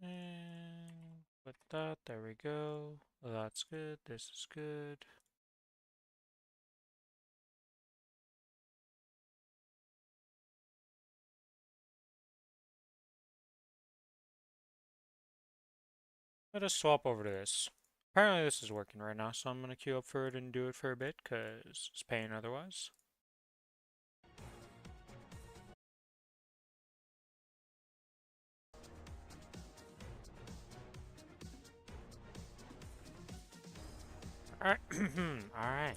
And with that, there we go. That's good. This is good. Let us swap over to this. Apparently this is working right now, so I'm going to queue up for it and do it for a bit, because it's paying otherwise. Alright. Alright.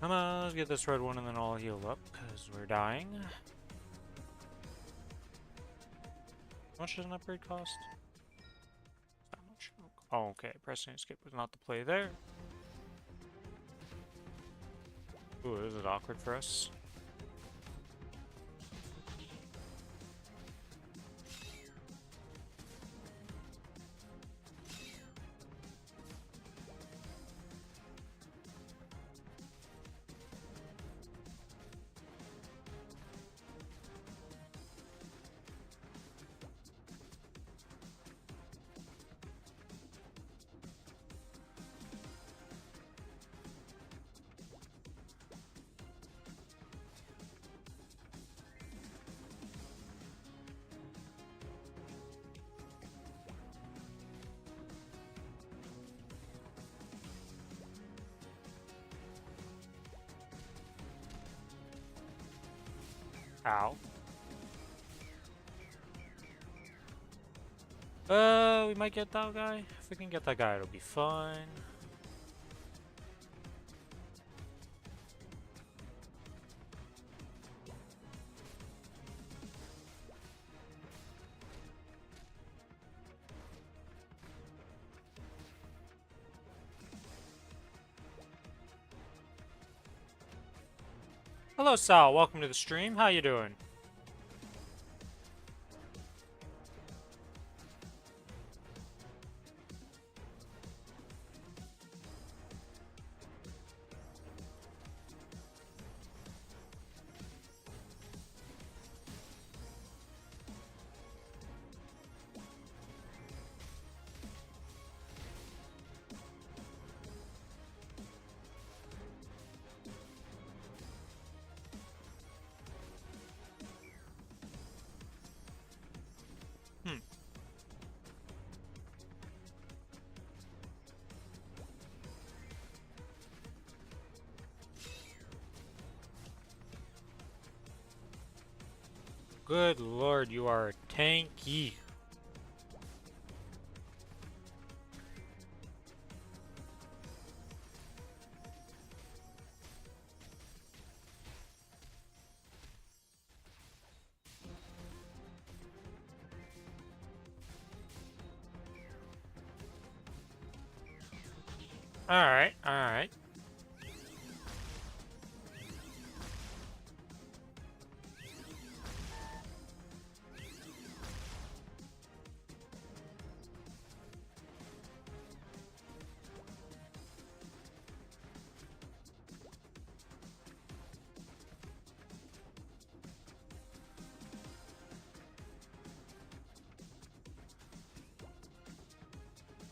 Come on, let's get this red one and then I'll heal up, because we're dying. How much does an upgrade cost? That much. Oh, okay. Pressing escape was not the play there. Ooh, this is awkward for us. Ow. We might get that guy. If we can get that guy, it'll be fine. Hello, Sal. Welcome to the stream. How you doing? Hmm. Good lord, you are tanky. Alright, alright.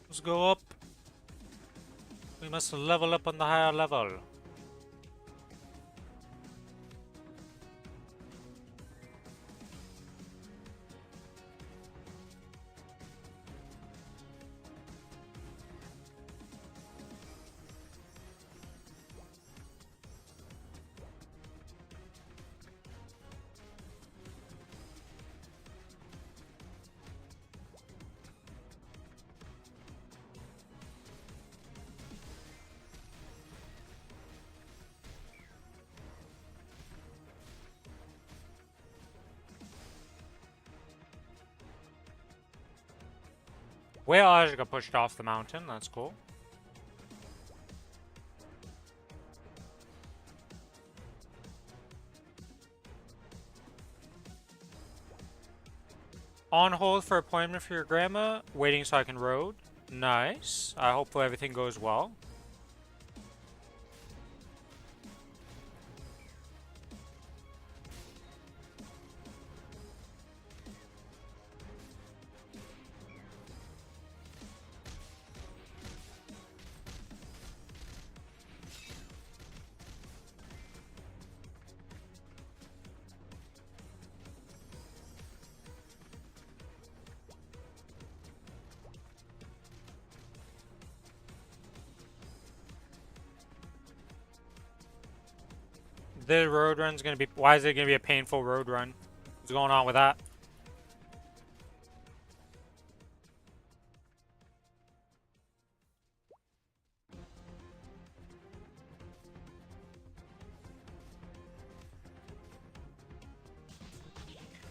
Let's go up. We must level up on the higher level. Whale Eyes got pushed off the mountain. That's cool. On hold for appointment for your grandma. Waiting so I can road. Nice. Hopefully everything goes well. The road run's gonna be. Why is it gonna be a painful road run? What's going on with that?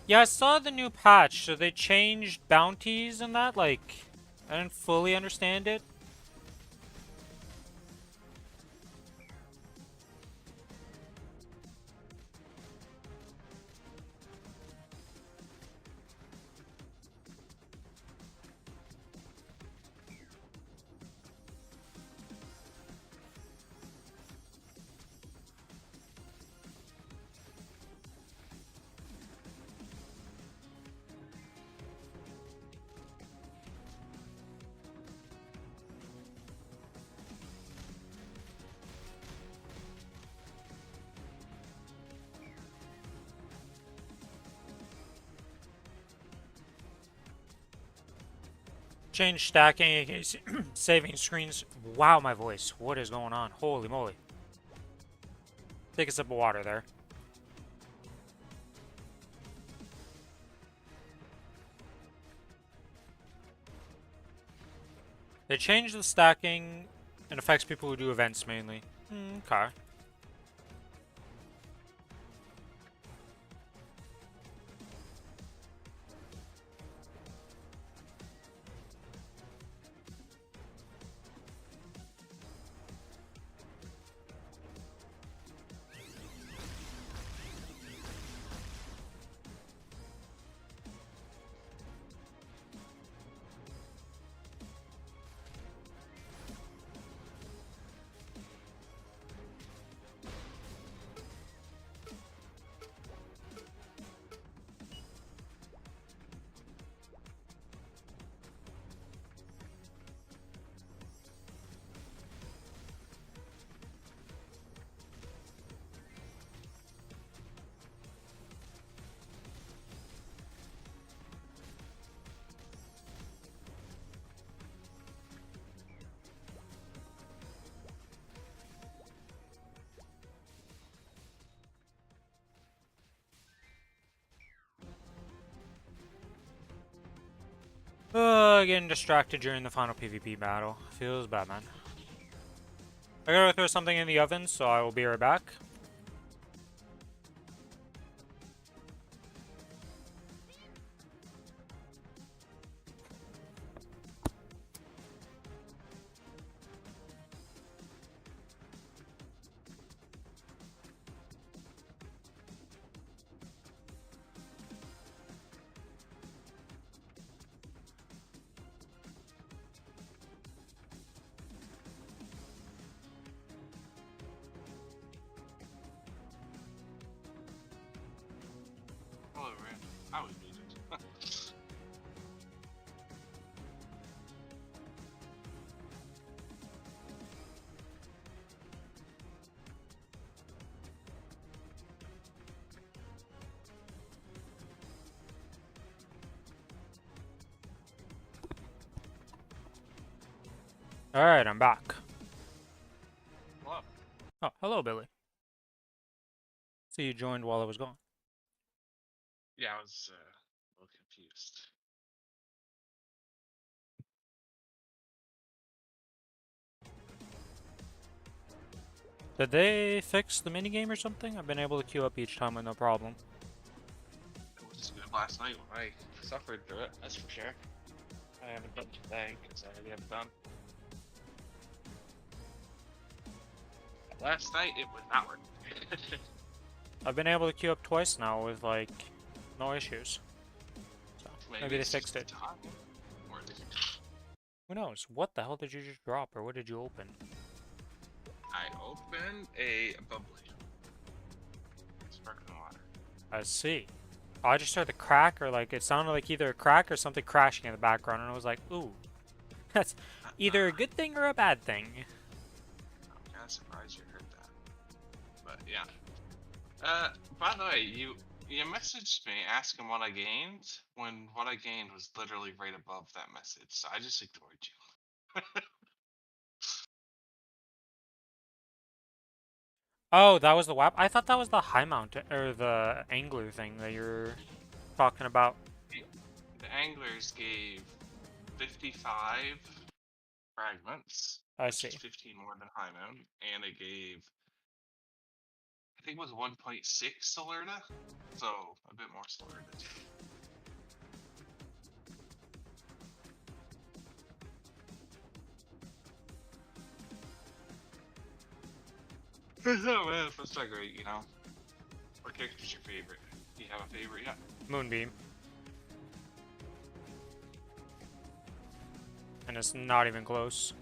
Yeah, I saw the new patch. So they changed bounties and that. Like, I didn't fully understand it. Change stacking, saving screens. Wow, my voice. What is going on? Holy moly. Take a sip of water there. They changed the stacking and affects people who do events mainly. Okay. Getting distracted during the final PvP battle. Feels bad, man. I gotta throw something in the oven, so I will be right back. Oh, man. I was muted. Alright, I'm back. Hello. Oh, hello, Billy. So you joined while I was gone. Yeah, I was a little confused. Did they fix the minigame or something? I've been able to queue up each time with no problem. It was good last night when I suffered through it, that's for sure. I haven't done today because I already have it done. Last night it was not working. I've been able to queue up twice now with like no issues. So maybe they it's fixed just it. time, or they- Who knows? What the hell did you just drop, or what did you open? I opened a bubbly. Sparkling water. I see. Oh, I just heard the crack, or like it sounded like either a crack or something crashing in the background, and I was like, ooh, that's either a good thing or a bad thing. I'm kind of surprised you heard that. But yeah. By the way, you messaged me asking what I gained when what I gained was literally right above that message, so I just ignored you. Oh, that was the WAP? I thought that was the high mount, or the angler thing that you're talking about. The anglers gave 55 fragments, I which see. is 15 more than High Moon, and it gave, I think it was 1.6 Solerta, so a bit more Solerta too. Oh man, that's not great, you know. What character's your favorite? Do you have a favorite yet? Moonbeam. And it's not even close.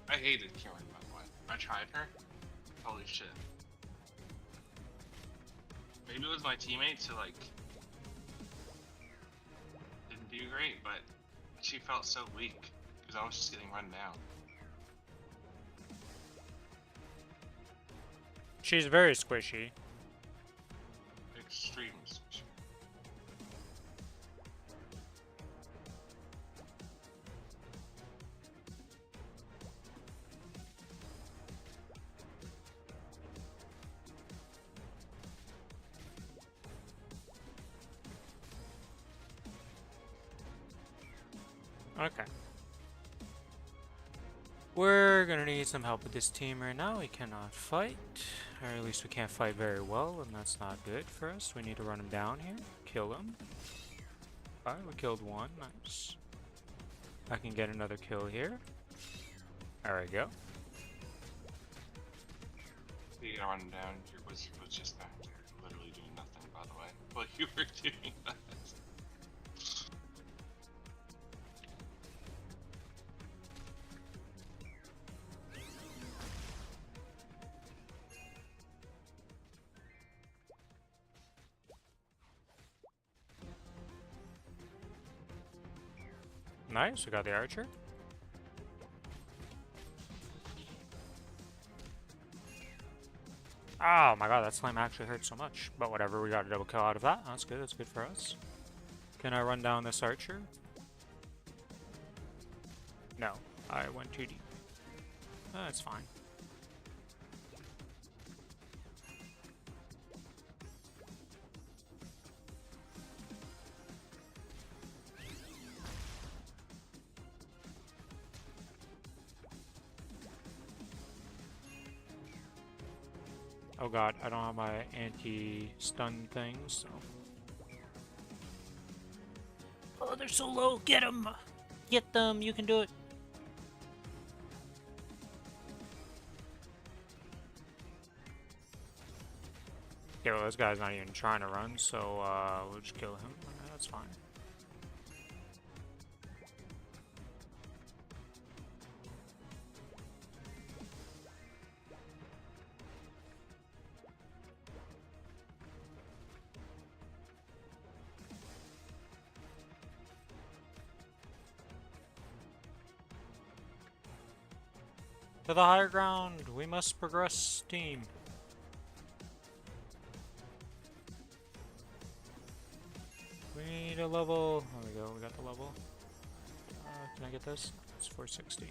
I hated killing, by the way. I tried her. Holy shit. Maybe it was my teammates who, like, didn't do great, but she felt so weak because I was just getting run down. She's very squishy. Extreme squishy. Okay. We're gonna need some help with this team right now. We cannot fight. Or at least we can't fight very well, and that's not good for us. We need to run him down here. Kill him. Alright, we killed one. Nice. I can get another kill here. There we go. You gotta run him down. Your wizard was just back there, literally doing nothing, by the way, while you were doing that. Nice, we got the archer. Oh my god, that slam actually hurt so much. But whatever, we got a double kill out of that. That's good, that's good for us. Can I run down this archer? No, I went too deep. That's fine. Oh god, I don't have my anti-stun thing, so... Oh, they're so low! Get them! Get them! You can do it! Okay, well, this guy's not even trying to run, so we'll just kill him. That's fine. To the higher ground! We must progress, team! We need a level. There we go, we got the level. Can I get this? It's 460.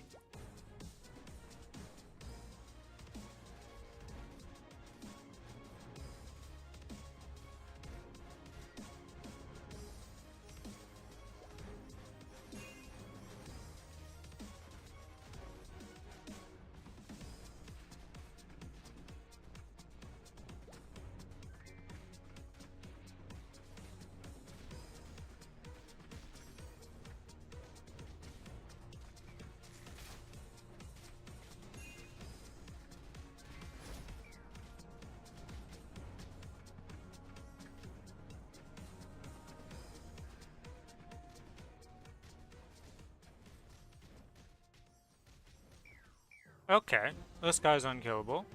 Okay, this guy's unkillable.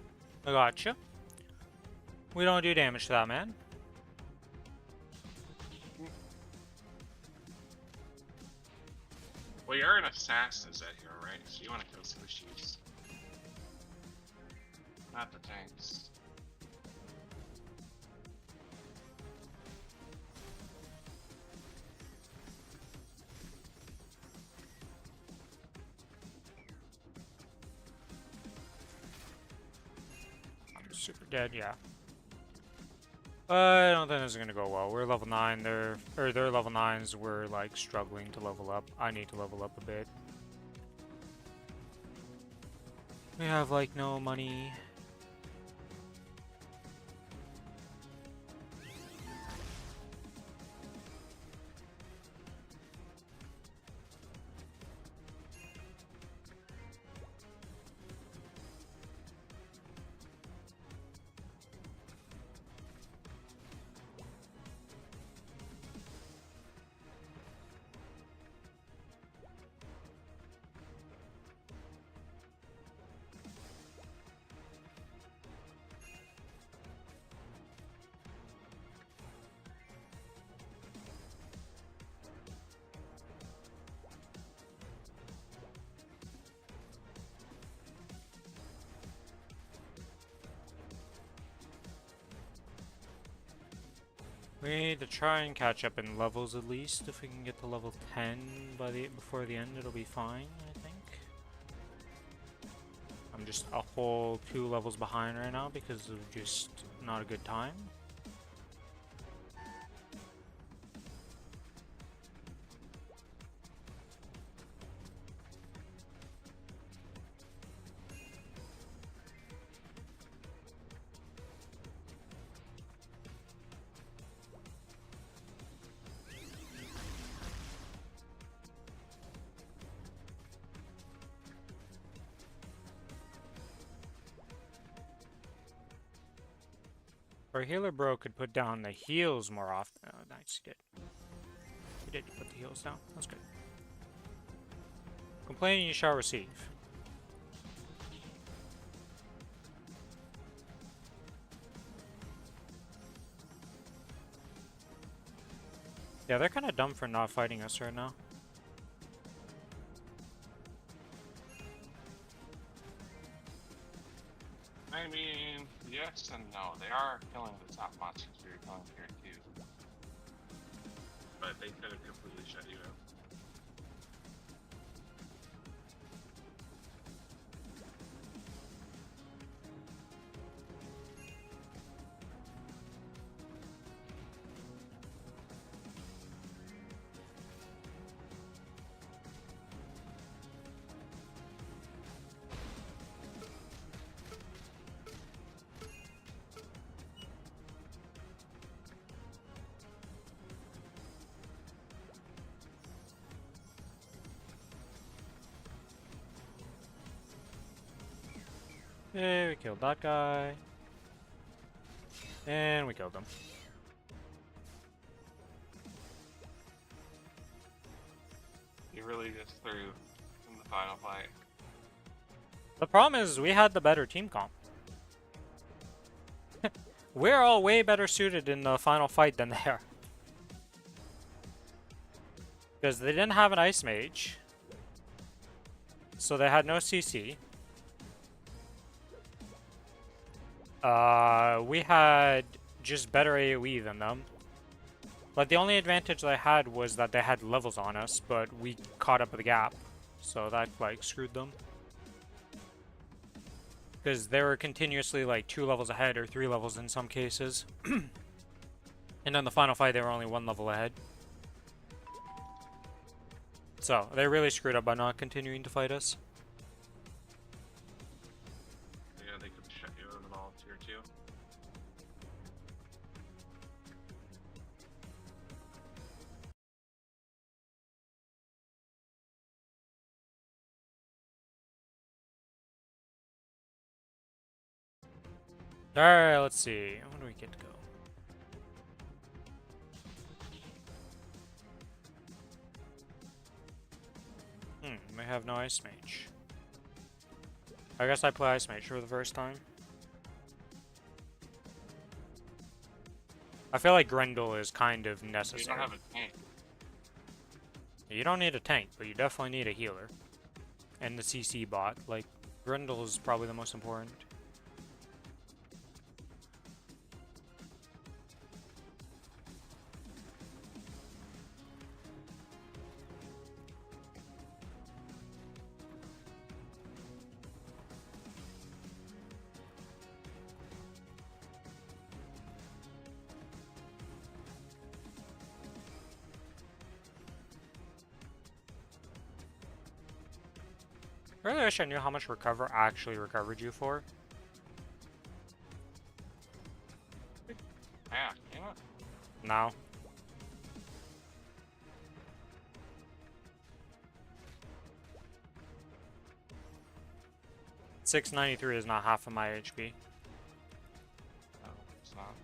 I gotcha. We don't do damage to that man. Well, you're an assassin, is that here, right? So you want to kill squishies, not the tanks. I'm super dead, yeah. I don't think this is gonna go well. We're level 9, they're level 9s, we're like struggling to level up. I need to level up a bit. We have like no money. We need to try and catch up in levels at least. If we can get to level 10 before the end, it'll be fine, I think. I'm just a whole 2 levels behind right now because of just not a good time. Our healer bro could put down the heals more often. Oh, nice, he did. He did put the heals down. That's good. Complaining you shall receive. Yeah, they're kind of dumb for not fighting us right now. I mean, yes and no. They are killing the top monsters you're killing here too. But they could have completely shut you out. Hey, we killed that guy. And we killed him. You really just threw in the final fight. The problem is we had the better team comp. We're all way better suited in the final fight than they are. Because they didn't have an Ice Mage. So they had no CC. We had just better AoE than them. Like, the only advantage they had was that they had levels on us, but we caught up with the gap. So that, like, screwed them. Because they were continuously, like, 2 levels ahead, or 3 levels in some cases. And in the final fight, they were only 1 level ahead. So, they really screwed up by not continuing to fight us. Yeah, they could shut you out at all tier 2. Alright, let's see. When do we get to go? We have no Ice Mage. I guess I play Ice Mage for the first time. I feel like Grendel is kind of You necessary. don't have a tank. You don't need a tank, but you definitely need a healer. And the CC bot. Like, Grendel is probably the most important. I really wish I knew how much recover actually recovered you for. Yeah, you know. No. $693 is not half of my HP. No, it's not.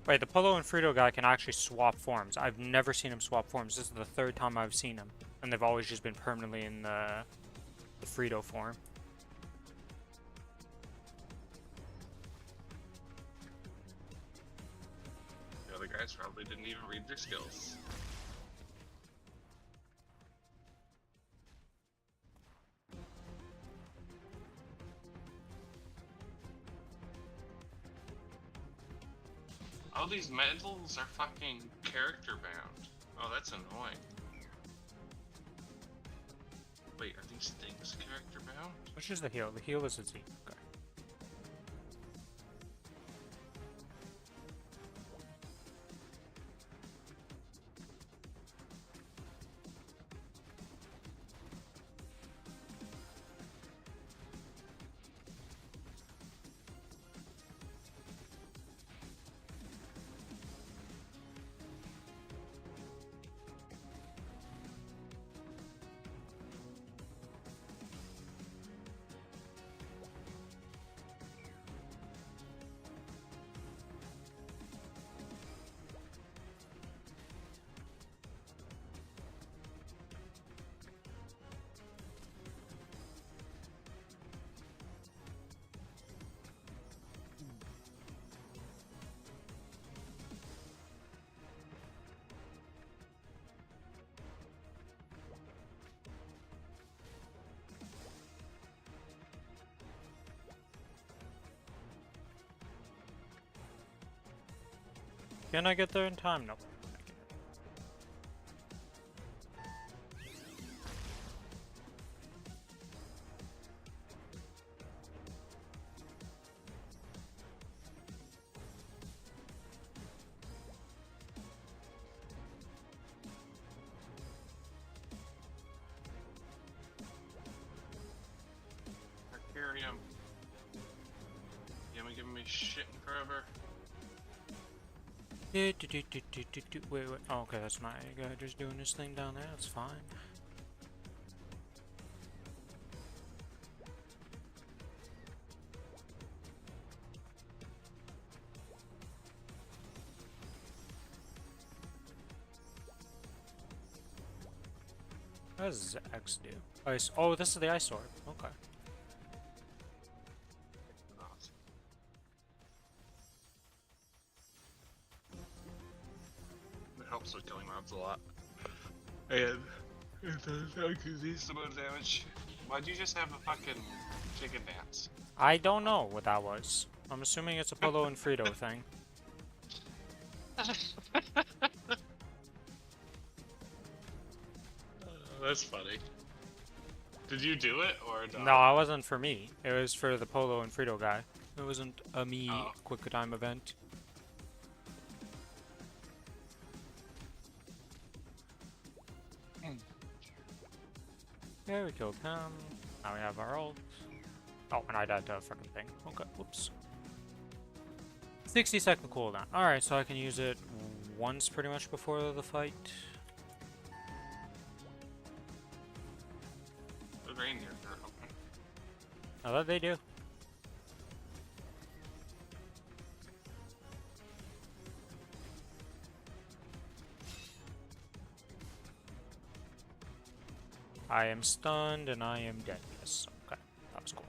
Wait, the Polo and Frito guy can actually swap forms. I've never seen him swap forms. This is the third time I've seen him. And they've always just been permanently in the Frito form. The other guys probably didn't even read their skills. Oh, these medals are fucking character bound. Oh, that's annoying. Wait, are these things character bound? Which is the heal? The heal is a Z. Okay. Can I get there in time? Nope. Arcarium. You haven't given me shit in forever. Wait, wait. Oh, okay, that's my guy just doing his thing down there. That's fine. What does X do? Ice. Oh, this is the ice orb. Okay. It helps with killing mobs a lot. And it does decent amount of damage. Why'd you just have a fucking chicken dance? I don't know what that was. I'm assuming it's a Polo and Frito thing. That's funny. Did you do it or No, it wasn't for me. It was for the Polo and Frito guy. It wasn't a me Oh. quick time event. Okay, we killed him. Now we have our ult. Oh, and I died to a freaking thing. Okay, whoops. 60-second cooldown. Alright, so I can use it once pretty much before the fight. The reindeer are open. Now that they do. I am stunned and I am dead. Yes, okay. That was cool.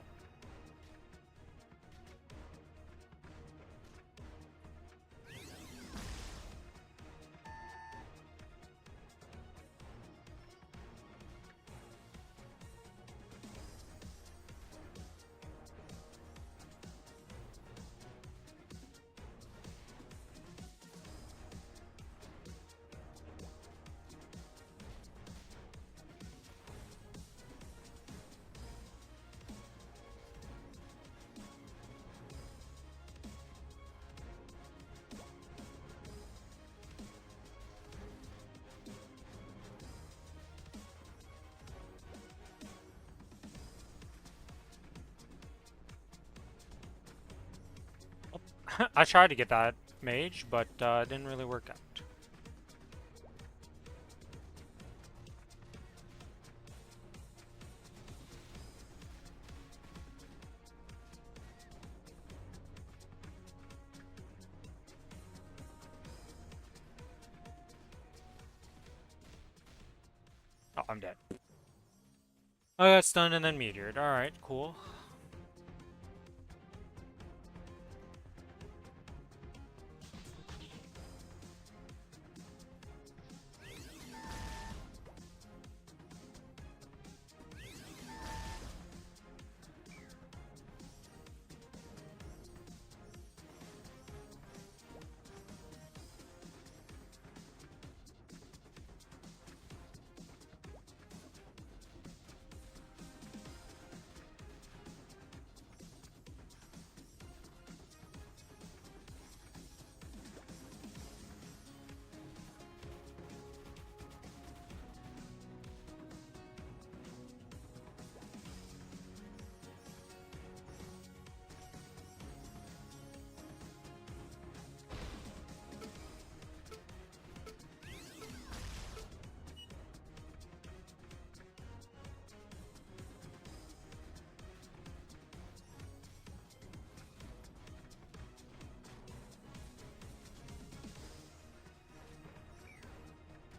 I tried to get that mage, but it didn't really work out. Oh, I'm dead. I got stunned and then meteored. Alright, cool.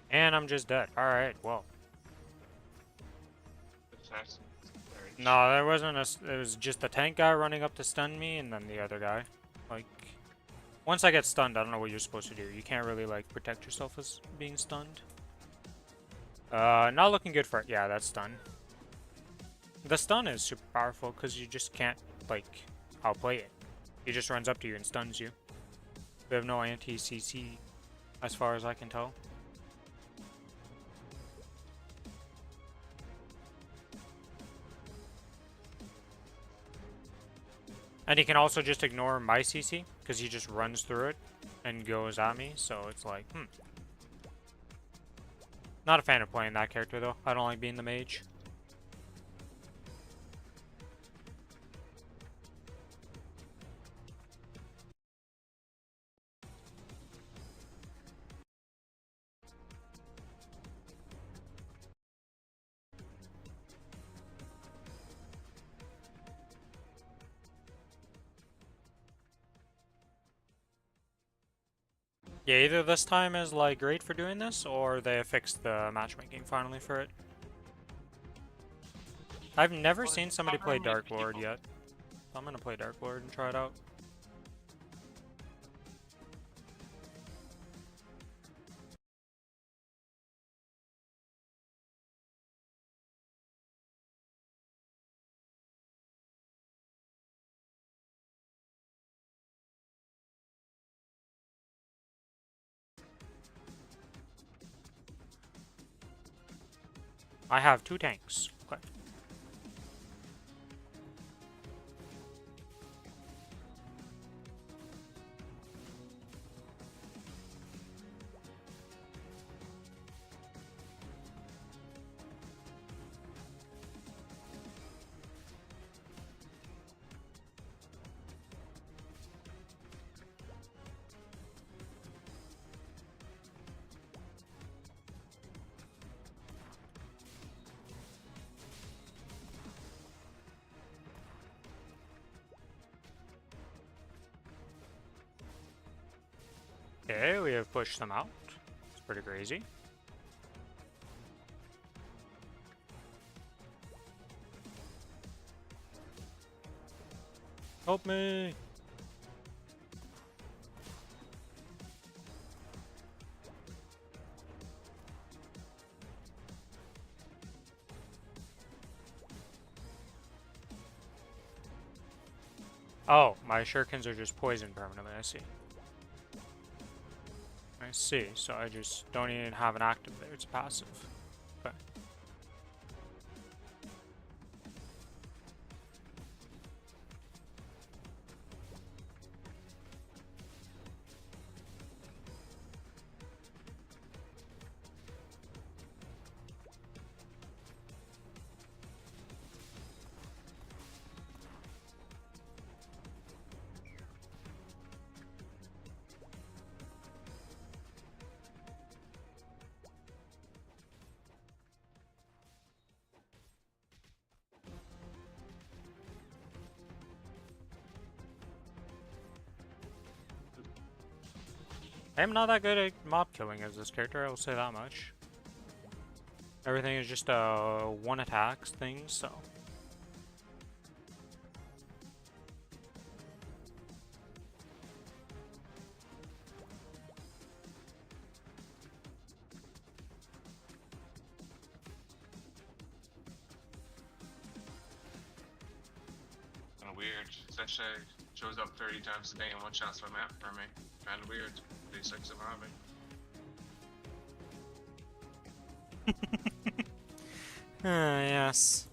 And I'm just dead. Alright, well. Assassin. No, there wasn't a... It was just the tank guy running up to stun me, and then the other guy. Like, once I get stunned, I don't know what you're supposed to do. You can't really, like, protect yourself as being stunned. Not looking good for it. Yeah, that's stun. The stun is super powerful, because you just can't, like, outplay it. He just runs up to you and stuns you. We have no anti-CC, as far as I can tell. And he can also just ignore my CC, because he just runs through it and goes at me, so it's like, Not a fan of playing that character, though. I don't like being the mage. Yeah, either this time is, like, great for doing this, or they have fixed the matchmaking finally for it. I've never Well, seen it's somebody play covering my Dark Lord people. yet. So I'm gonna play Dark Lord and try it out. I have 2 tanks. Okay. Okay, we have pushed them out. It's pretty crazy. Help me! Oh, my shurikens are just poisoned permanently, I see. I see, so I just don't even have an active there, it's passive. Okay. I'm not that good at mob killing as this character, I will say that much. Everything is just one attacks thing, so. Kind of weird. Seshay shows up 30 times a day and one-shots my map for me. Kind of weird. Pretty sexy mobbing. Yes.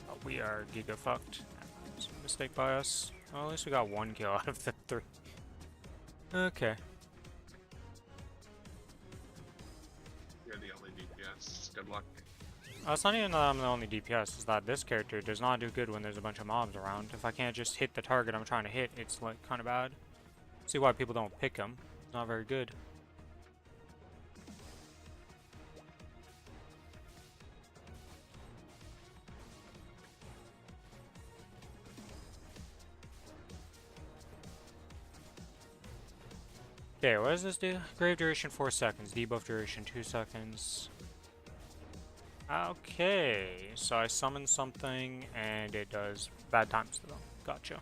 Oh, we are giga fucked. It's a mistake by us. Well, at least we got one kill out of the 3. Okay. You're the only DPS. Good luck. It's not even that I'm the only DPS, it's that this character does not do good when there's a bunch of mobs around. If I can't just hit the target I'm trying to hit, it's like kind of bad. See why people don't pick him. It's not very good. Okay, what does this do? Grave duration 4 seconds, debuff duration 2 seconds. Okay, so I summon something and it does bad times to them. Gotcha.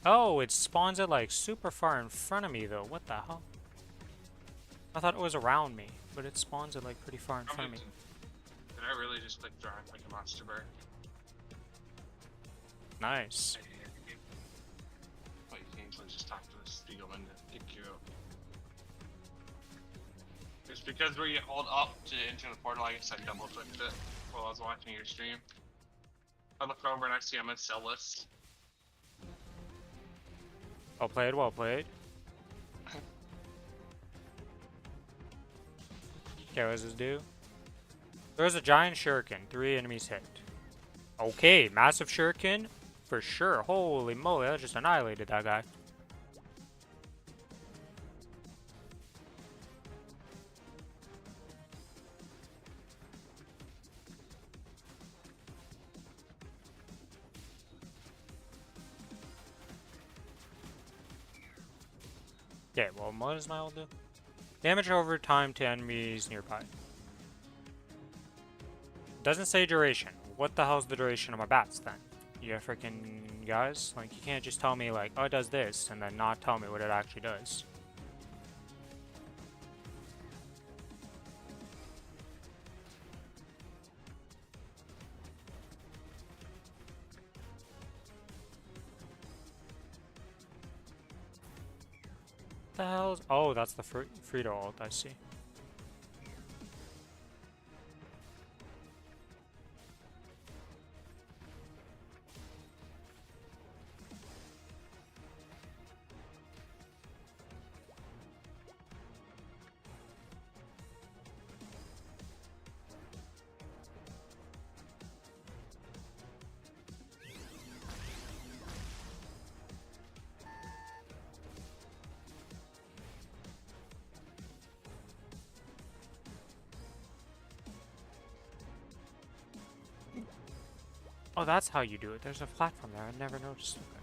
Oh, it spawns it like super far in front of me though. What the hell? I thought it was around me, but it spawns it like pretty far in front of me. Did I really just click drawing like a monster bird? Nice. But you can easily just talk to the Spiegelman to pick you up. It's because where you hold up to enter the portal, I guess I double clicked it while I was watching your stream. I look over and I see I'm in sell list. Well played, well played. Okay, what does this do? There's a giant shuriken, 3 enemies hit. Okay, massive shuriken, for sure. Holy moly, that just annihilated that guy. Okay, well, what does my ult do? Damage over time to enemies nearby. Doesn't say duration. What the hell's the duration of my bats then? You freaking guys? Like, you can't just tell me, like, oh, it does this, and then not tell me what it actually does. What the hell's... Oh, that's the Frito ult, I see. Oh, that's how you do it. There's a platform there. I never noticed. Okay.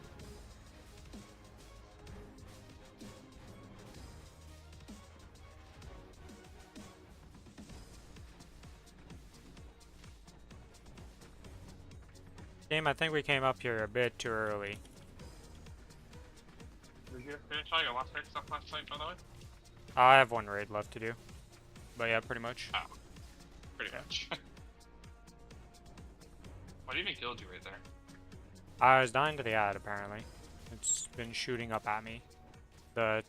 Game, I think we came up here a bit too early. Did you finish all your last raid stuff last night, by the way? I have one raid left to do. But yeah, pretty much. Oh, pretty much. What even killed you right there? I was dying to the ad, apparently. It's been shooting up at me. The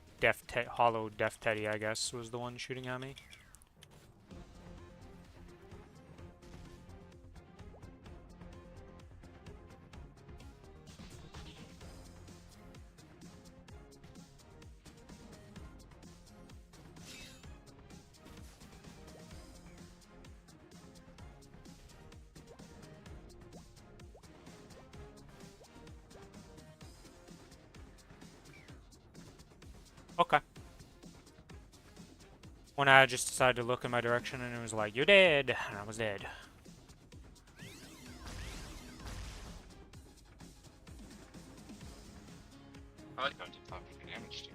hollow Death Teddy, I guess, was the one shooting at me. Okay. When I just decided to look in my direction and it was like, you're dead! And I was dead. I like going to top for damage too.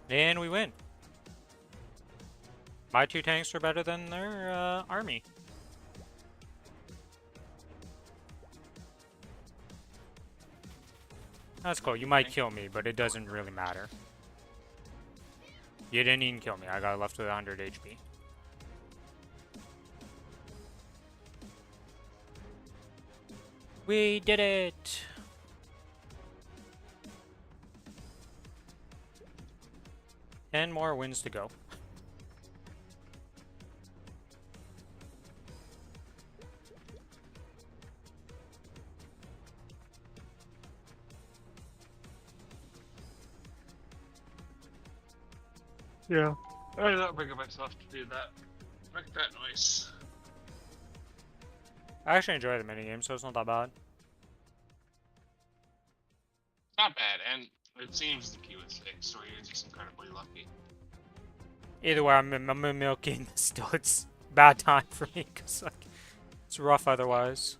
And we win. My two tanks are better than their army. That's cool. You might kill me, but it doesn't really matter. You didn't even kill me. I got left with 100 HP. We did it! Ten more wins to go. Yeah. I did not bring up myself to do that. Make that noise. I actually enjoy the minigame, so it's not that bad. Not bad, and it seems the key was fixed, so you're just incredibly lucky. Either way, I'm milking. Still, it's bad time for me, because like, it's rough otherwise.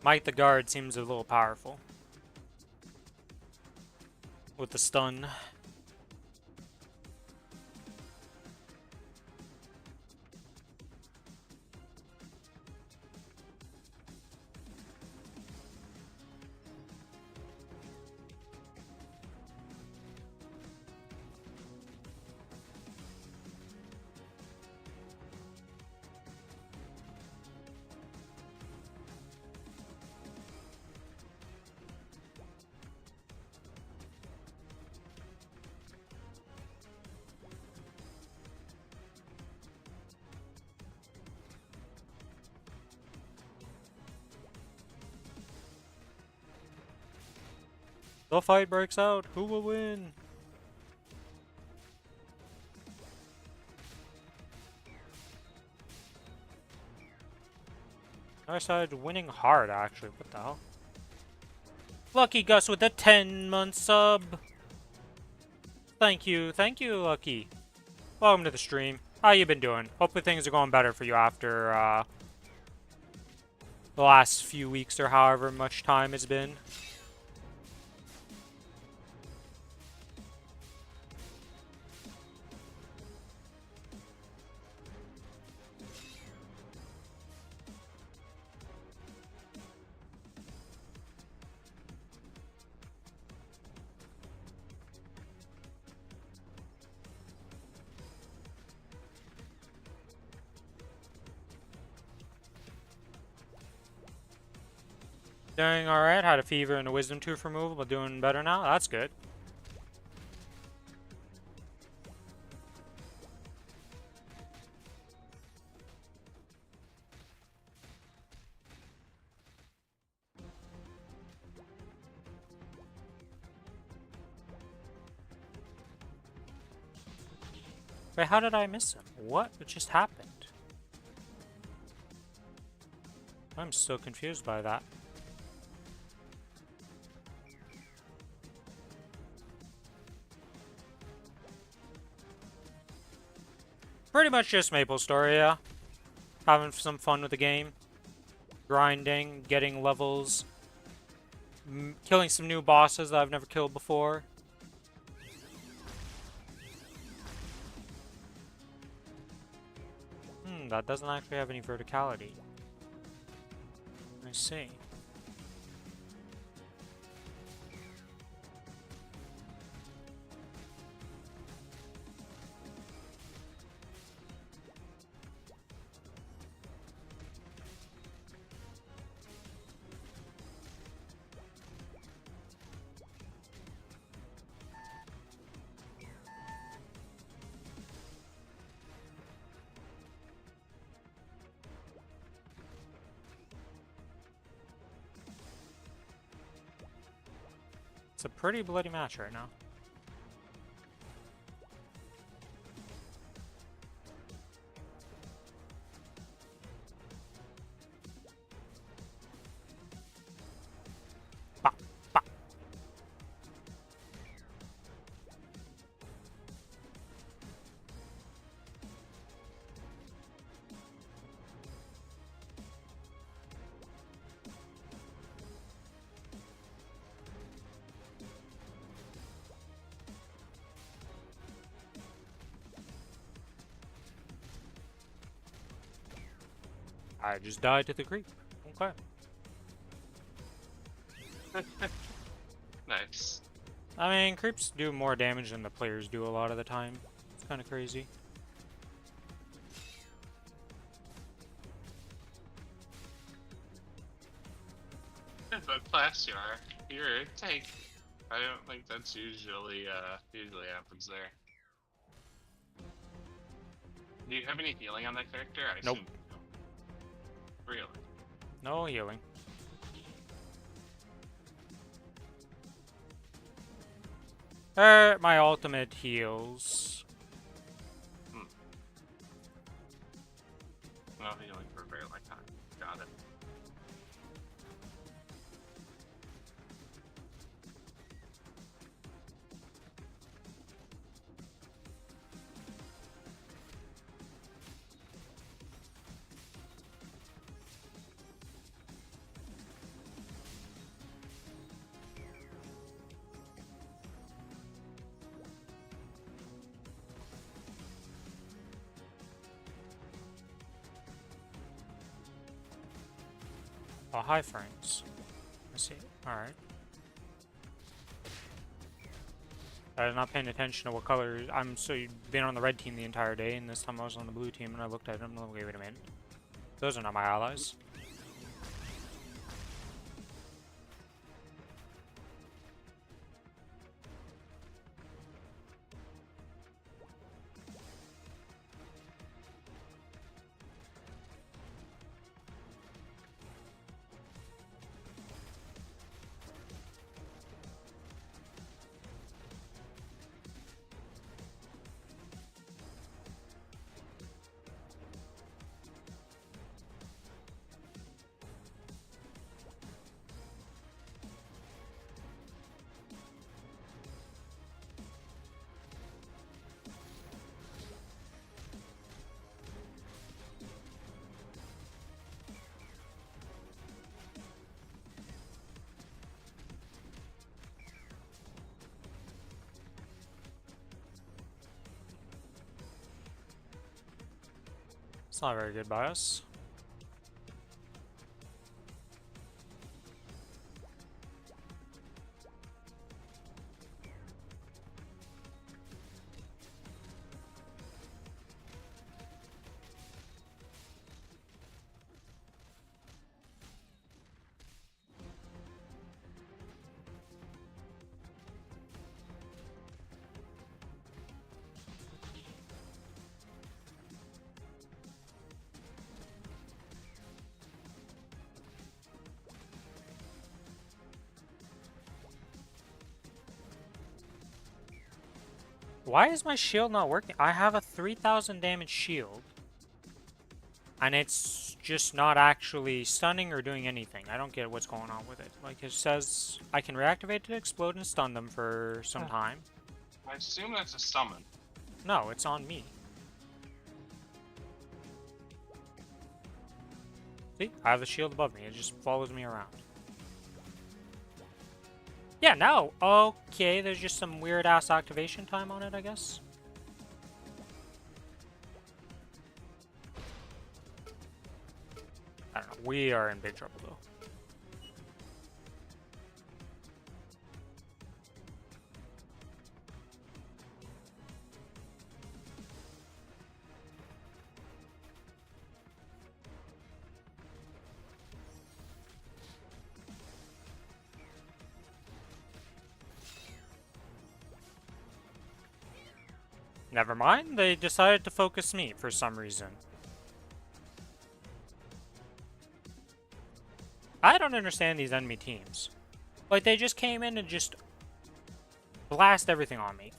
Mike the Guard seems a little powerful. With the stun. The fight breaks out. Who will win? I started winning hard, actually. What the hell? Lucky Gus with a 10-month sub. Thank you, Lucky. Welcome to the stream. How you been doing? Hopefully things are going better for you after the last few weeks or however much time it's been. Doing alright. Had a fever and a wisdom tooth removal, but doing better now. That's good. Wait, how did I miss him? What just happened? I'm so confused by that. Pretty much just Maplestory, yeah. Having some fun with the game. Grinding, getting levels. Killing some new bosses that I've never killed before. That doesn't actually have any verticality. I see. It's a pretty bloody match right now. Bah, bah. I just died to the creep. Okay. Nice. I mean, creeps do more damage than the players do a lot of the time. It's kind of crazy. What class you are? You're a tank. I don't think that's usually happens there. Do you have any healing on that character? I Nope. assume no. Really? No healing. My ultimate heals. No healing for a very long time. Got it. Oh, hi, friends. I see. Alright. I was not paying attention to what color. I'm so been on the red team the entire day, and this time I was on the blue team, and I looked at them and I'm like, wait a minute. Those are not my allies. It's not very good by us. Why is my shield not working? I have a 3000 damage shield. And it's just not actually stunning or doing anything. I don't get what's going on with it. Like, it says I can reactivate it, explode, and stun them for some time. I assume that's a summon. No, it's on me. See? I have the shield above me. It just follows me around. Yeah, no. Okay, there's just some weird-ass activation time on it, I guess. I don't know. We are in big trouble, though. Never mind, they decided to focus me for some reason. I don't understand these enemy teams. Like, they just came in and just blast everything on me.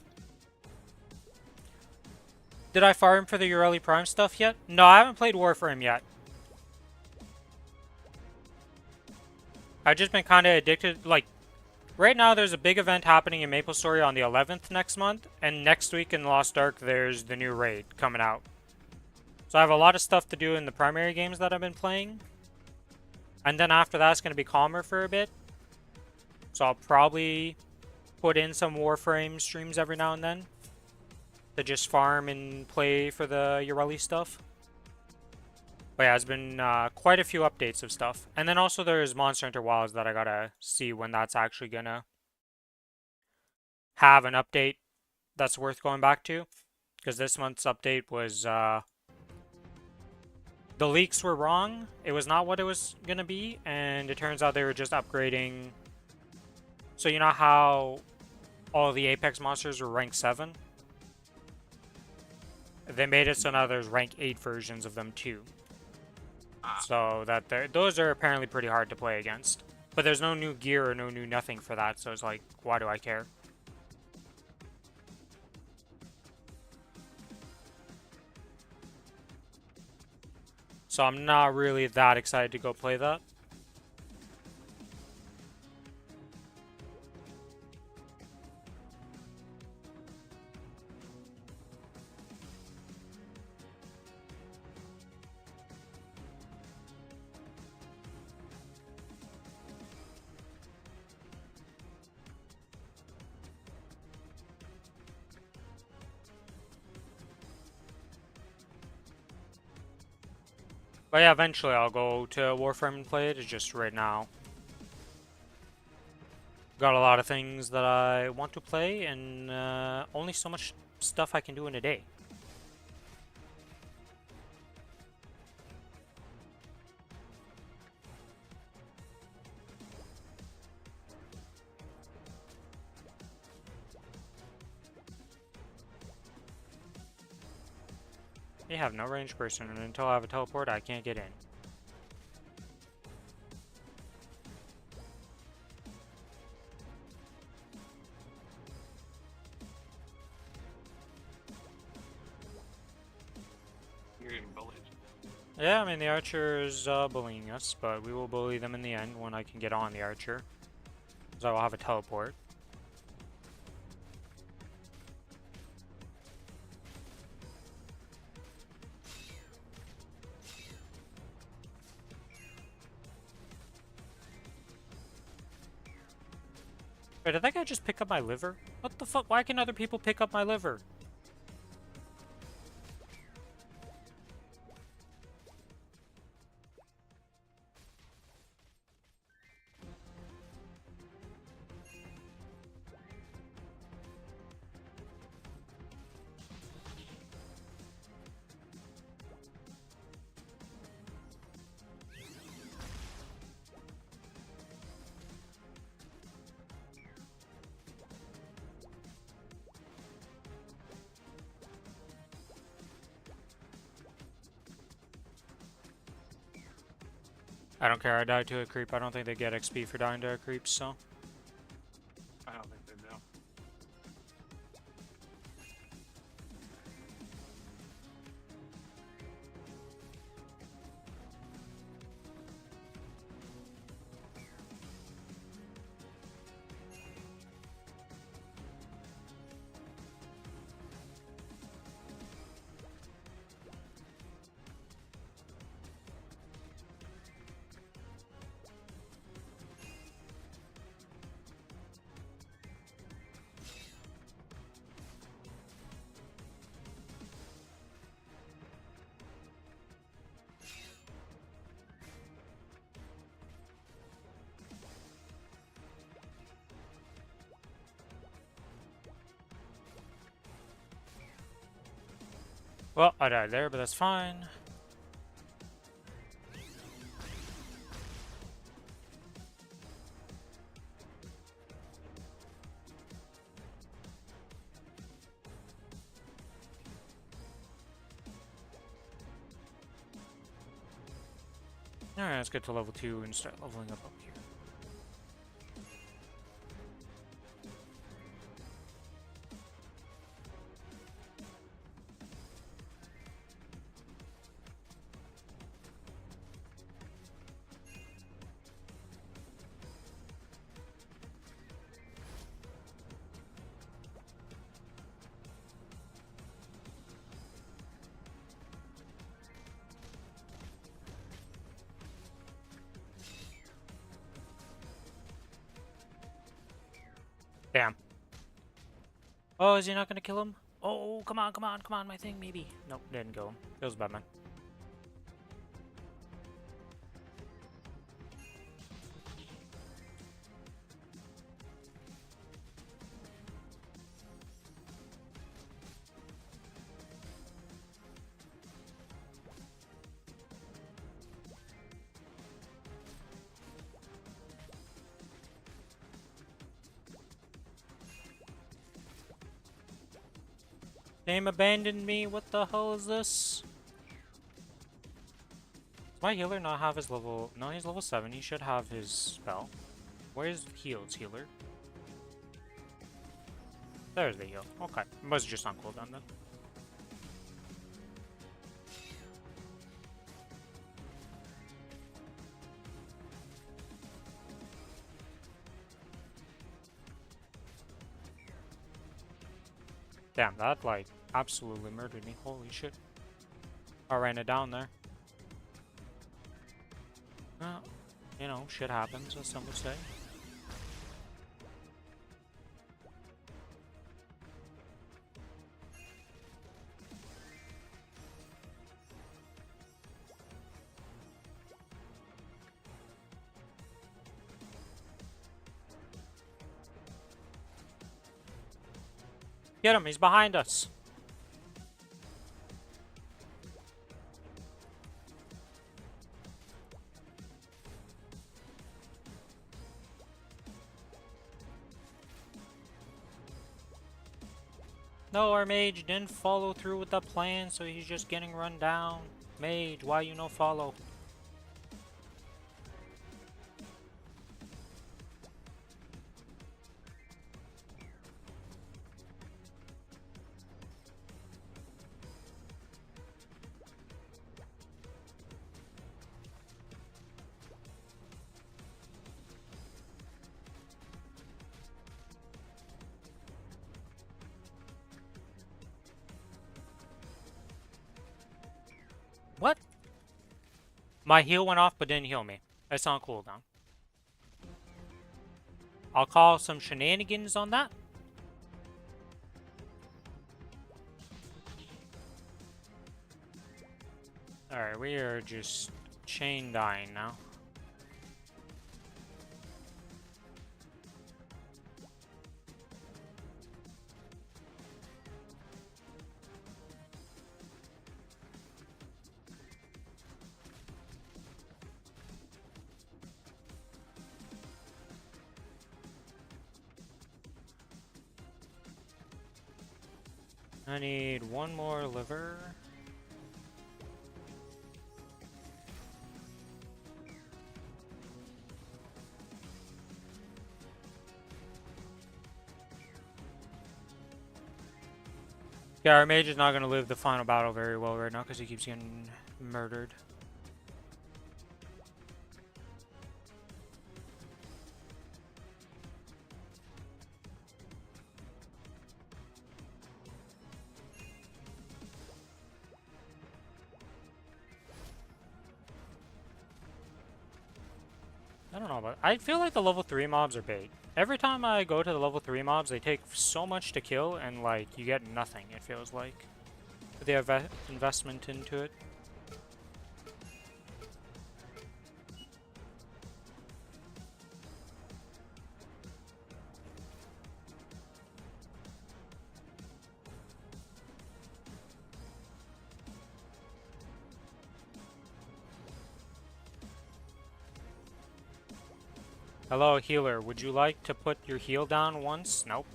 Did I farm for the Ureli Prime stuff yet? No, I haven't played Warframe yet. I've just been kind of addicted. Like, right now there's a big event happening in Maplestory on the 11th next month. And next week in Lost Ark, there's the new raid coming out. So I have a lot of stuff to do in the primary games that I've been playing. And then after that, it's going to be calmer for a bit. So I'll probably put in some Warframe streams every now and then. To just farm and play for the Ureli stuff. But yeah, there's been quite a few updates of stuff. And then also there's Monster Hunter Wilds that I gotta see when that's actually gonna have an update that's worth going back to. Because this month's update was... the leaks were wrong. It was not what it was gonna be. And it turns out they were just upgrading... So you know how all the Apex monsters were rank 7? They made it so now there's rank 8 versions of them too. So that those are apparently pretty hard to play against. But there's no new gear or no new nothing for that, so it's like, why do I care? So I'm not really that excited to go play that. But yeah, eventually I'll go to Warframe and play it. It's just right now. Got a lot of things that I want to play, and only so much stuff I can do in a day. You have no range person, and until I have a teleport, I can't get in. You're getting bullied. Yeah, I mean, the archer is bullying us, but we will bully them in the end when I can get on the archer. Because I will have a teleport. Wait, did that guy just pick up my liver? What the fuck? Why can other people pick up my liver? I don't care, I died to a creep. I don't think they get XP for dying to a creep, so... I don't think they do. Well, I died there, but that's fine. Alright, let's get to level 2 and start leveling up here. Damn. Oh, is he not gonna kill him? Oh, come on, come on, come on, my thing, maybe. Nope, didn't kill him. It was Batman. Game abandoned me, what the hell is this? Does my healer not have his level... No, he's level 7, he should have his spell. Where's heals, healer? There's the heal. Okay. It was just on cooldown then. Damn, that, like, absolutely murdered me. Holy shit. I ran it down there. Well, you know, shit happens, as some would say. Get him, he's behind us. No, our mage didn't follow through with the plan, so he's just getting run down. Mage, why you no follow? What? My heal went off but didn't heal me. It's on cooldown. I'll call some shenanigans on that. Alright, we are just chain dying now. I need one more liver. Yeah, our mage is not going to live the final battle very well right now because he keeps getting murdered. I don't know, but I feel like the level 3 mobs are bait. Every time I go to the level 3 mobs, they take so much to kill, and like, you get nothing, it feels like. They have investment into it. Hello, healer. Would you like to put your heal down once? Nope.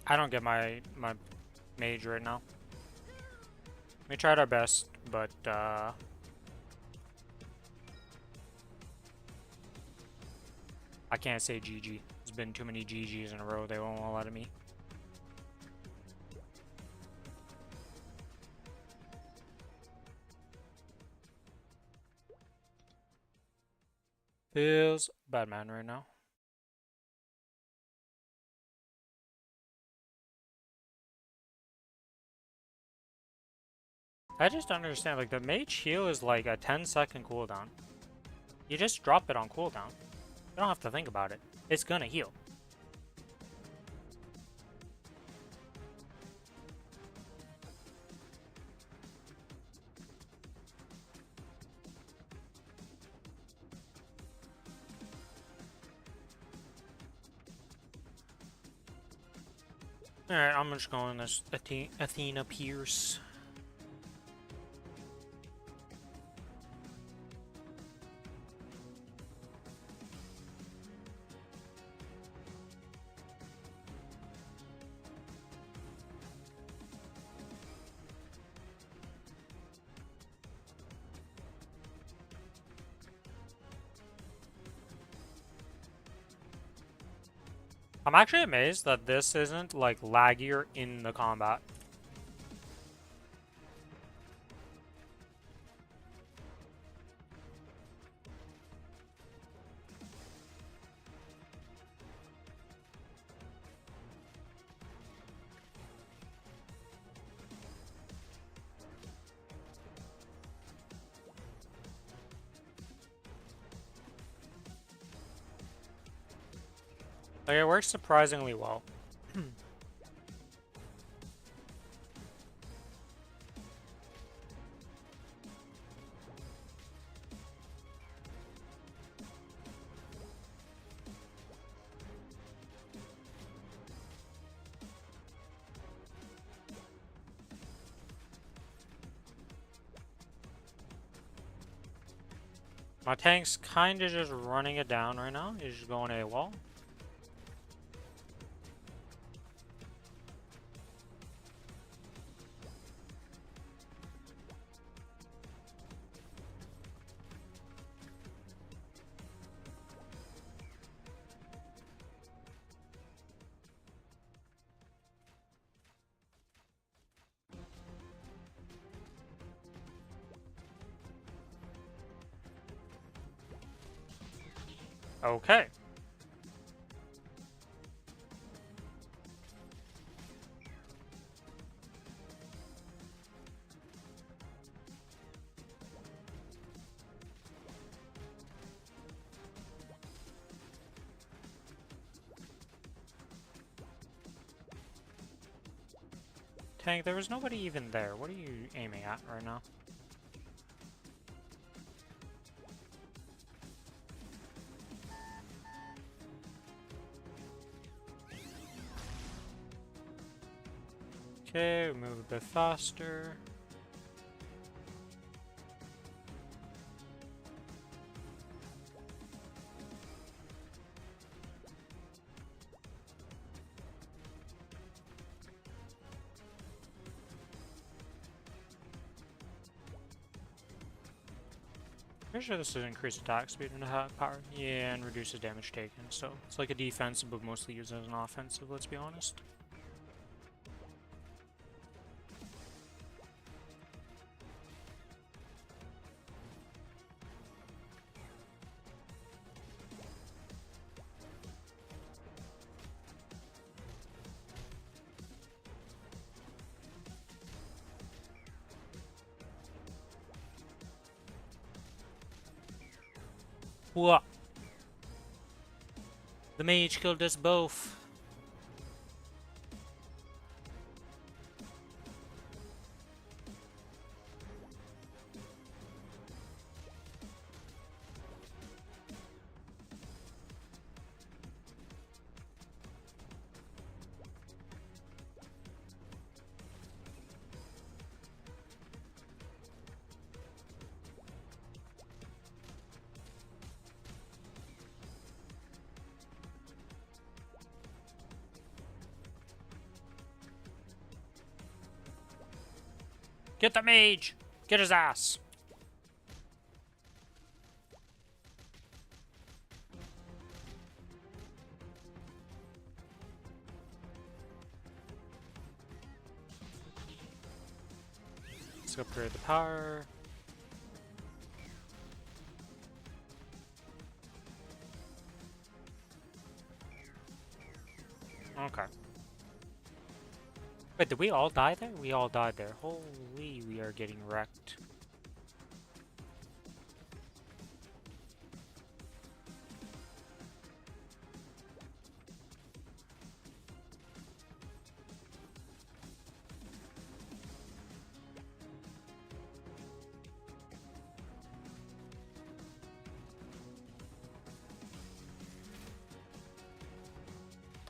I don't get my mage right now. We tried our best, but I can't say GG. There's been too many GGs in a row. They won't let me. Feels bad, man, right now. I just don't understand. Like, the mage heal is like a 10-second cooldown. You just drop it on cooldown. You don't have to think about it. It's gonna heal. Alright, I'm just going this Athena Pierce. I'm actually amazed that this isn't, like, laggier in the combat. Like, it works surprisingly well. My tank's kind of just running it down right now. He's just going AWOL. Okay. Tank, there was nobody even there. What are you aiming at right now? Okay, we move a bit faster. Pretty sure this is increased attack speed and attack power. Yeah, and reduces damage taken. So it's like a defensive, but mostly used as an offensive, let's be honest. What? The mage killed us both. Get the mage! Get his ass! Let's upgrade the power. Okay. Wait, did we all die there? We all died there. Holy, we are getting wrecked.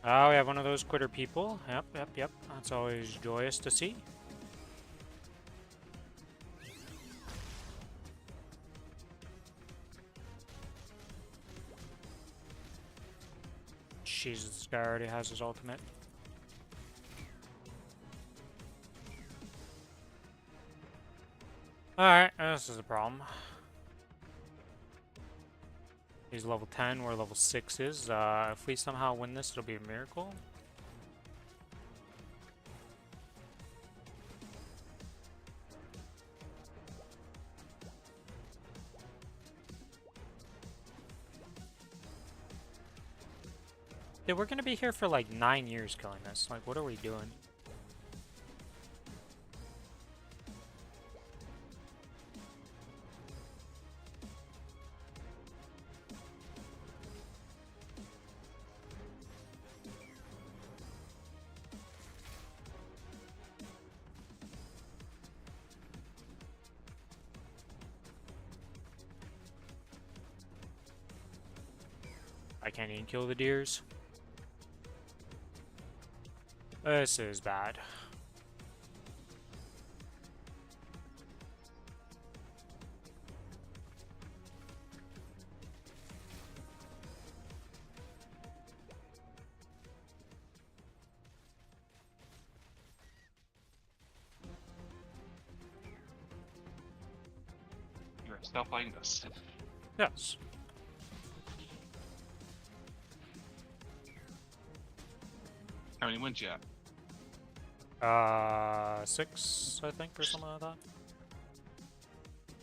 Oh, we have one of those quitter people. Yep. That's always joyous to see. Jesus, this guy already has his ultimate. Alright, this is a problem. He's level 10, we're level 6s. If we somehow win this, it'll be a miracle. Dude, we're gonna be here for like 9 years killing this. Like, what are we doing? I can't even kill the deers. This is bad. You're still playing this. Yes. How many wins you at? 6, I think, or something like that.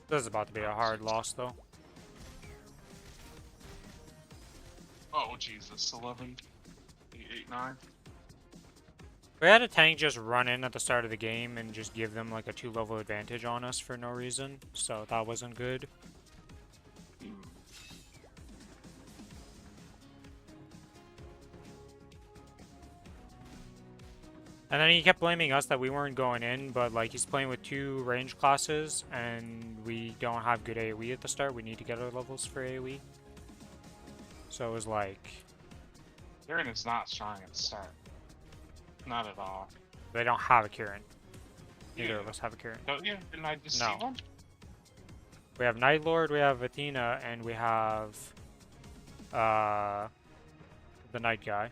This is about to be a hard loss, though. Oh, Jesus. 11, 8, 9. We had a tank just run in at the start of the game and just give them like a 2-level advantage on us for no reason, so that wasn't good. And then he kept blaming us that we weren't going in, but like he's playing with 2 range classes and we don't have good AoE at the start. We need to get our levels for AoE. So it was like... Kieran is not strong at the start. Not at all. They don't have a Kieran. Neither of us have a Kieran. Don't you? Didn't I just No. see one? We have Night Lord, we have Athena, and we have the Night guy.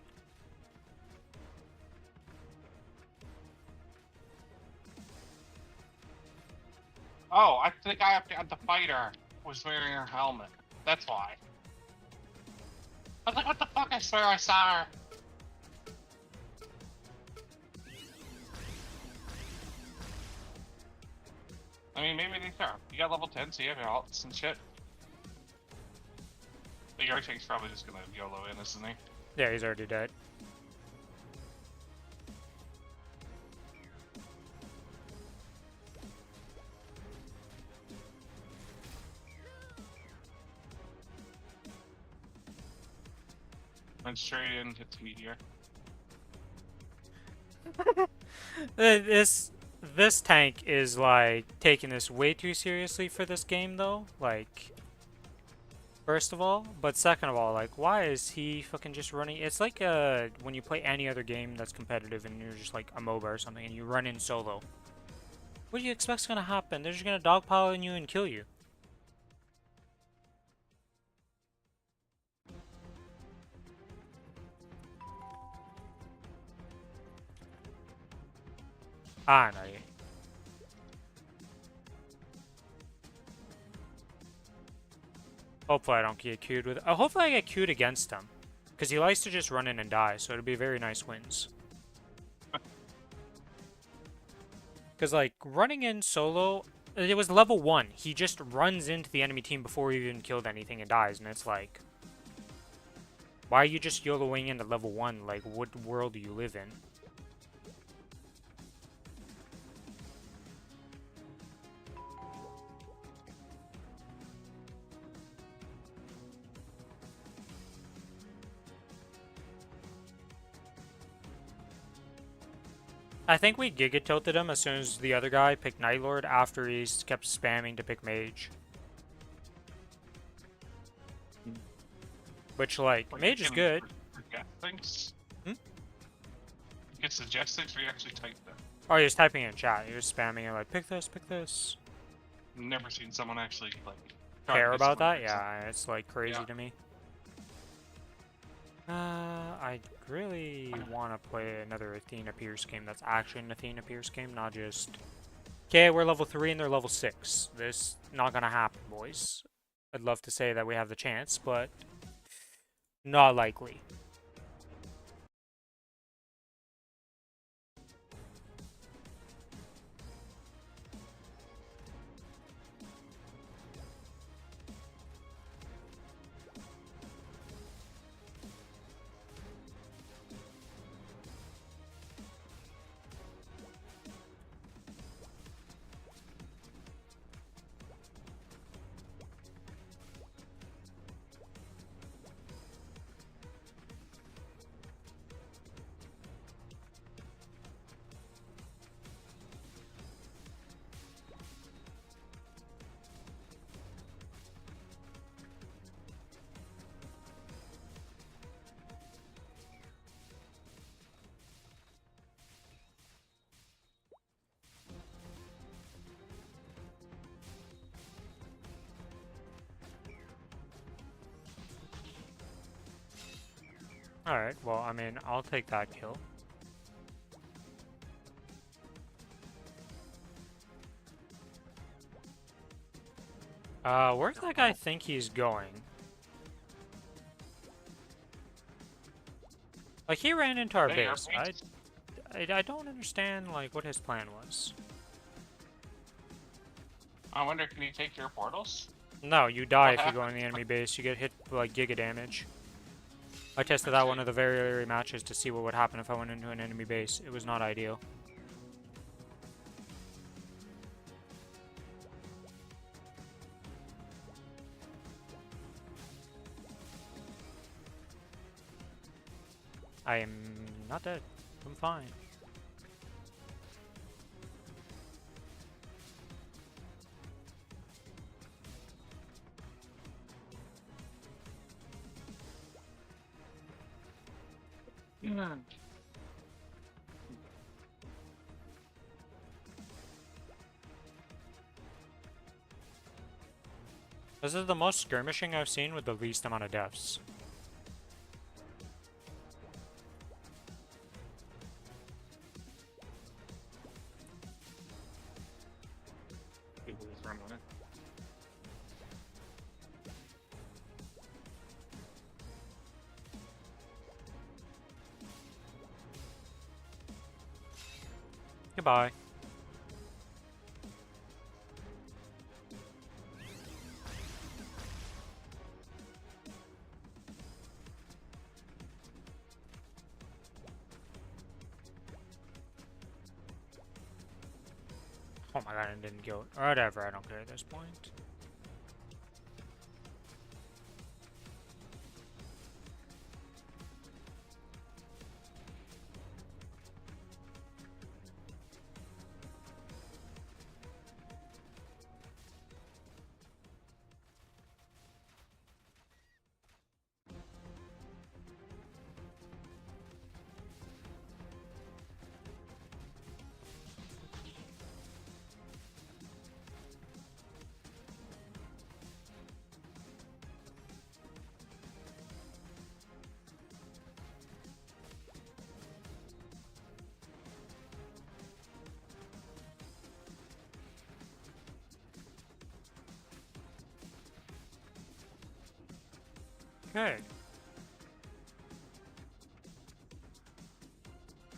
Oh, I think I have to. The fighter was wearing her helmet. That's why. I was like, what the fuck? I swear I saw her. I mean, maybe they are. You got level 10, so you have your alts and shit. But your tank's probably just gonna YOLO in, isn't he? Yeah, he's already dead. Went straight in, hits meteor. This tank is like taking this way too seriously for this game though, like first of all, but second of all, like why is he fucking just running? It's like when you play any other game that's competitive and you're just like a MOBA or something and you run in solo. What do you expect's gonna happen? They're just gonna dogpile on you and kill you. I know you. Hopefully I don't get queued with... hopefully I get queued against him. Because he likes to just run in and die, so it'll be very nice wins. Because, like, running in solo... It was level 1. He just runs into the enemy team before he even killed anything and dies, and it's like... Why are you just YOLOing into level 1? Like, what world do you live in? I think we Giga tilted him as soon as the other guy picked Night Lord after he kept spamming to pick Mage. Which, like, Well, Mage is good. Forget things. Hmm? You can suggest things, or you actually type them. Oh, he was typing in chat. He was spamming it like, pick this, pick this. Never seen someone actually, like... Care about that? Something. Yeah, it's, like, crazy to me. I really want to play another Athena Pierce game that's actually an Athena Pierce game, not just... Okay, we're level 3 and they're level 6. This not gonna happen, boys. I'd love to say that we have the chance, but... not likely. Alright, well, I mean, I'll take that kill. Where's that guy think he's going? Like, he ran into our base. I don't understand, like, what his plan was. I wonder, can you take your portals? No, you die if you go in the enemy base. You get hit for, like, giga damage. I tested that one of the very early matches to see what would happen if I went into an enemy base. It was not ideal. I am not dead. I'm fine. This is the most skirmishing I've seen with the least amount of deaths. People just run on it. Goodbye. Oh my god, I didn't go. Whatever, I don't care at this point. Okay.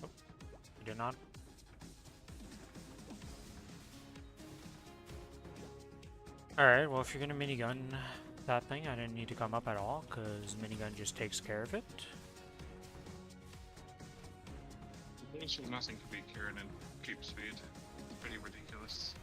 Oh, you did not. Alright, well, if you're gonna minigun that thing, I didn't need to come up at all, because minigun just takes care of it. Basically, nothing can beat Kieran and keep speed. It's pretty ridiculous.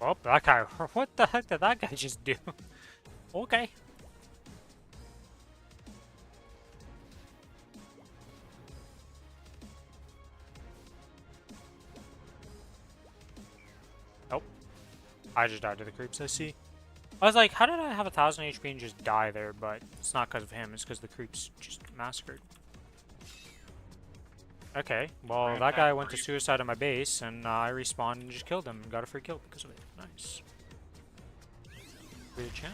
Oh, that guy. What the heck did that guy just do? Okay. Nope. I just died to the creeps, I see. I was like, how did I have 1,000 HP and just die there? But it's not because of him, it's because the creeps just massacred. Okay, well, that guy went to suicide on my base, and I respawned and just killed him and got a free kill because of it. Nice. Good champ.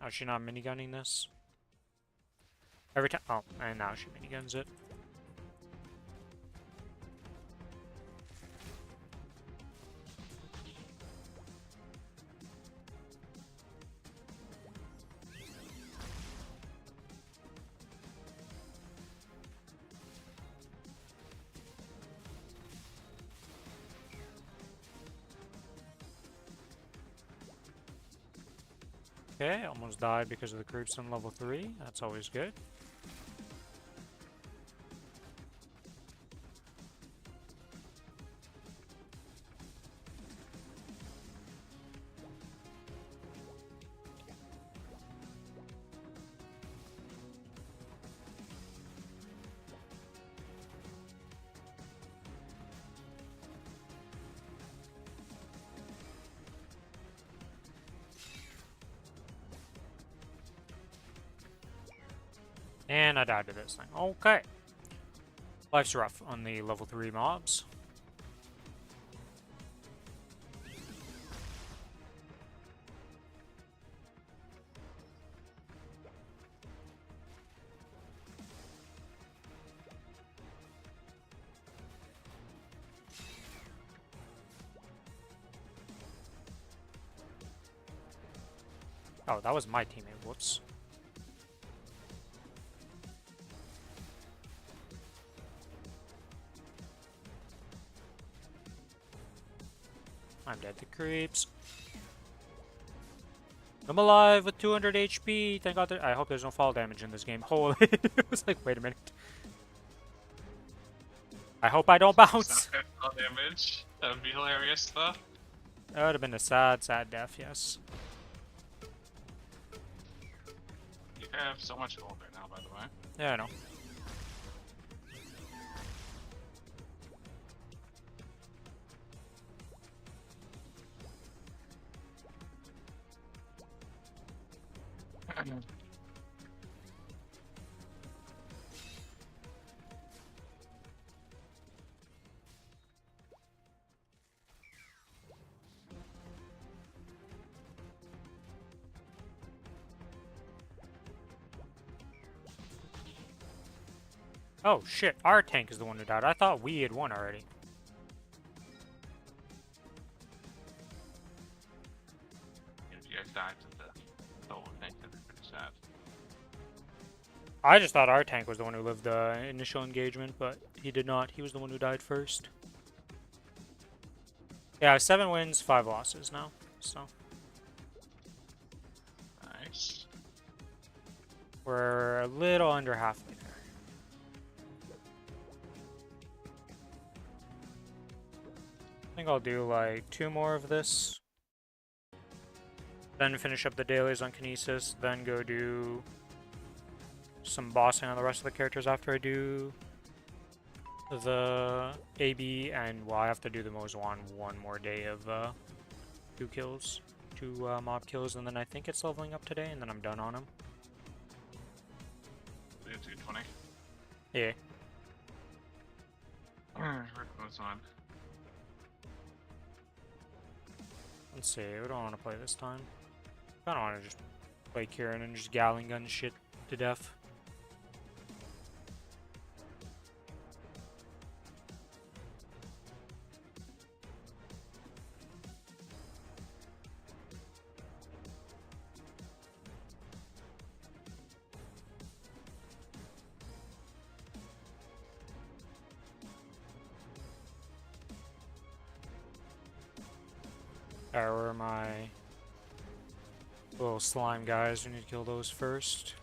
Oh, is she not minigunning this? Every time. Oh, and now she miniguns it. Okay, almost died because of the creeps on level 3. That's always good. And I died to this thing. Okay. Life's rough on the level 3 mobs. Oh, that was my teammate. Whoops. I'm dead to creeps. I'm alive with 200 HP. Thank God. I hope there's no fall damage in this game. Holy. It was like, wait a minute. I hope I don't bounce. Fall damage. That would be hilarious, though. That would have been a sad, sad death, yes. You have so much gold right now, by the way. Yeah, I know. Oh shit, our tank is the one who died. I thought we had won already. If you guys died to the solo tank, that'd be pretty sad. I just thought our tank was the one who lived the initial engagement, but he did not. He was the one who died first. Yeah, 7 wins, 5 losses now, so. Nice. We're a little under halfway there. I think I'll do like 2 more of this. Then finish up the dailies on Kinesis, then go do some bossing on the rest of the characters after I do the AB, and well, I have to do the Mozuan one more day of 2 kills, 2 mob kills, and then I think it's leveling up today, and then I'm done on him. We have 220. Yeah. What's on? Let's see, what do I want to play this time? I don't want to just play Kieran and just Gatling gun shit to death. Alright, where are my little slime guys? We need to kill those first.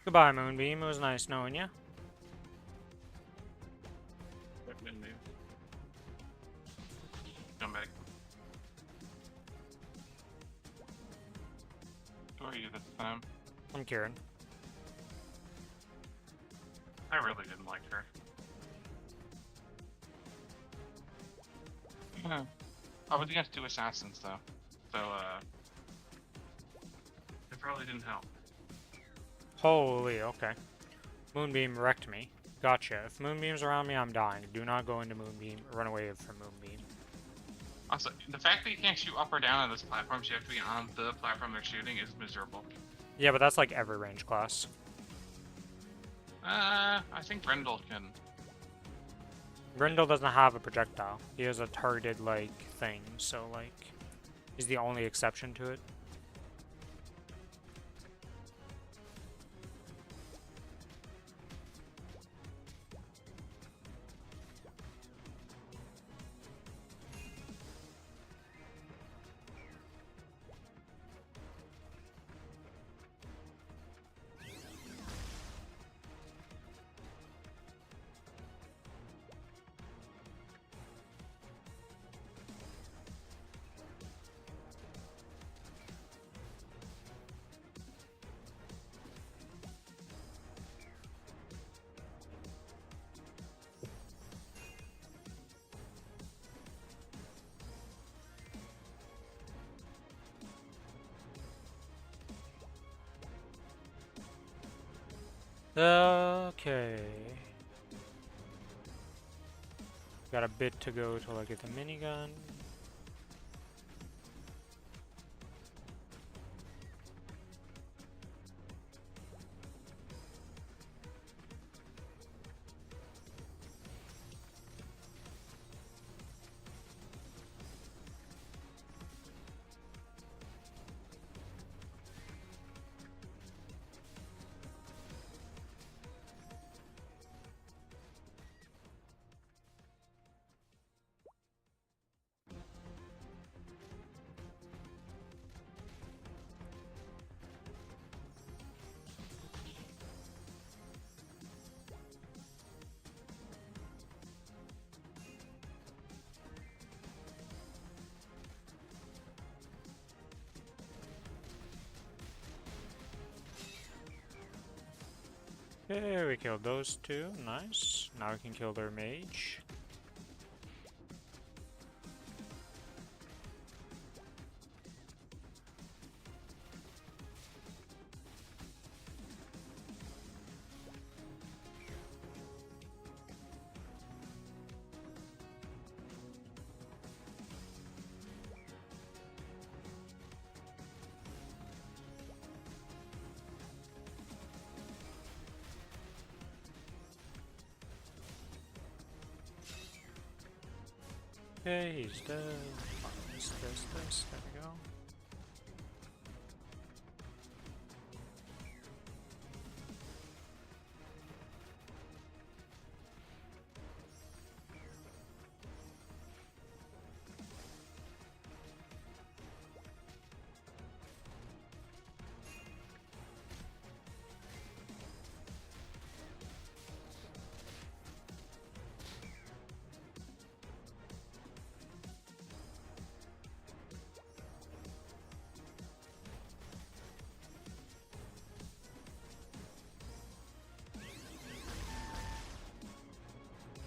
Goodbye, Moonbeam. It was nice knowing you. Come back. Who are you this time? I'm Kieran. I really didn't like her. I was against 2 assassins though, so it probably didn't help. Holy, okay. Moonbeam wrecked me. Gotcha. If Moonbeam's around me, I'm dying. Do not go into Moonbeam. Run away from Moonbeam. Also, the fact that you can't shoot up or down on those platforms, you have to be on the platform they're shooting, is miserable. Yeah, but that's like every range class. I think Brendel can. Grindel doesn't have a projectile. He has a targeted, like, thing, so, like, he's the only exception to it. Okay. Got a bit to go till I get the minigun. Okay, we killed those 2. Nice. Now we can kill their mage. Okay, he's dead. This. There we go.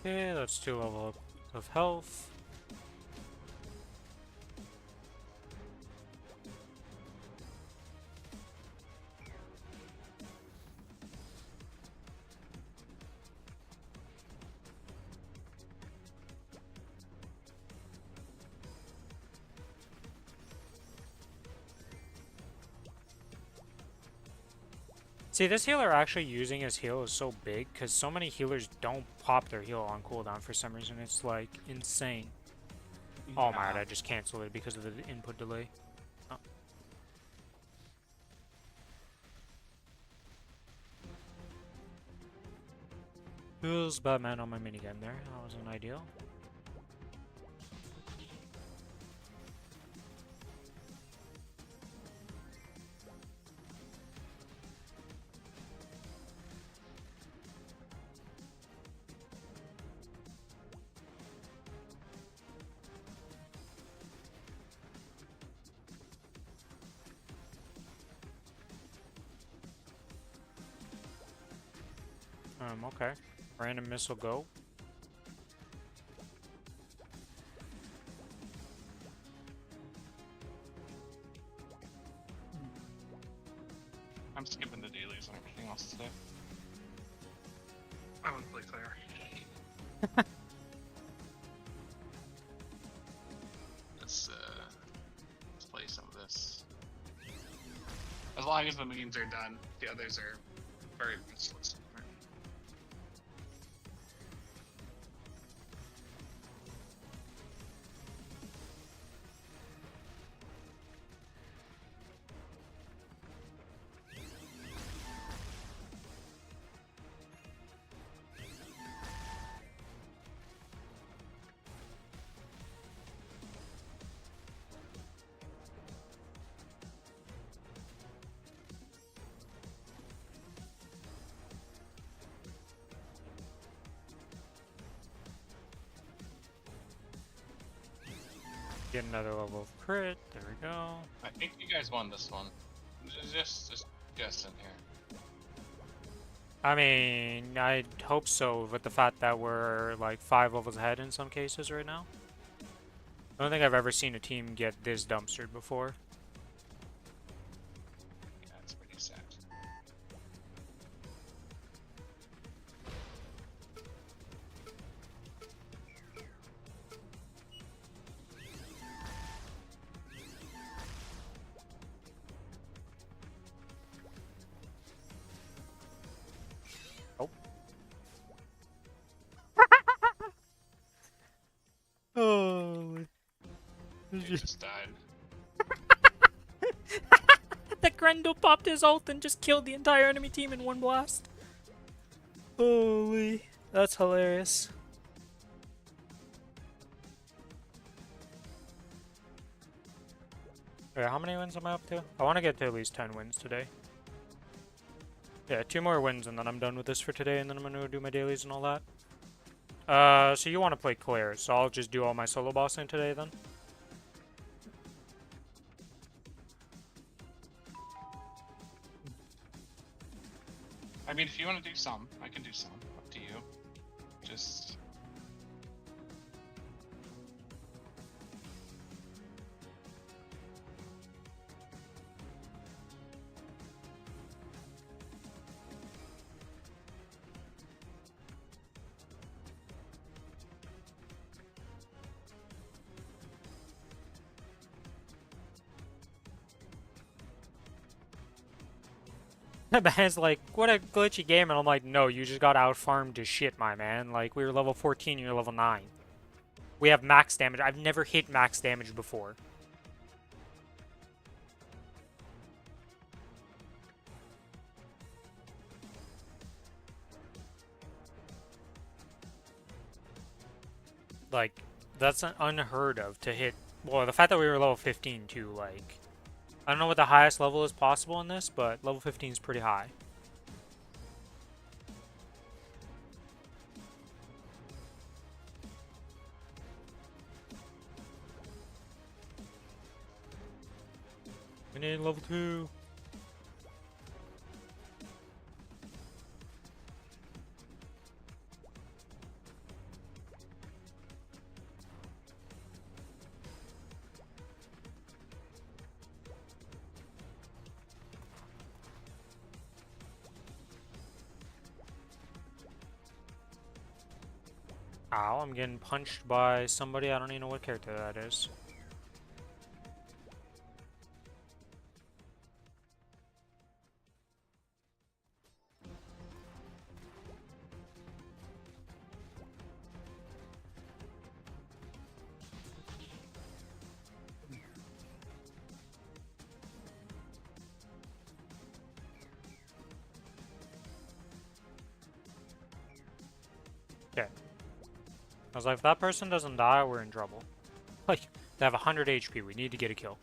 Okay, that's 2 level up of health. See, this healer actually using his heal is so big because so many healers don't pop their heal on cooldown for some reason. It's like insane. Oh my god, I just canceled it because of the input delay. Oh. Feels Batman on my minigun there. That wasn't ideal. Okay. Random missile go. I'm skipping the dailies and everything else today. I want to play Claire. Let's play some of this. As long as the memes are done, the others are very useless. Get another level of crit. There we go. I think you guys won this one. Just guessing here. I mean, I'd hope so with the fact that we're like 5 levels ahead in some cases right now. I don't think I've ever seen a team get this dumpstered before. Yeah, it's pretty sad. Oh. He just died. The Grendel popped his ult and just killed the entire enemy team in one blast. Holy. That's hilarious. Okay, how many wins am I up to? I want to get to at least 10 wins today. Yeah, 2 more wins and then I'm done with this for today, and then I'm going to do my dailies and all that. So you want to play Claire, so I'll just do all my solo bossing today then? I mean, if you want to do some, I can do some. Up to you. Just... Man's like, what a glitchy game, and I'm like, no, you just got out farmed to shit, my man. Like, we were level 14, you're level 9. We have max damage. I've never hit max damage before. Like, that's unheard of to hit. Well, the fact that we were level 15 too, like, I don't know what the highest level is possible in this, but level 15 is pretty high. We need level 2. Ow, I'm getting punched by somebody. I don't even know what character that is. Okay. I was like, if that person doesn't die, we're in trouble. Like, they have 100 HP. We need to get a kill.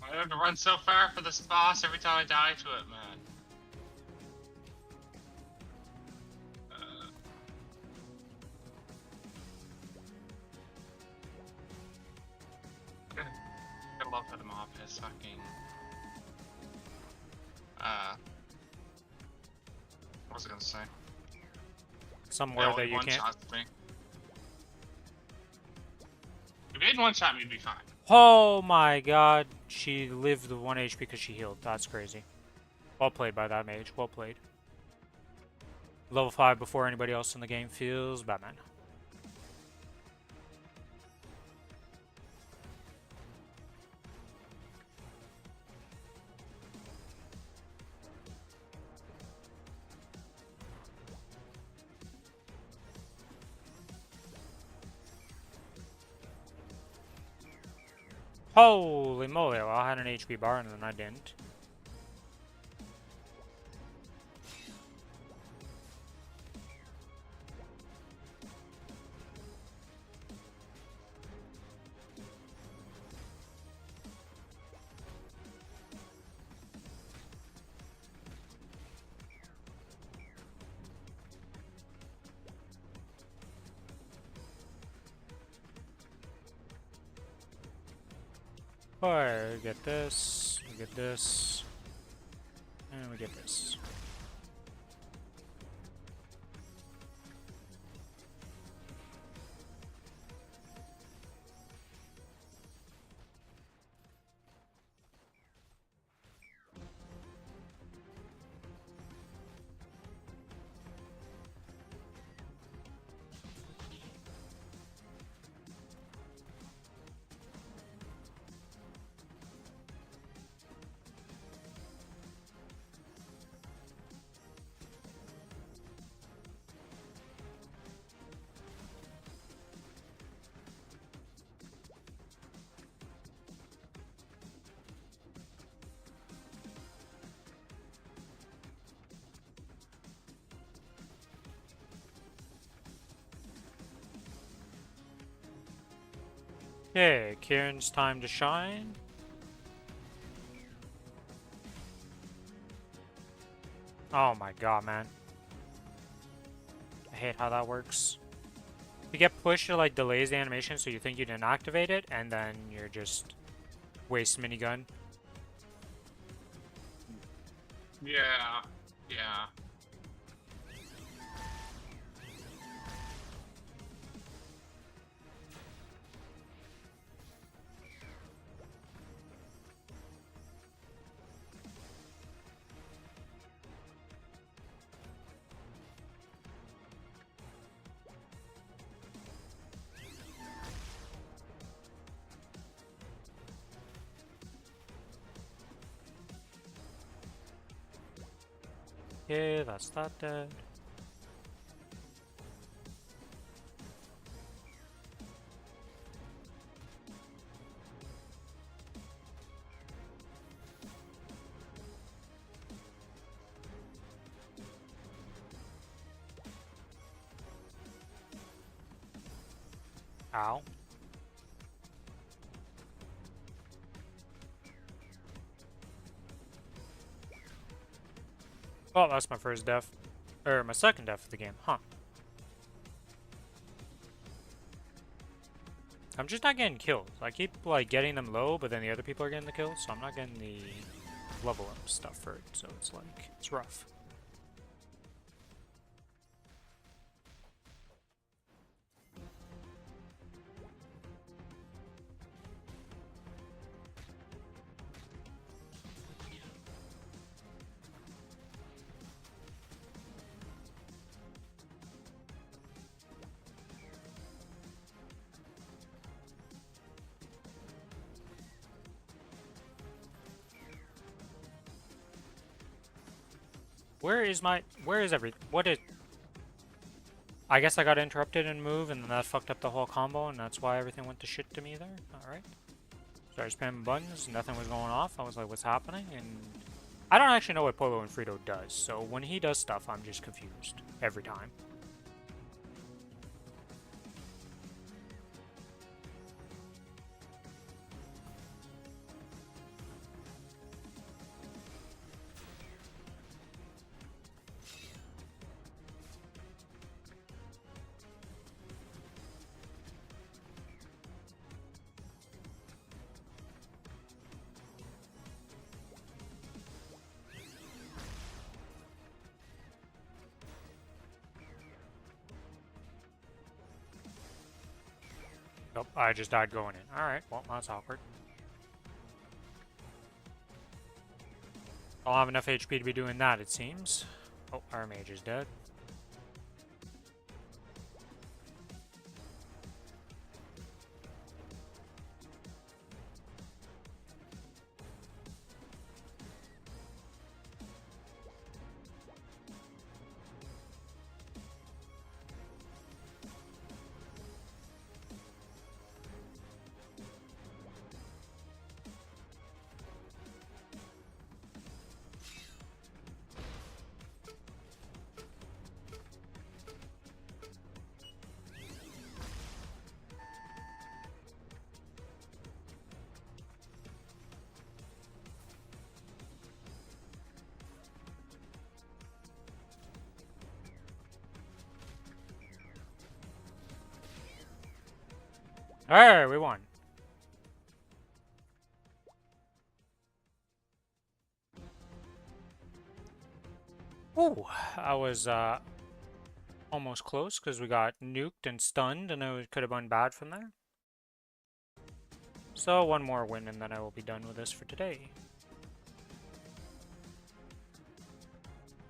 I have to run so far for this boss every time I die to it, man. I love that the mob has fucking. What was I gonna say? Somewhere that you can't. Me. If you had one shot me, you'd be fine. Oh my god, she lived the 1 HP because she healed. That's crazy. Well played by that mage. Well played. Level 5 before anybody else in the game feels Batman. Holy moly, well, I had an HP bar and then I didn't. Alright, we get this, we get this, and we get this. Okay, Kieran's time to shine. Oh my god, man. I hate how that works. You get pushed, it like delays the animation so you think you didn't activate it, and then you're just waste minigun. Yeah, yeah. Okay, that's that dead. Ow. Oh, that's my first death. Or my second death of the game, huh? I'm just not getting kills. I keep, like, getting them low, but then the other people are getting the kills, so I'm not getting the level up stuff for it, so it's like, it's rough. Where is what is... I guess I got interrupted and move, and then that fucked up the whole combo, and that's why everything went to shit to me there. Alright. Started spamming buttons, nothing was going off. I was like, what's happening? And I don't actually know what Polo and Frito does, so when he does stuff, I'm just confused every time. Nope, I just died going in. Alright, well, that's awkward. I don't have enough HP to be doing that, it seems. Oh, our mage is dead. Alright, we won. Ooh, I was almost close because we got nuked and stunned, and it could have been bad from there. So one more win and then I will be done with this for today.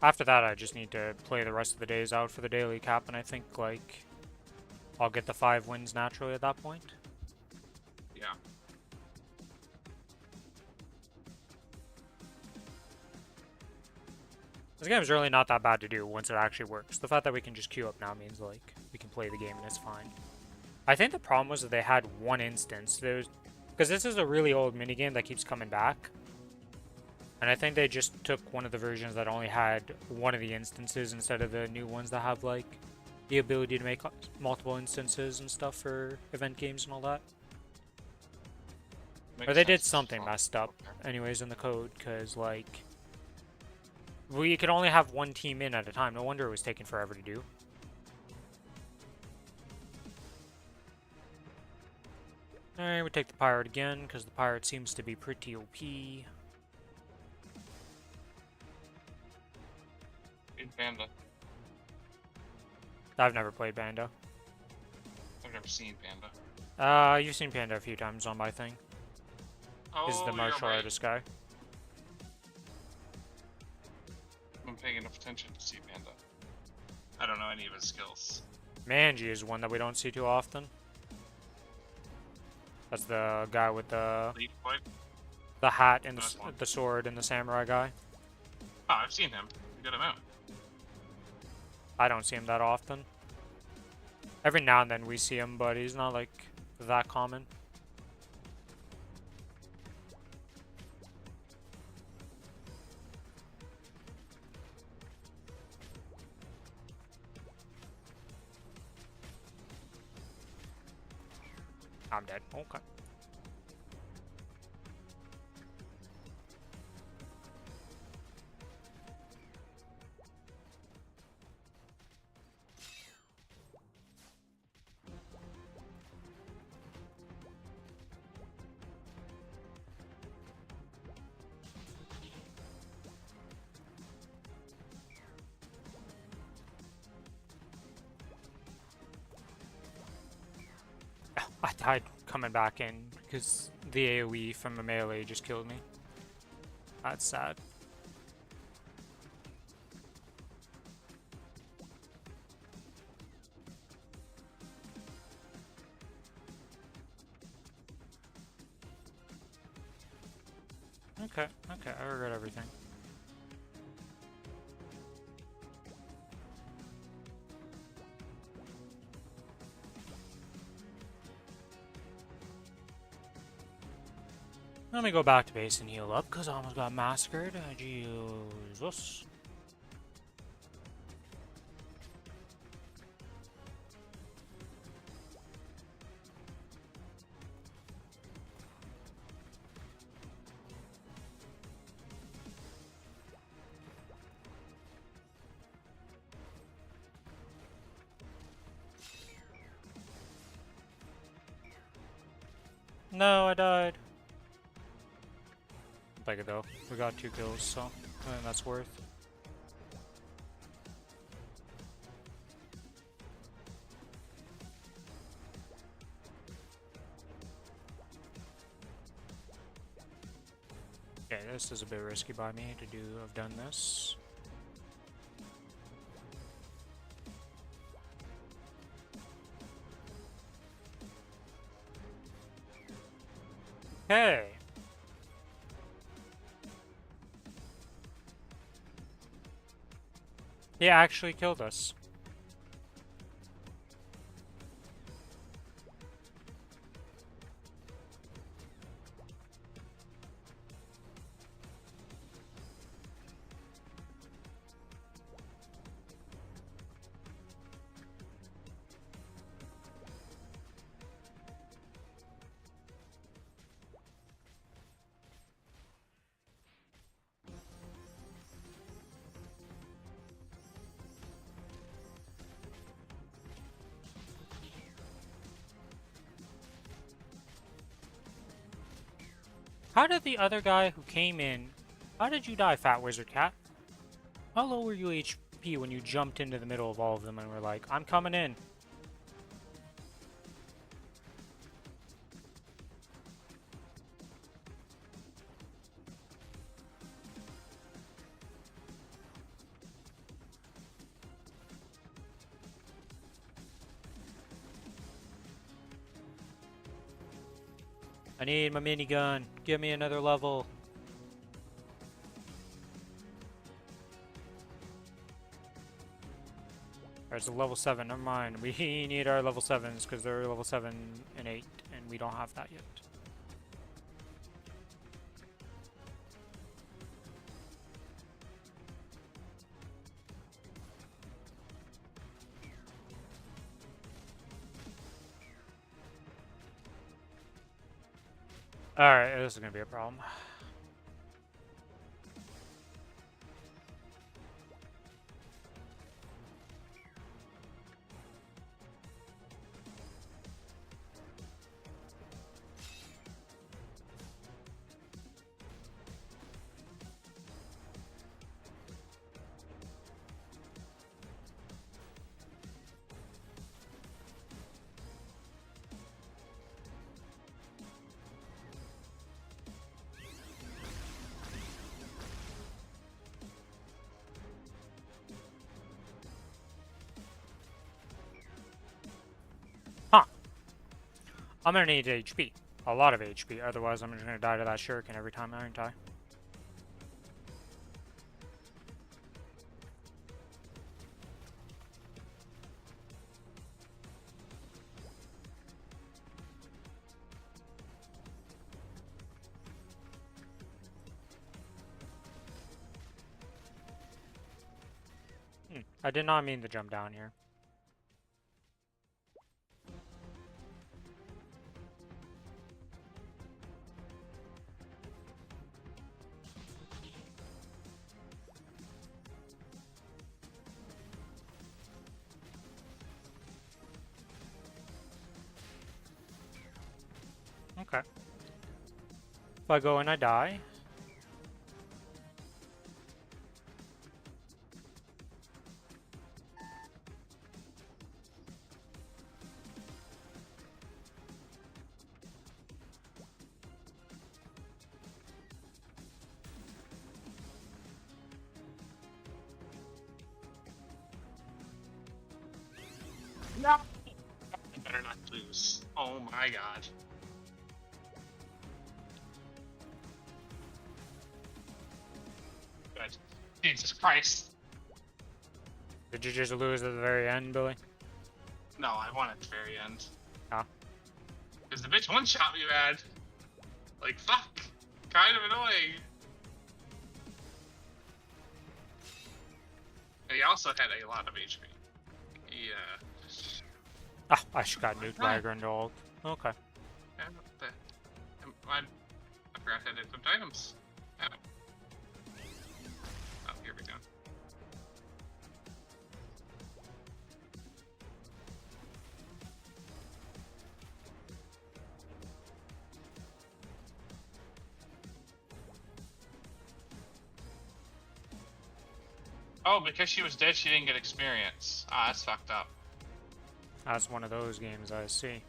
After that, I just need to play the rest of the days out for the daily cap, and I think, like, I'll get the 5 wins naturally at that point. Yeah. This game is really not that bad to do once it actually works. The fact that we can just queue up now means, like, we can play the game and it's fine. I think the problem was that they had one instance. Because this is a really old minigame that keeps coming back. And I think they just took one of the versions that only had one of the instances instead of the new ones that have, like, the ability to make multiple instances and stuff for event games and all that. Makes Or they did sense. something messed up, anyways, in the code, because, like, we could only have one team in at a time. No wonder it was taking forever to do. Alright, we take the pirate again, because the pirate seems to be pretty OP. Big Panda. I've never played Panda. I've never seen Panda. You've seen Panda a few times on my thing. Oh, Is the you're martial right. artist guy. I'm paying enough attention to see Panda. I don't know any of his skills. Manji is one that we don't see too often. That's the guy with the Leaf Boy? hat and Nice one. the sword and the samurai guy. Oh, I've seen him. get him out. I don't see him that often. Every now and then we see him, but he's not like that common. I'm dead. Okay. I died coming back in because the AoE from a melee just killed me. That's sad. Okay, I regret everything. Let me go back to base and heal up, because I almost got massacred. Jesus. No, I died. Like it though. We got 2 kills, so I think that's worth. Okay, this is a bit risky by me to do. I've done this. Hey. He actually killed us. How did the other guy who came in... How did you die, Fat Wizard Cat? How low were you HP when you jumped into the middle of all of them and were like, I'm coming in? I need my minigun. Give me another level. Alright, it's a level 7. Never mind. We need our level 7s because they're level 7 and 8, and we don't have that yet. Alright, this is gonna be a problem. I'm gonna need HP. A lot of HP, otherwise I'm just gonna die to that shuriken every time, aren't I? I did not mean to jump down here. Okay. If I go and I die. No! I better not lose. Oh my god. Good. Jesus Christ. Did you just lose at the very end, Billy? No, I won at the very end. Ah. Because the bitch one-shot me, man. Like, fuck. Kind of annoying. He also had a lot of HP. Yeah. Ah, I just got nuked by a Grindelwald. Okay. Yeah, I forgot how to equip items. Oh. Oh, here we go. Oh, because she was dead, she didn't get experience. Ah, that's fucked up. That's one of those games I see.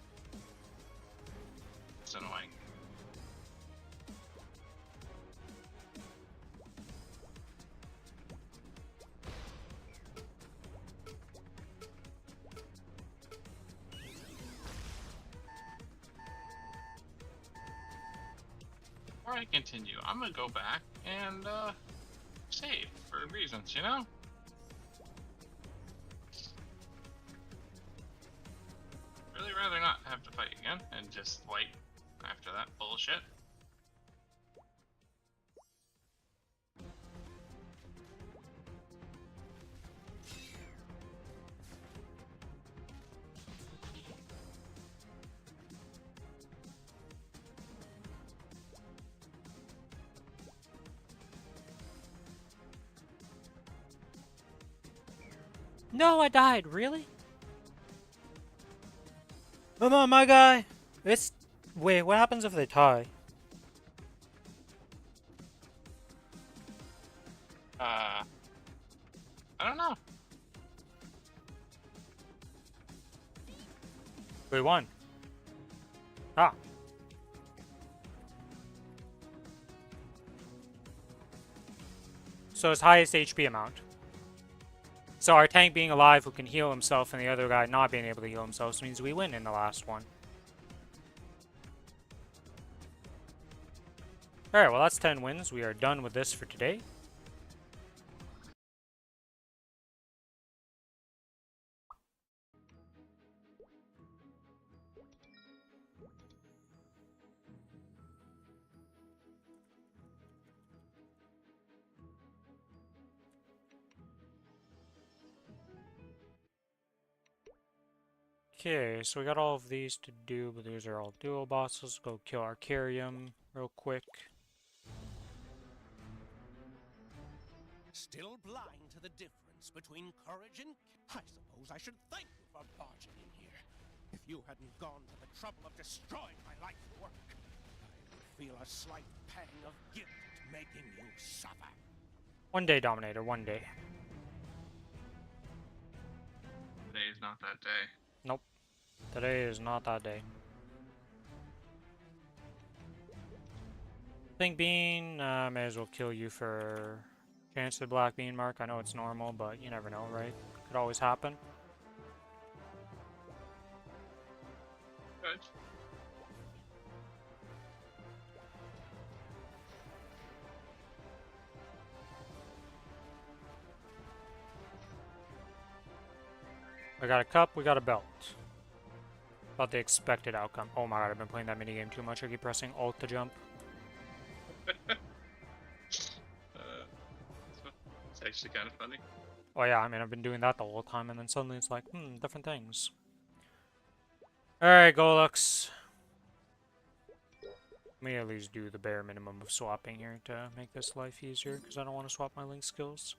It's annoying. Before I continue, I'm gonna go back and save for reasons, you know? Really rather not have to fight again and just wait after that bullshit. No, I died. Really? Come on, my guy. It's... Wait, what happens if they tie? I don't know. We won. Ah. So his highest HP amount. So our tank being alive who can heal himself and the other guy not being able to heal himself means we win in the last one. Alright, well that's 10 wins. We are done with this for today. Okay, so we got all of these to do, but these are all dual bosses. Go kill Arcarium real quick. Still blind to the difference between courage and... I suppose I should thank you for barging in here. If you hadn't gone to the trouble of destroying my life's work, I would feel a slight pang of guilt at making you suffer. One day, Dominator, one day. Today is not that day. Nope. Today is not that day. Pink Bean, may as well kill you for chance of the Black Bean mark. I know it's normal, but you never know, right? Could always happen. Good. We got a cup, we got a belt. About the expected outcome. Oh my god, I've been playing that minigame too much. I keep pressing Alt to jump. It's actually kind of funny. Oh yeah, I mean, I've been doing that the whole time, and then suddenly it's like, different things. Alright, Golux. Let me at least do the bare minimum of swapping here to make this life easier, because I don't want to swap my link skills.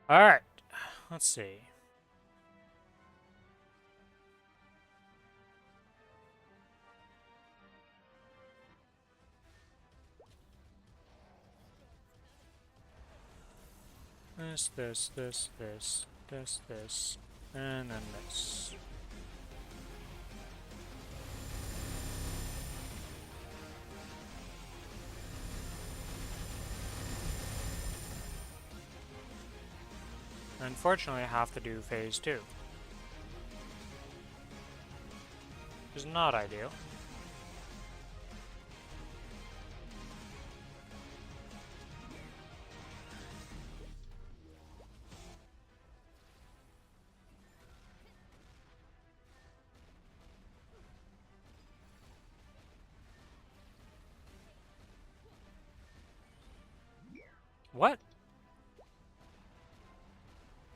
Alright, let's see. This, and then this. Unfortunately, I have to do phase 2. Which is not ideal. What?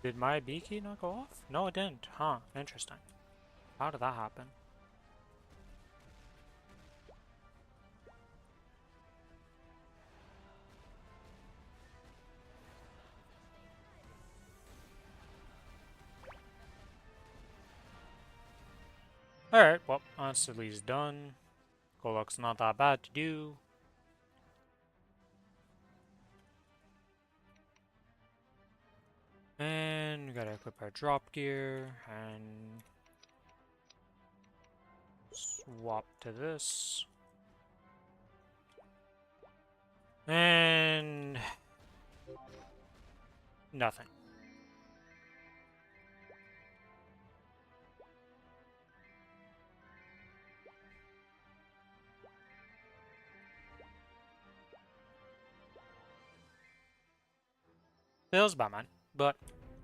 Did my B key not go off? No, it didn't. Huh, interesting. How did that happen? Alright, well, that's at least done. Goluk's not that bad to do. And we gotta equip our drop gear and swap to this. And nothing. Feels bad, man, but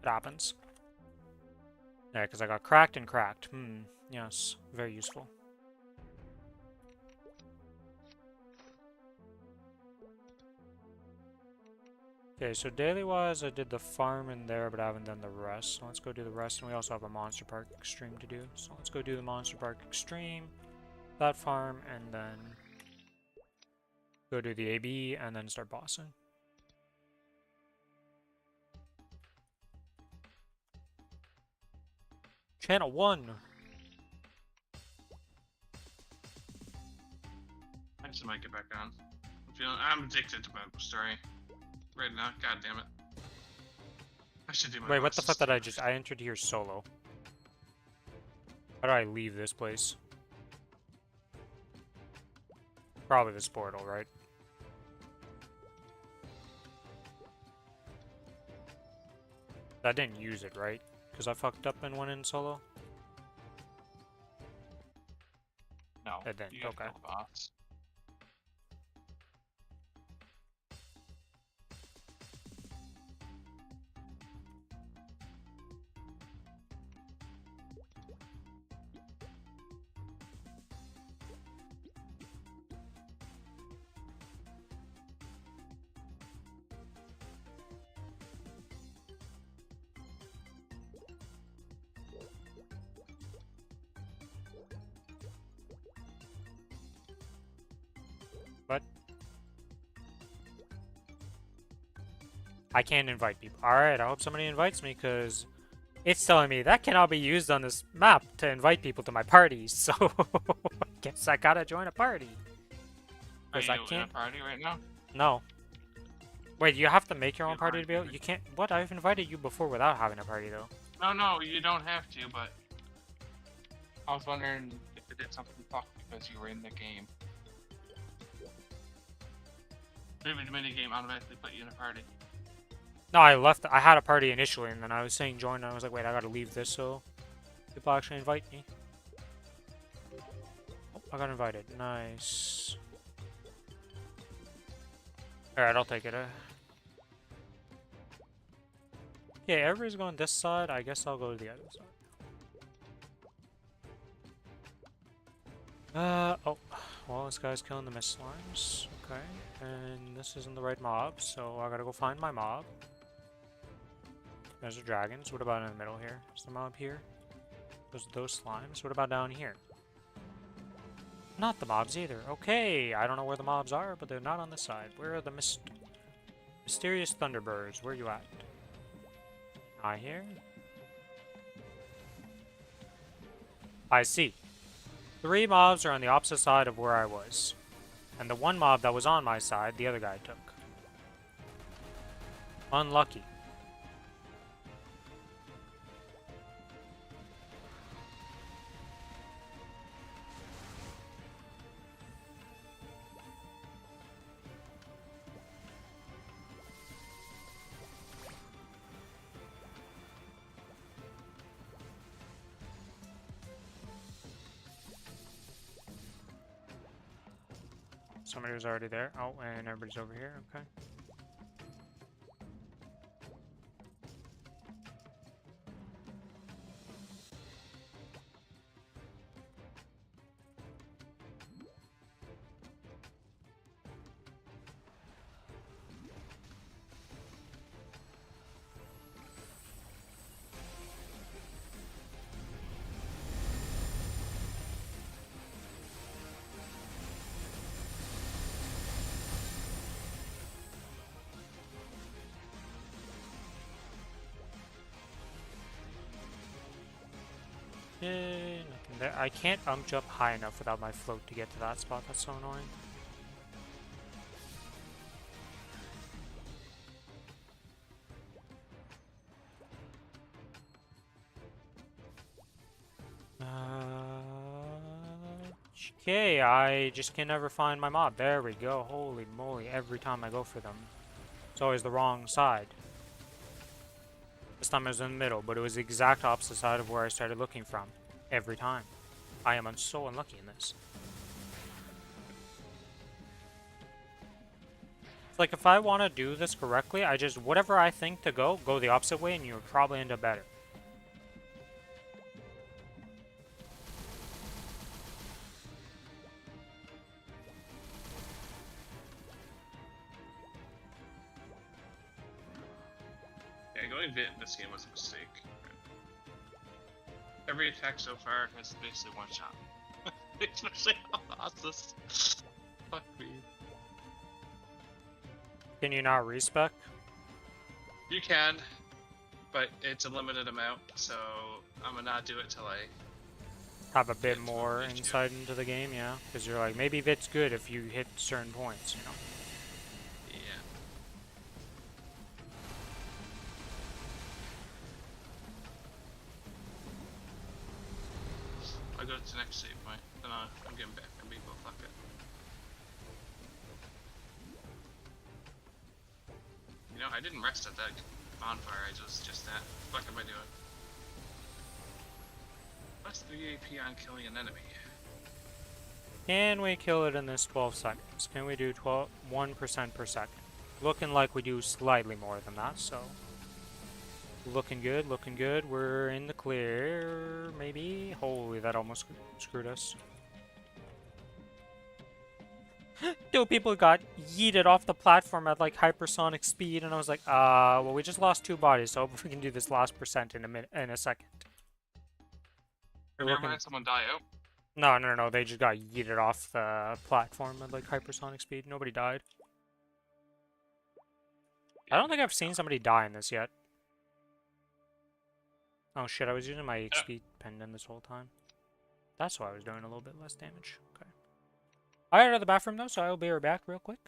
it happens. Yeah, because I got cracked and cracked. Yes, very useful. Okay, so daily-wise, I did the farm in there, but I haven't done the rest. So let's go do the rest, and we also have a Monster Park Extreme to do. So let's go do the Monster Park Extreme, that farm, and then go do the AB, and then start bossing. Channel 1! I just might get back on. I'm addicted to Maplestory right now. God damn it. I should do my Wait, what the fuck best. did I just... I entered here solo. How do I leave this place? Probably this portal, right? I didn't use it, right? Because I fucked up and went in solo? No. It didn't, You gotta okay. kill the boss. But I can't invite people. Alright, I hope somebody invites me, because it's telling me that cannot be used on this map to invite people to my parties, so I guess I gotta join a party. Are Because I you in a can't... party right now? No. Wait, you have to make your own You're party to be able... fine. You can't... What? I've invited you before without having a party, though. No, you don't have to, but I was wondering if it did something fuck because you were in the game. Maybe the minigame automatically put you in a party. No, I left... I had a party initially, and then I was saying join, and I was like, wait, I gotta leave this so people actually invite me. Oh, I got invited. Nice. Alright, I'll take it. Okay, everybody's going this side. I guess I'll go to the other side. Oh. Well, this guy's killing the mist slimes. Okay. And this isn't the right mob, so I gotta go find my mob. There's the dragons. What about in the middle here? Is the mob here? Those slimes? What about down here? Not the mobs either. Okay, I don't know where the mobs are, but they're not on this side. Where are the mysterious thunderbirds? Where are you at? I here? I see. 3 mobs are on the opposite side of where I was. And the one mob that was on my side, the other guy took. Unlucky. Somebody was already there. Oh, and everybody's over here. Okay. Yay, nothing there. I can't jump high enough without my float to get to that spot. That's so annoying. Okay, I just can never find my mob. There we go. Holy moly, every time I go for them. It's always the wrong side. This time I was in the middle, but it was the exact opposite side of where I started looking from. Every time. I am so unlucky in this. It's like if I want to do this correctly, I just, whatever I think to go the opposite way and you would probably end up better. Yeah, going Vit in this game was a mistake. Every attack so far has basically one shot. Especially on Ossus. Fuck me. Can you not respec? You can, but it's a limited amount, so I'm gonna not do it till I Have a bit more insight into the game, yeah? Because you're like, maybe Vit's good if you hit certain points, you know? Yeah. I'll go to the next save point. Then I'm getting back and people fuck it. You know, I didn't rest at that bonfire, I was just that. What am I doing? What's the AP on killing an enemy? Can we kill it in this 12 seconds? Can we do 1% per second? Looking like we do slightly more than that, so... Looking good, looking good. We're in the clear, maybe? Holy, that almost screwed us. 2 people got yeeted off the platform at like hypersonic speed, and I was like, well, we just lost 2 bodies, so I hope we can do this last percent in a second. Never had someone die out. No, they just got yeeted off the platform at like hypersonic speed. Nobody died. I don't think I've seen somebody die in this yet. Oh shit, I was using my XP pendant this whole time. That's why I was doing a little bit less damage. Okay. I gotta go to the bathroom though, so I will be right back real quick.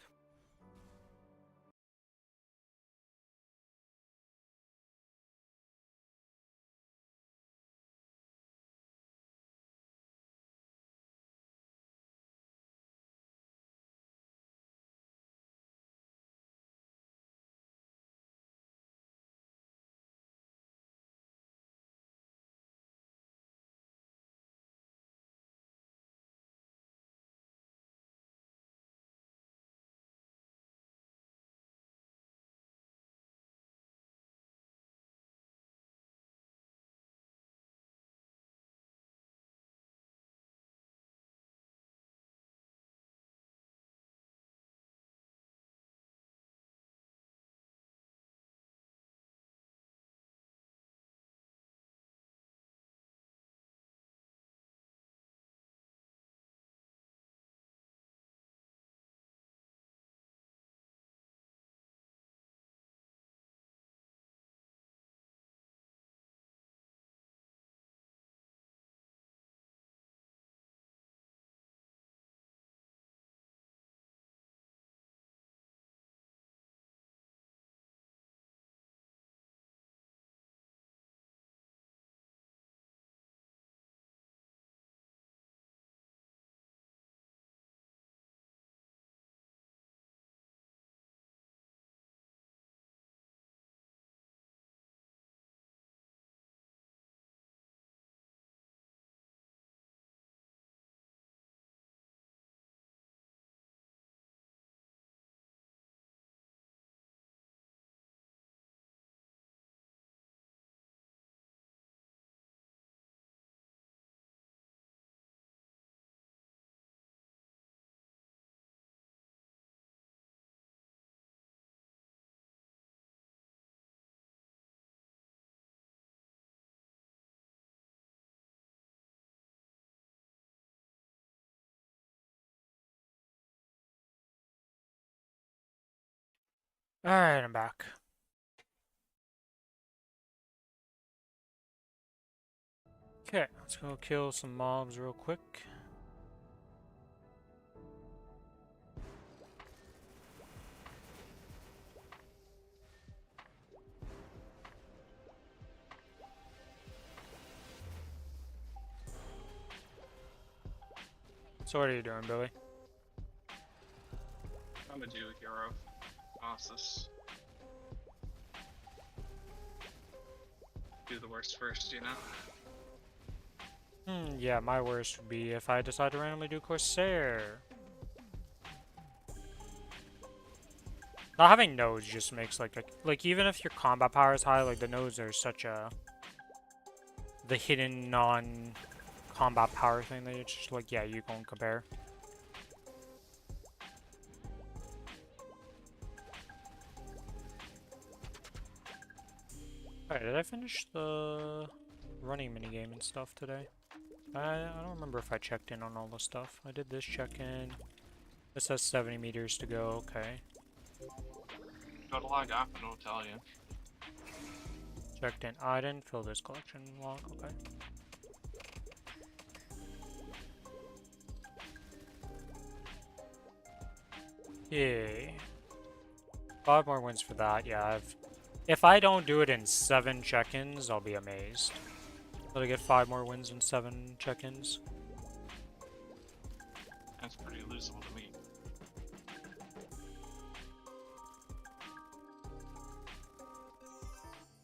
Alright, I'm back. Okay, let's go kill some mobs real quick. So what are you doing, Billy? I'm gonna do a hero. Analysis. Do the worst first, you know? Yeah, my worst would be if I decide to randomly do Corsair. Not having nodes just makes like even if your combat power is high, like the nodes are such a the hidden non-combat power thing that it's just like yeah, you can't compare. Alright, did I finish the running minigame and stuff today? I don't remember if I checked in on all the stuff. I did this check-in. This has 70 meters to go, okay. Go to log off and it'll tell you. Checked in. I didn't fill this collection log, okay. Yay. 5 more wins for that, yeah, if I don't do it in 7 check-ins, I'll be amazed. Did I get 5 more wins in 7 check-ins? That's pretty losable to me.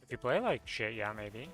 If you play like shit, yeah, maybe.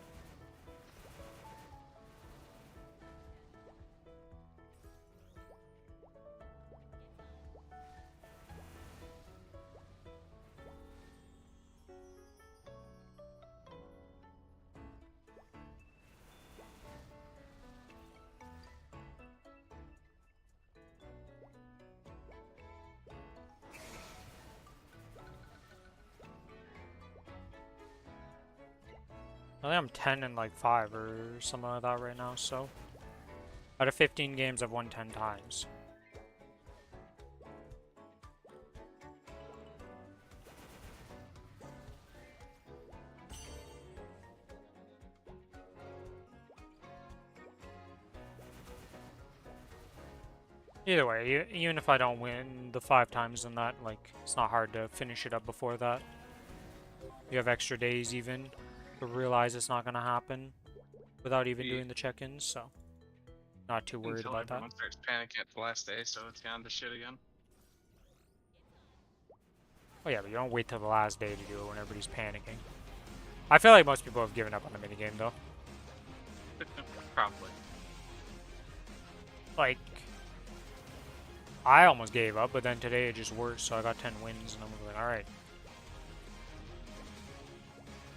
I think I'm 10 and like 5 or something like that right now, so. Out of 15 games, I've won 10 times. Either way, even if I don't win the 5 times in that, like, it's not hard to finish it up before that. You have extra days even to realize it's not gonna happen without even doing the check-ins, so not too worried Until about that. everyone starts panicking at the last day, so it's gone to shit again. Oh yeah, but you don't wait till the last day to do it when everybody's panicking. I feel like most people have given up on the minigame though. Probably. Like, I almost gave up, but then today it just worked, so I got 10 wins, and I'm like, alright.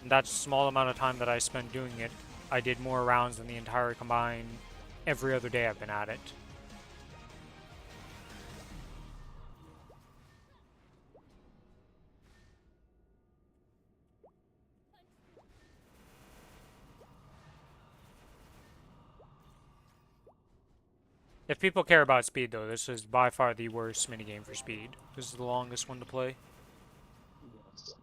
That small amount of time that I spent doing it, I did more rounds than the entire combined every other day I've been at it. If people care about speed though, this is by far the worst minigame for speed. This is the longest one to play. Yes.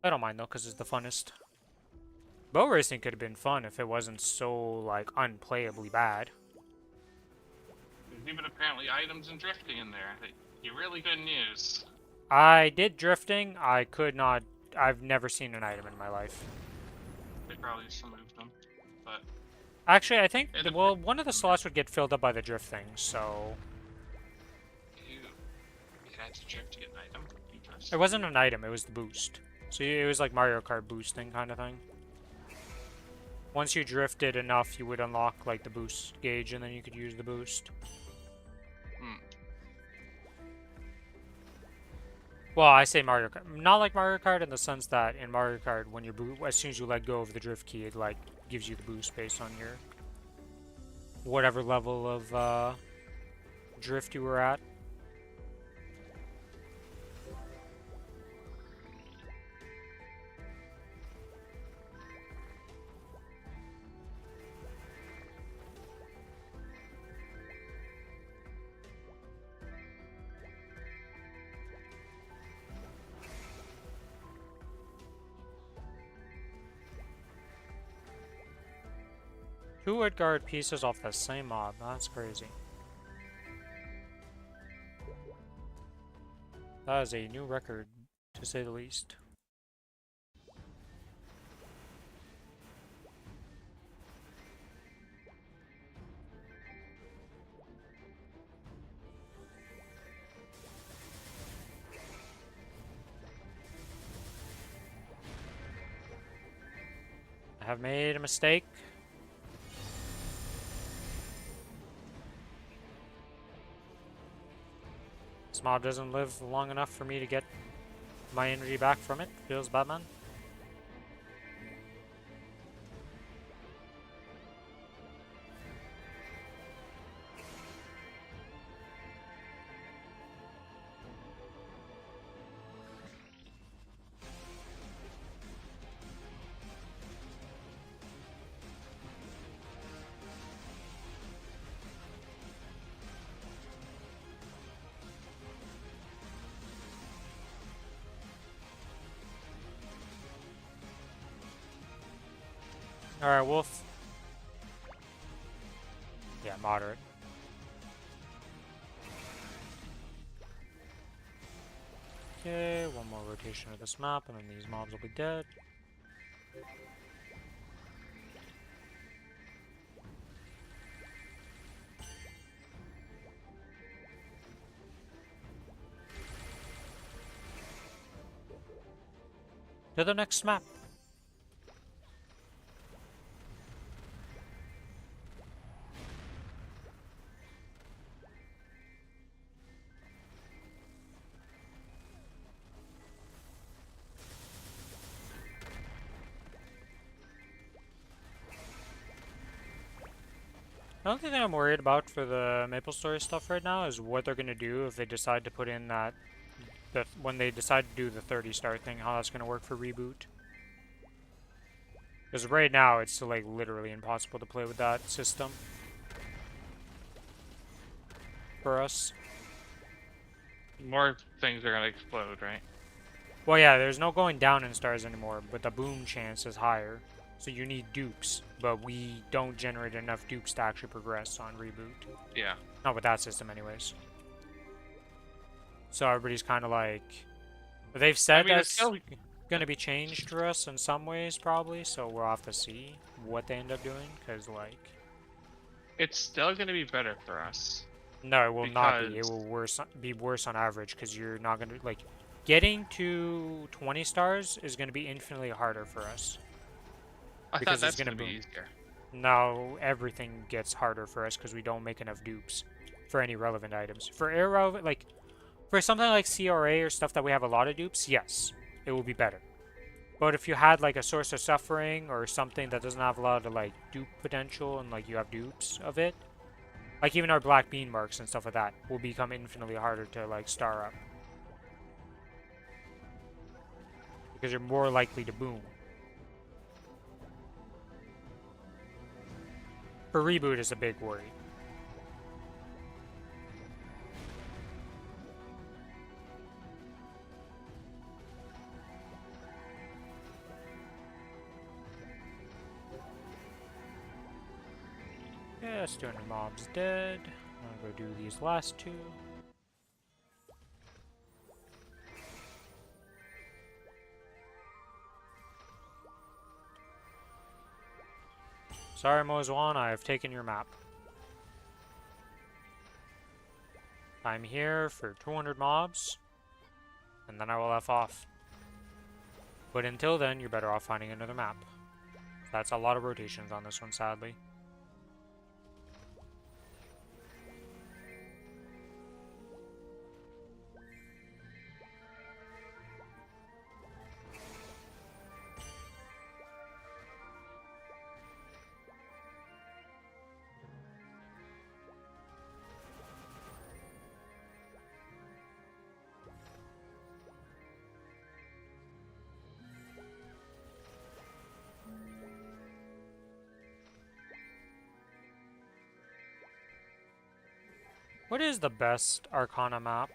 I don't mind though, because it's the funnest. Boat racing could have been fun if it wasn't so, like, unplayably bad. There's even apparently items and drifting in there. You really good news. I did drifting. I could not. I've never seen an item in my life. They probably just removed them, but Actually, I think, well, one of the slots would get filled up by the drift thing, so. you had to drift to get an item. It wasn't an item, it was the boost. So it was like Mario Kart boosting kind of thing. Once you drifted enough, you would unlock like the boost gauge, and then you could use the boost. Well, I say Mario Kart, not like Mario Kart in the sense that in Mario Kart, when you as soon as you let go of the drift key, it like gives you the boost based on your whatever level of drift you were at. 2 wood guard pieces off the same mob. That's crazy. That is a new record, to say the least. I have made a mistake. This mob doesn't live long enough for me to get my energy back from it. Feels Batman. Alright, Wolf. Yeah, moderate. Okay, one more rotation of this map, and then these mobs will be dead. To the next map. The only thing I'm worried about for the Maplestory stuff right now is what they're gonna do if they decide to put in that, when they decide to do the 30-star thing, how that's gonna work for reboot. Because right now it's like literally impossible to play with that system for us. More things are gonna explode, right? Well, yeah, there's no going down in stars anymore, but the boom chance is higher. So you need dukes, but we don't generate enough dukes to actually progress on reboot. Yeah. Not with that system anyways. So everybody's kind of like... They've said that's going to be changed for us in some ways, probably, so we'll have to see what they end up doing, because, like... It's still gonna be better for us. No, it will not be. It Because- will be worse on average, because you're not going to... Like, getting to 20 stars is going to be infinitely harder for us. I Because thought it's that's gonna gonna be boom. easier. No, everything gets harder for us because we don't make enough dupes for any relevant items. For irrelevant, like, for something like CRA or stuff that we have a lot of dupes, yes, it will be better. But if you had, like, a Source of Suffering or something that doesn't have a lot of, like, dupe potential and, like, you have dupes of it, like, even our Black Bean Marks and stuff like that will become infinitely harder to, like, star up. Because you're more likely to boom. For reboot is a big worry. Yeah, 200 mobs dead. I'm gonna go do these last two. Sorry, Mozwan, I have taken your map. I'm here for 200 mobs, and then I will F off. But until then, you're better off finding another map. That's a lot of rotations on this one, sadly. What is the best Arcana map?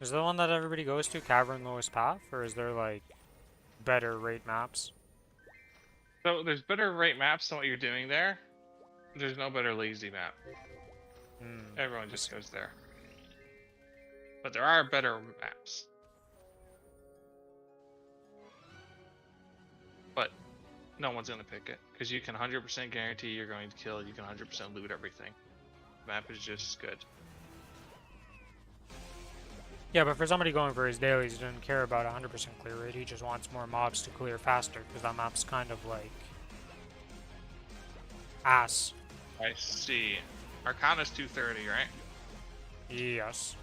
Is the one that everybody goes to Cavern Lowest Path, or is there, like, better rate maps? So there's better right maps than what you're doing there. There's no better lazy map. Everyone just goes there. But there are better maps. But no one's gonna pick it because you can 100% guarantee you're going to kill. You can 100% loot everything. The map is just good. Yeah, but for somebody going for his dailies, he doesn't care about 100% clear rate. He just wants more mobs to clear faster because that map's kind of like ass. I see. Arcana's 230, right? Yes.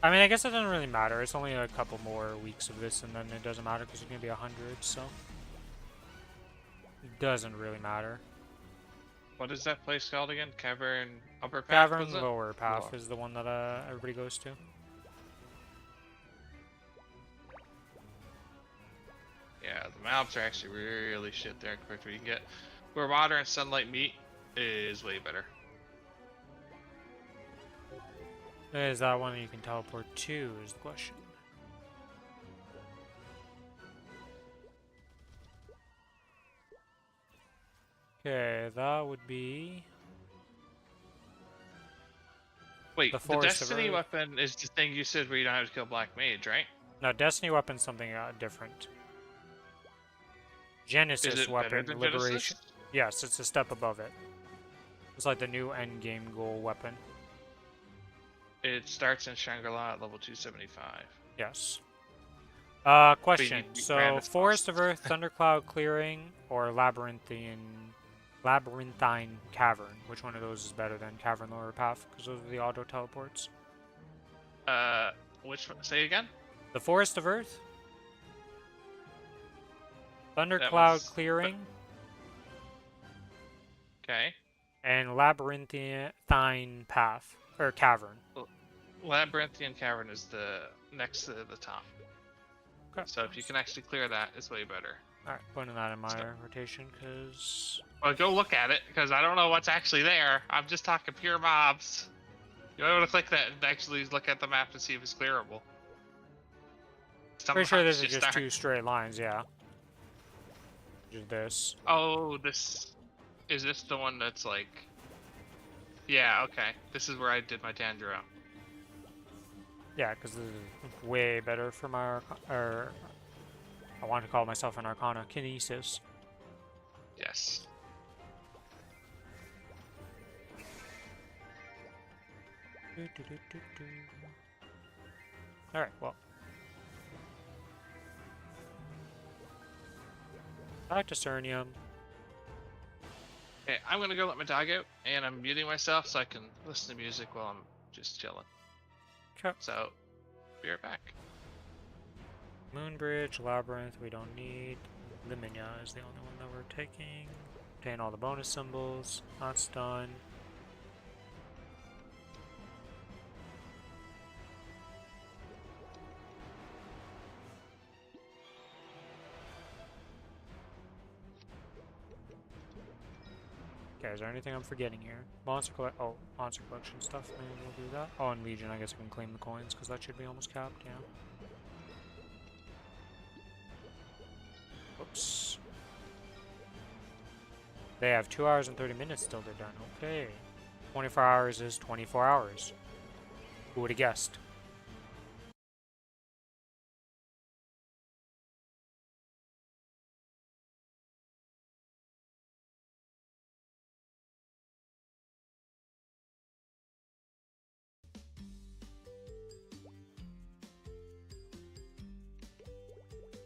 I mean, I guess it doesn't really matter. It's only a couple more weeks of this, and then it doesn't matter because it's gonna be 100. So it doesn't really matter. What is that place called again? Cavern Upper Path? Cavern was it? Lower Path Lower. is the one that everybody goes to. Yeah, the maps are actually really shit there compared to what you can get. Where water and sunlight meet is way better. Is that one that you can teleport to? Is the question. Okay, that would be. Wait, The the Forest of Destiny Earth. weapon is the thing you said where you don't have to kill Black Mage, right? No, Destiny weapon's something different. Is Genesis it better weapon than liberation. Genesis? Yes, it's a step above it. It's like the new end game goal weapon. It starts in Shangri-La at level 275. Yes. Question. beat So, Grandest Forest boss. of Earth, Thundercloud Clearing, or Labyrinthine Cavern? Which one of those is better than Cavern Lower Path? Because those are the auto teleports. Which one? Say again? The Forest of Earth, Thundercloud was- Clearing, Okay. and Labyrinthine Path or Cavern. Labyrinthian Cavern is the next to the top. Okay. So if you can actually clear that, it's way better. Alright, putting that in my So- rotation because. Well, go look at it, because I don't know what's actually there. I'm just talking pure mobs. You might want to click that and actually look at the map to see if it's clearable. Some Pretty sure maps this is just aren't. two straight lines, yeah. Just this. Oh, this... Is this the one that's like... Yeah, okay. This is where I did my Tanjiro. Yeah, because this is way better for my or I want to call myself an Arcana Kinesis. Yes. Alright, well. Back to Cernium. Okay, I'm gonna go let my dog out, and I'm muting myself so I can listen to music while I'm just chilling. Okay. So, be right back. Moonbridge, Labyrinth, we don't need. Liminia is the only one that we're taking. Obtain all the bonus symbols. That's done. Okay, is there anything I'm forgetting here? Monster collection stuff, maybe we'll do that. Oh, and Legion, I guess I can claim the coins, because that should be almost capped, yeah. Oops. They have 2 hours and 30 minutes till they're done. Okay. 24 hours is 24 hours. Who would have guessed?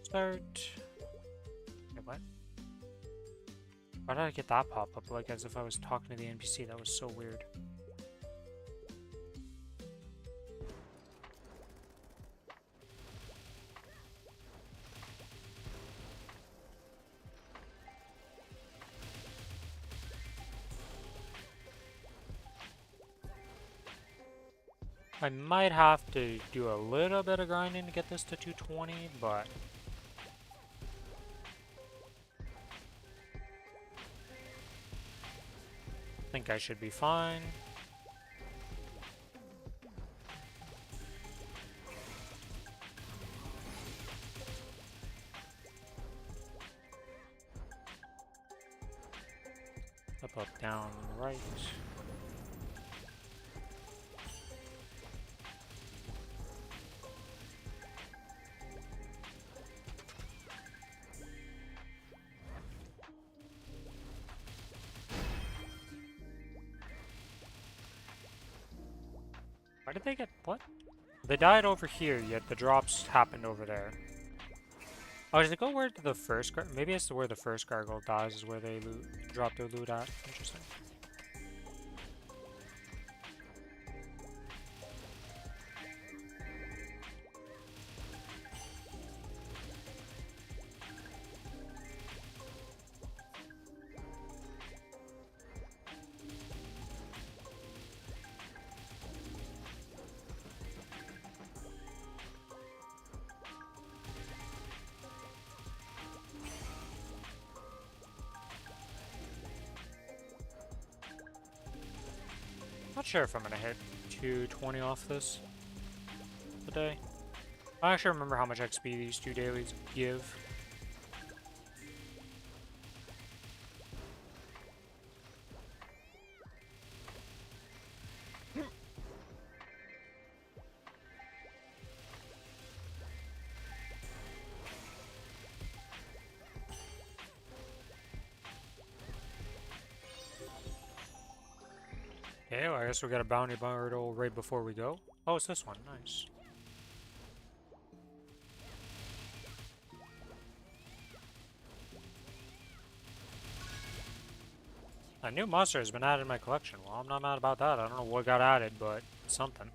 Start. Wait, what? Why did I get that pop up like as if I was talking to the NPC? That was so weird. I might have to do a little bit of grinding to get this to 220, but I think I should be fine. Why did they get what? They died over here, yet the drops happened over there. Oh, did they go where the first maybe it's where the first gargoyle dies is where they drop their loot at. Interesting. Not sure if I'm gonna hit 220 off this today. I actually remember how much XP these two dailies give. Okay, well, I guess we got a bounty bundle right before we go. Oh, it's this one. Nice. A new monster has been added in my collection. Well, I'm not mad about that. I don't know what got added, but something.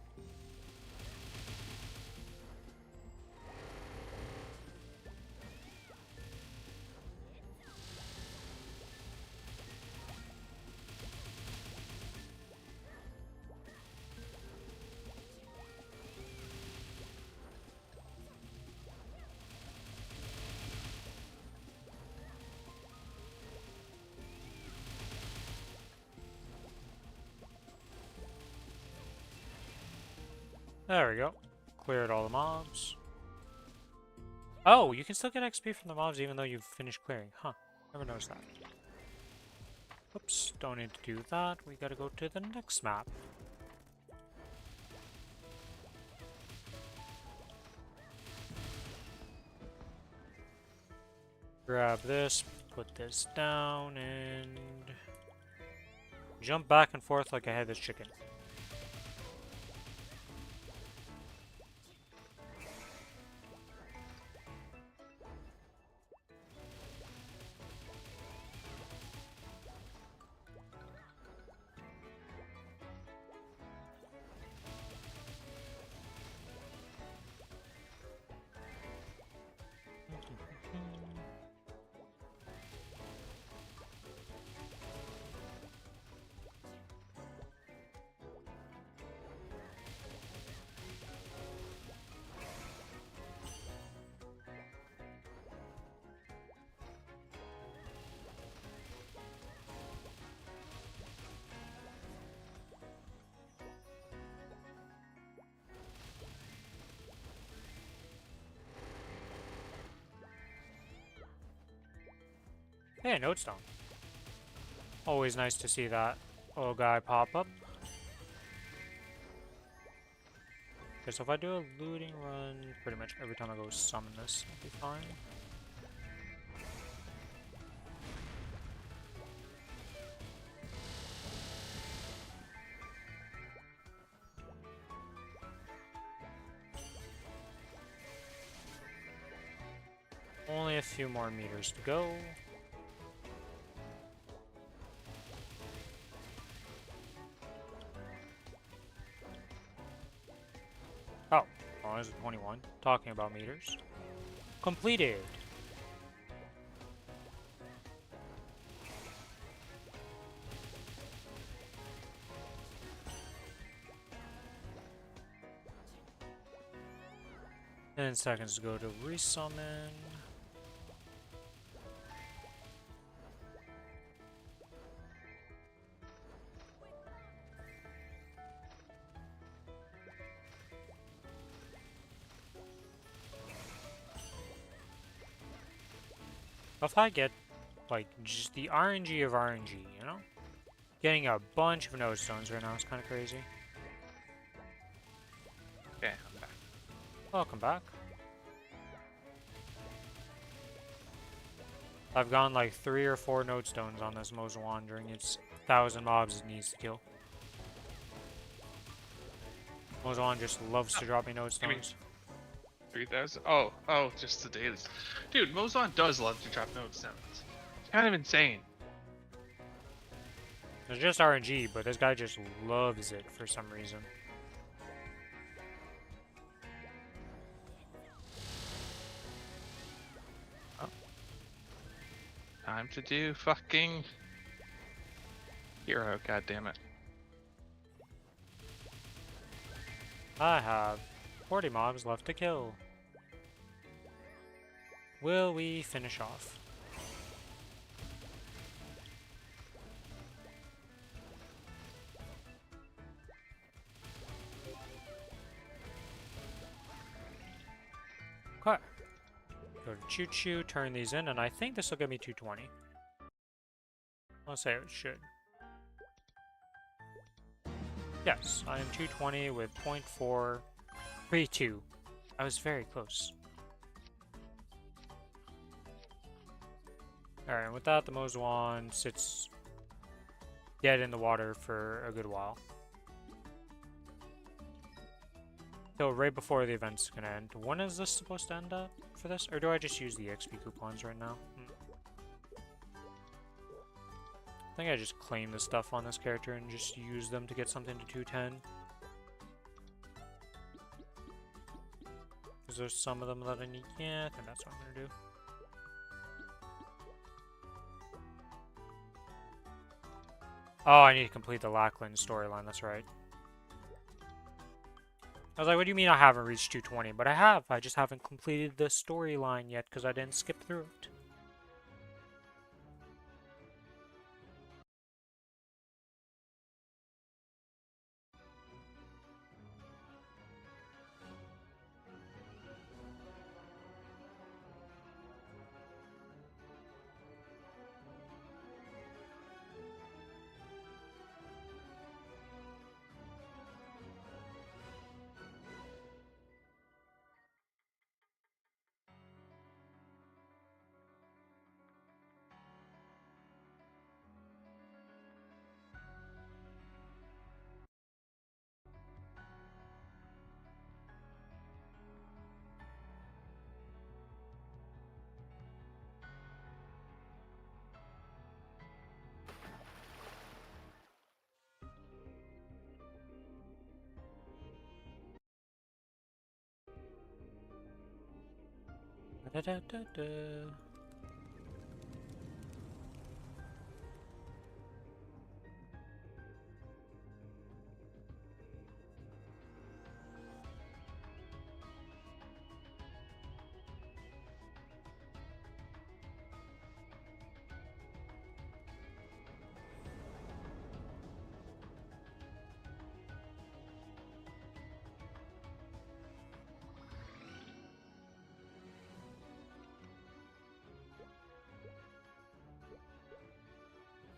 There we go. Cleared all the mobs. Oh, you can still get XP from the mobs even though you've finished clearing. Huh. Never noticed that. Oops, don't need to do that. We gotta go to the next map. Grab this, put this down, and jump back and forth like I had this chicken. Hey, Notestone. Always nice to see that little guy pop up. Okay, so if I do a looting run pretty much every time I go summon this, I'll be fine. Only a few more meters to go. Oh, well, there's a 21. Talking about meters. Completed. Ten seconds to go to resummon. If I get, like, just the RNG of RNG, you know? Getting a bunch of node stones right now is kind of crazy. Okay, I'm back. Welcome back. I've gone like 3 or 4 node stones on this Mozawan during its 1,000 mobs it needs to kill. Mozawan just loves to drop me node Give me stones. 3,000. Oh, just the dailies. Dude, Mozon does love to drop node stones. It's kind of insane. It's just RNG, but this guy just loves it for some reason. Time to do fucking hero, god damn it. I have 40 mobs left to kill. Will we finish off? Okay. Go to Choo Choo, turn these in, and I think this will give me 220. I'll say it should. Yes, I am 220 with 0.432. I was very close. Alright, with that, the Mozawan sits dead in the water for a good while. So right before the event's gonna end. When is this supposed to end up for this? Or do I just use the XP coupons right now? I think I just claim the stuff on this character and just use them to get something to 210. Is there some of them that I need? Yeah, I think that's what I'm gonna do. Oh, I need to complete the Lackland storyline, that's right. I was like, what do you mean I haven't reached 220? But I have, I just haven't completed the storyline yet because I didn't skip through it. Da, da, da, da.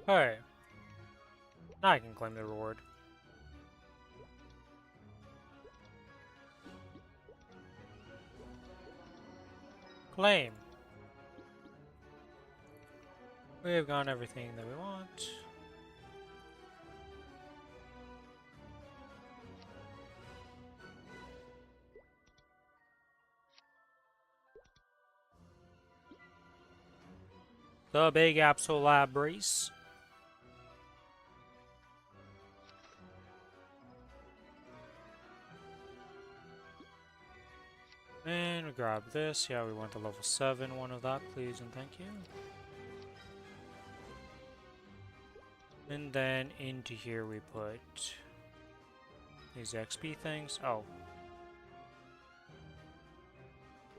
Alright. Now I can claim the reward. Claim. We have gotten everything that we want. The Big Apple Lab Race. And we grab this. Yeah, we want the level 7 one of that, please and thank you. And then into here we put these XP things. Oh.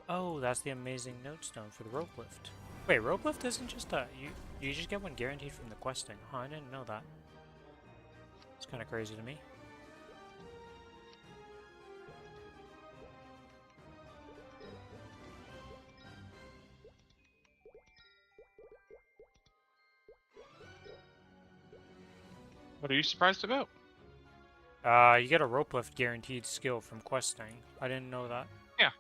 Oh, that's the amazing note stone for the rope lift. Wait, rope lift isn't just a... You just get one guaranteed from the questing. Huh, I didn't know that. It's kind of crazy to me. you surprised about? You get a rope lift guaranteed skill from questing. I didn't know that. Yeah.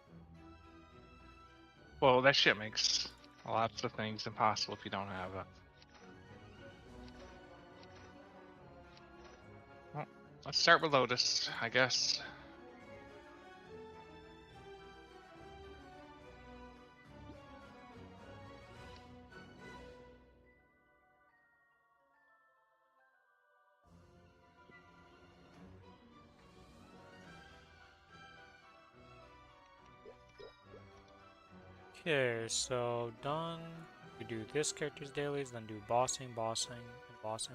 Well, that shit makes lots of things impossible if you don't have it. Well, let's start with Lotus, I guess. Okay, so done. We do this character's dailies, then do bossing, and bossing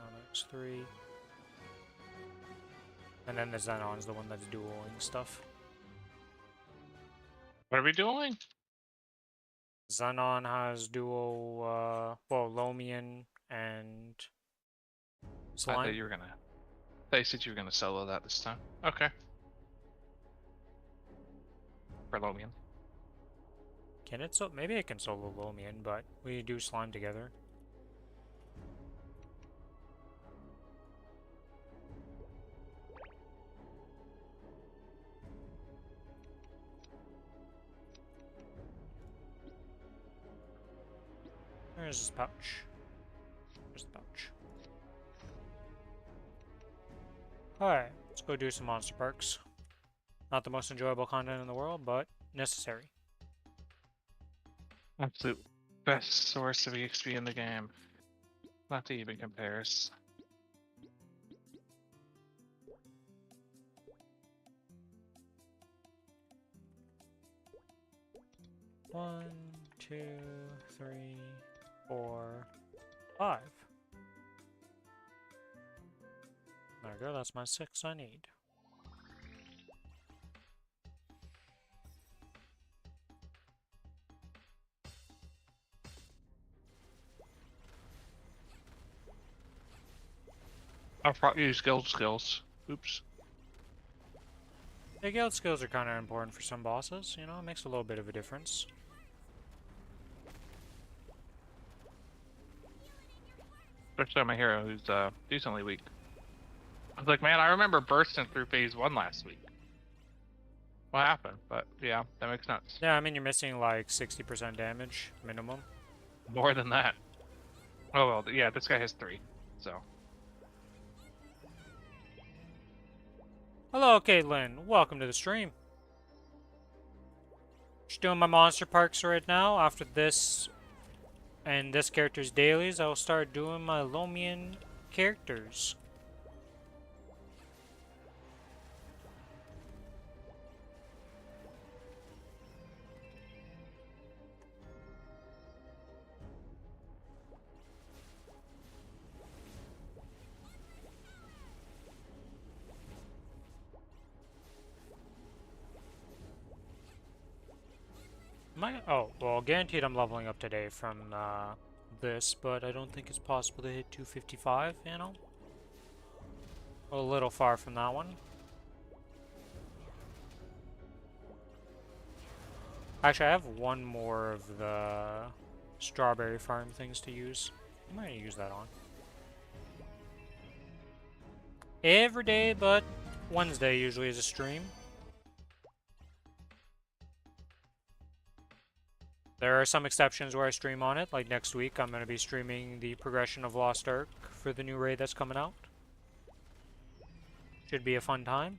on those 3. And then the Xenon's the one that's dueling stuff. What are we doing? Xenon has dual, well, Lomian and I Slime. thought you were gonna. They said you were gonna solo that this time. Okay. For Lomian. Can it so? Maybe I can solo Lomian, but we do Slime together. Where's his pouch? Where's the pouch? Alright, let's go do some monster parks. Not the most enjoyable content in the world, but necessary. Absolute best source of EXP in the game. Not to even compares. One, 2, 3, 4, 5. There we go, that's my 6 I need. I'll probably use guild skills. Oops. Yeah, guild skills are kind of important for some bosses, you know, it makes a little bit of a difference. Especially on my hero who's decently weak. I was like, man, I remember bursting through phase 1 last week. What happened? But yeah, that makes sense. Yeah, I mean, you're missing like 60% damage minimum. More than that. Oh well, yeah, this guy has 3, so. Hello, Caitlin. Welcome to the stream. Just doing my monster parks right now. After this and this character's dailies, I'll start doing my Lomian characters. Oh, well, guaranteed I'm leveling up today from this, but I don't think it's possible to hit 255, you know? A little far from that one. Actually, I have one more of the strawberry farm things to use. I might use that on. Every day but Wednesday usually is a stream. There are some exceptions where I stream on it, like next week I'm going to be streaming the progression of Lost Ark for the new raid that's coming out. Should be a fun time.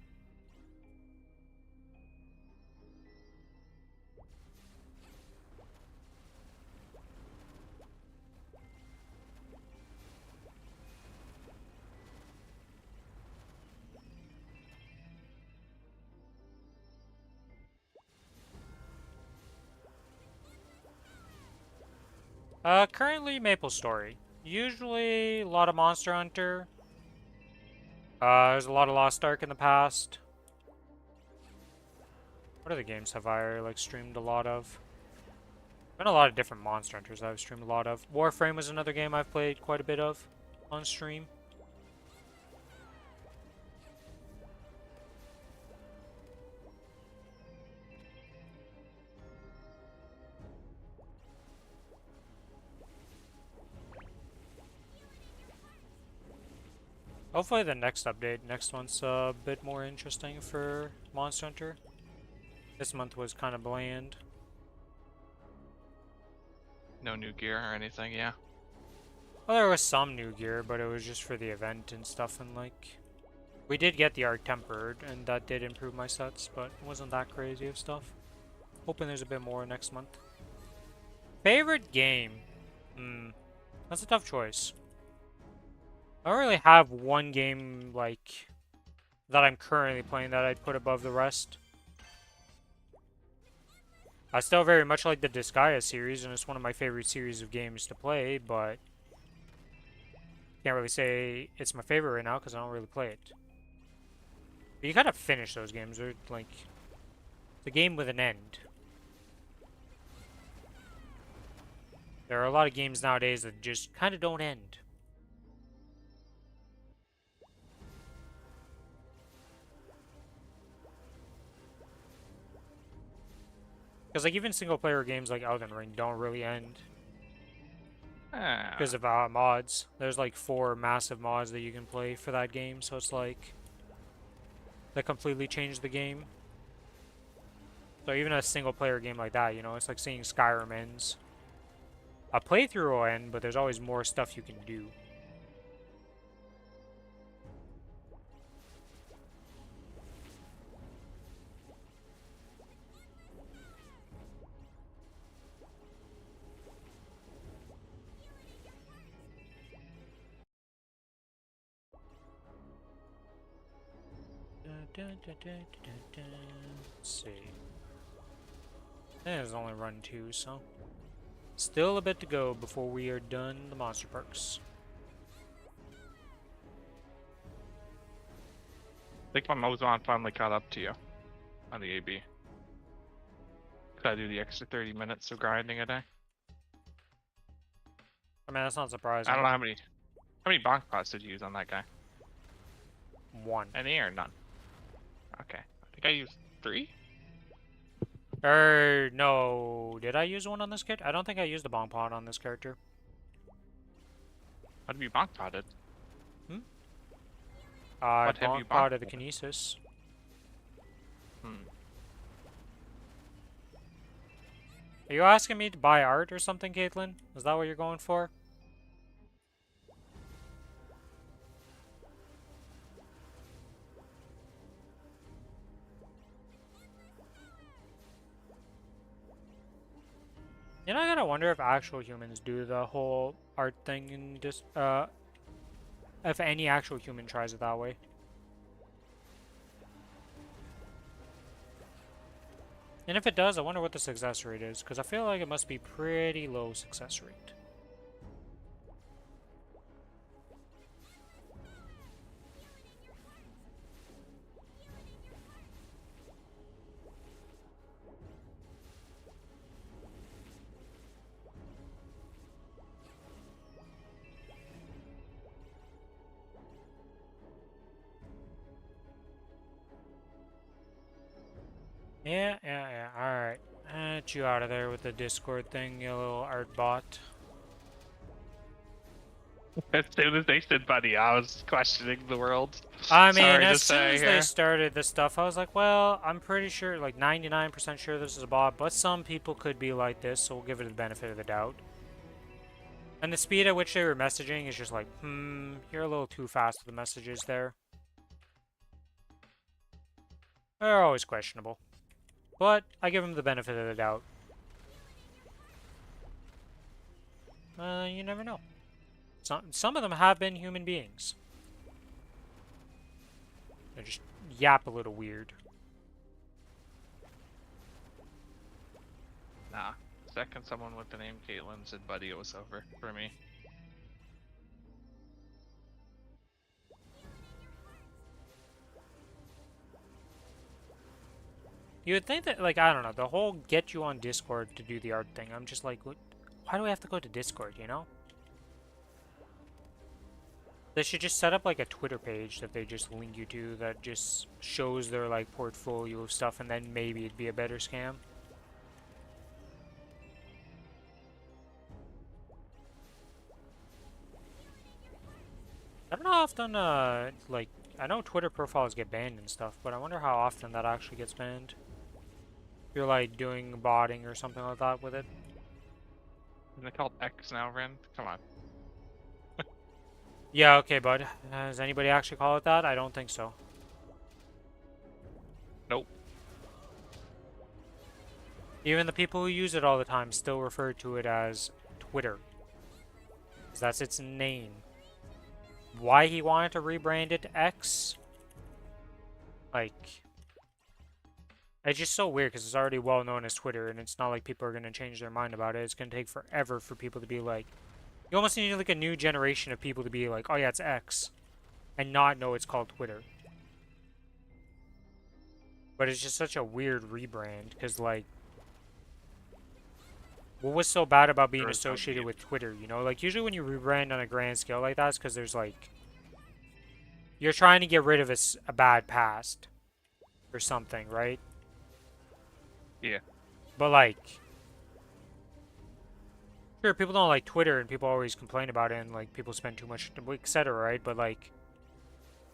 Currently Maplestory. Usually a lot of Monster Hunter. There's a lot of Lost Ark in the past. What other games have I like streamed a lot of? Been a lot of different Monster Hunters I've streamed a lot of. Warframe was another game I've played quite a bit of on stream. Hopefully the next update, next month's a bit more interesting for Monster Hunter. This month was kind of bland. No new gear or anything, yeah. Well, there was some new gear, but it was just for the event and stuff, and like... We did get the Arc Tempered, and that did improve my sets, but it wasn't that crazy of stuff. Hoping there's a bit more next month. Favorite game? That's a tough choice. I don't really have one game, like, that I'm currently playing that I'd put above the rest. I still very much like the Disgaea series, and it's one of my favorite series of games to play, but... Can't really say it's my favorite right now, because I don't really play it. But you gotta finish those games, they're, like... The game with an end. There are a lot of games nowadays that just kind of don't end. Because like even single player games like Elden Ring don't really end because of mods. There's like 4 massive mods that you can play for that game, so it's like that completely changed the game. So even a single player game like that, you know, it's like seeing Skyrim ends. A playthrough will end, but there's always more stuff you can do. Let's see. There's only run 2, so still a bit to go before we are done the monster parks. I think my Mozon finally caught up to you on the AB. Could I do the extra 30 minutes of grinding a day? I mean, that's not surprising. I don't know how many bonk pots did you use on that guy? 1. Any or none? Okay. I think I used 3? No. Did I use 1 on this kit? I don't think I used a bonk pot on this character. What have you bonk potted? I What have you bonk potted the bonk-potted? Kinesis. Are you asking me to buy art or something, Caitlin? Is that what you're going for? You know, I gotta wonder if actual humans do the whole art thing and just, if any actual human tries it that way. And if it does, I wonder what the success rate is, because I feel like it must be pretty low success rate. Yeah, alright. Get you out of there with the Discord thing, you little art bot. As soon as they said buddy, I was questioning the world. I mean, Sorry to as soon say as they started this stuff, I was like, well, I'm pretty sure, like 99% sure this is a bot, but some people could be like this, so we'll give it the benefit of the doubt. And the speed at which they were messaging is just like, you're a little too fast with the messages there. They're always questionable. But I give them the benefit of the doubt. You never know. Some of them have been human beings. They just yap a little weird. Nah. Second someone with the name Caitlin said buddy, it was over for me. You would think that, like, I don't know, the whole get you on Discord to do the art thing, I'm just like, why do I have to go to Discord, you know? They should just set up, like, a Twitter page that they just link you to that just shows their, like, portfolio of stuff, and then maybe it'd be a better scam. I don't wonder how often, like, I know Twitter profiles get banned and stuff, but I wonder how often that actually gets banned. If you're, like, doing botting or something like that with it. Isn't it called X now, Ren? Come on. Yeah, okay, bud. Does anybody actually call it that? I don't think so. Nope. Even the people who use it all the time still refer to it as Twitter. 'Cause that's its name. Why he wanted to rebrand it to X? Like, it's just so weird because it's already well known as Twitter, and it's not like people are going to change their mind about it. It's going to take forever for people to be like, you almost need like a new generation of people to be like, oh yeah, it's X, and not know it's called Twitter. But it's just such a weird rebrand because, like, what was so bad about being associated with Twitter, you know? Like, usually when you rebrand on a grand scale like that, it's because there's, like, you're trying to get rid of a bad past or something, right? Yeah. But, like, sure, people don't like Twitter and people always complain about it and, like, people spend too much, etc., right? But, like,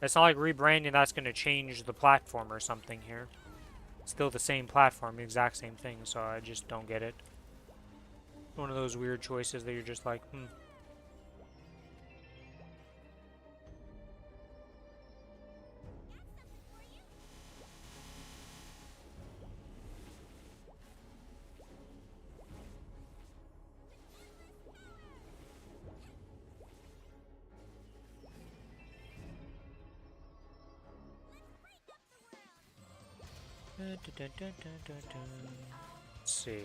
it's not like rebranding that's going to change the platform or something here. It's still the same platform, the exact same thing, so I just don't get it. One of those weird choices that you're just like, Let's see.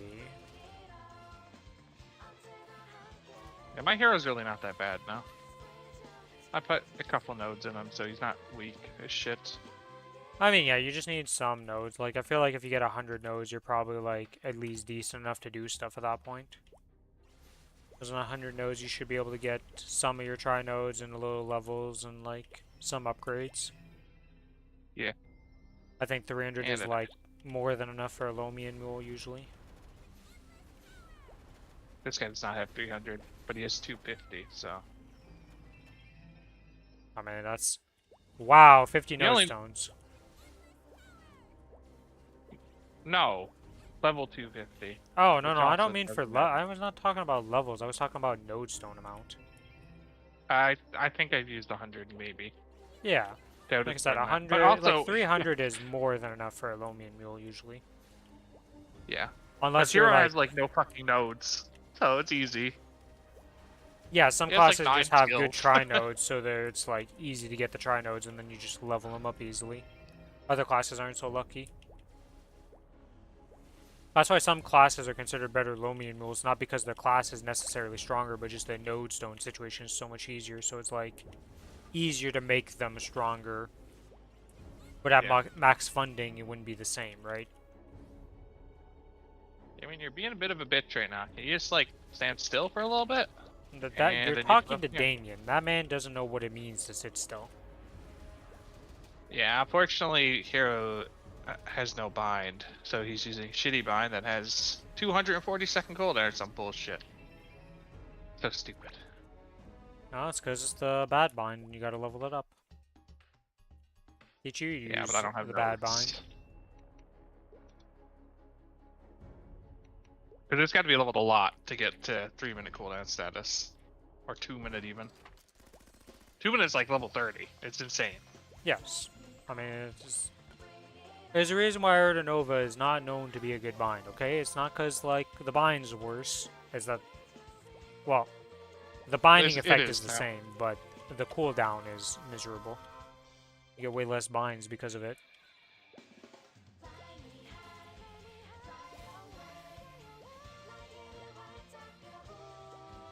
Yeah, my hero's really not that bad, no. I put a couple nodes in him, so he's not weak as shit. I mean, yeah, you just need some nodes. Like, I feel like if you get 100 nodes, you're probably, like, at least decent enough to do stuff at that point. Because on 100 nodes, you should be able to get some of your tri-nodes and little levels and, like, some upgrades. Yeah. I think 300 is, like, more than enough for a Lomian mule, usually. This guy does not have 300, but he has 250, so... I mean, that's... Wow, 50 node stones. No. Level 250. Oh, no, I don't mean for I was not talking about levels. I was talking about node stone amount. I think I've used 100, maybe. Yeah. Like I said, 100, but also, like 300 is more than enough for a Lomian mule, usually. Yeah. Unless hero you're, has, like, no fucking nodes, so it's easy. Yeah, some He has, classes like, just have 9 good skills. tri-nodes, so it's, like, easy to get the tri-nodes, and then you just level them up easily. Other classes aren't so lucky. That's why some classes are considered better Lomian mules, not because their class is necessarily stronger, but just the node stone situation is so much easier, so it's, like, easier to make them stronger. But at max funding, it wouldn't be the same, right? I mean, you're being a bit of a bitch right now. Can you just, like, stand still for a little bit? You're talking to Damien. That man doesn't know what it means to sit still. Yeah, unfortunately, Hero has no bind, so he's using shitty bind that has 240-second cooldown or some bullshit. So stupid. No, it's because it's the bad bind, and you gotta level it up. Did you use but I don't have the bad bind? Because it's got to be leveled a lot to get to 3-minute cooldown status. Or 2-minute even. 2 minutes like level 30. It's insane. Yes. I mean, there's a reason why Nova is not known to be a good bind, okay? It's not because, like, the bind's worse. It's that, well, the binding effect is the same, but the cooldown is miserable. You get way less binds because of it.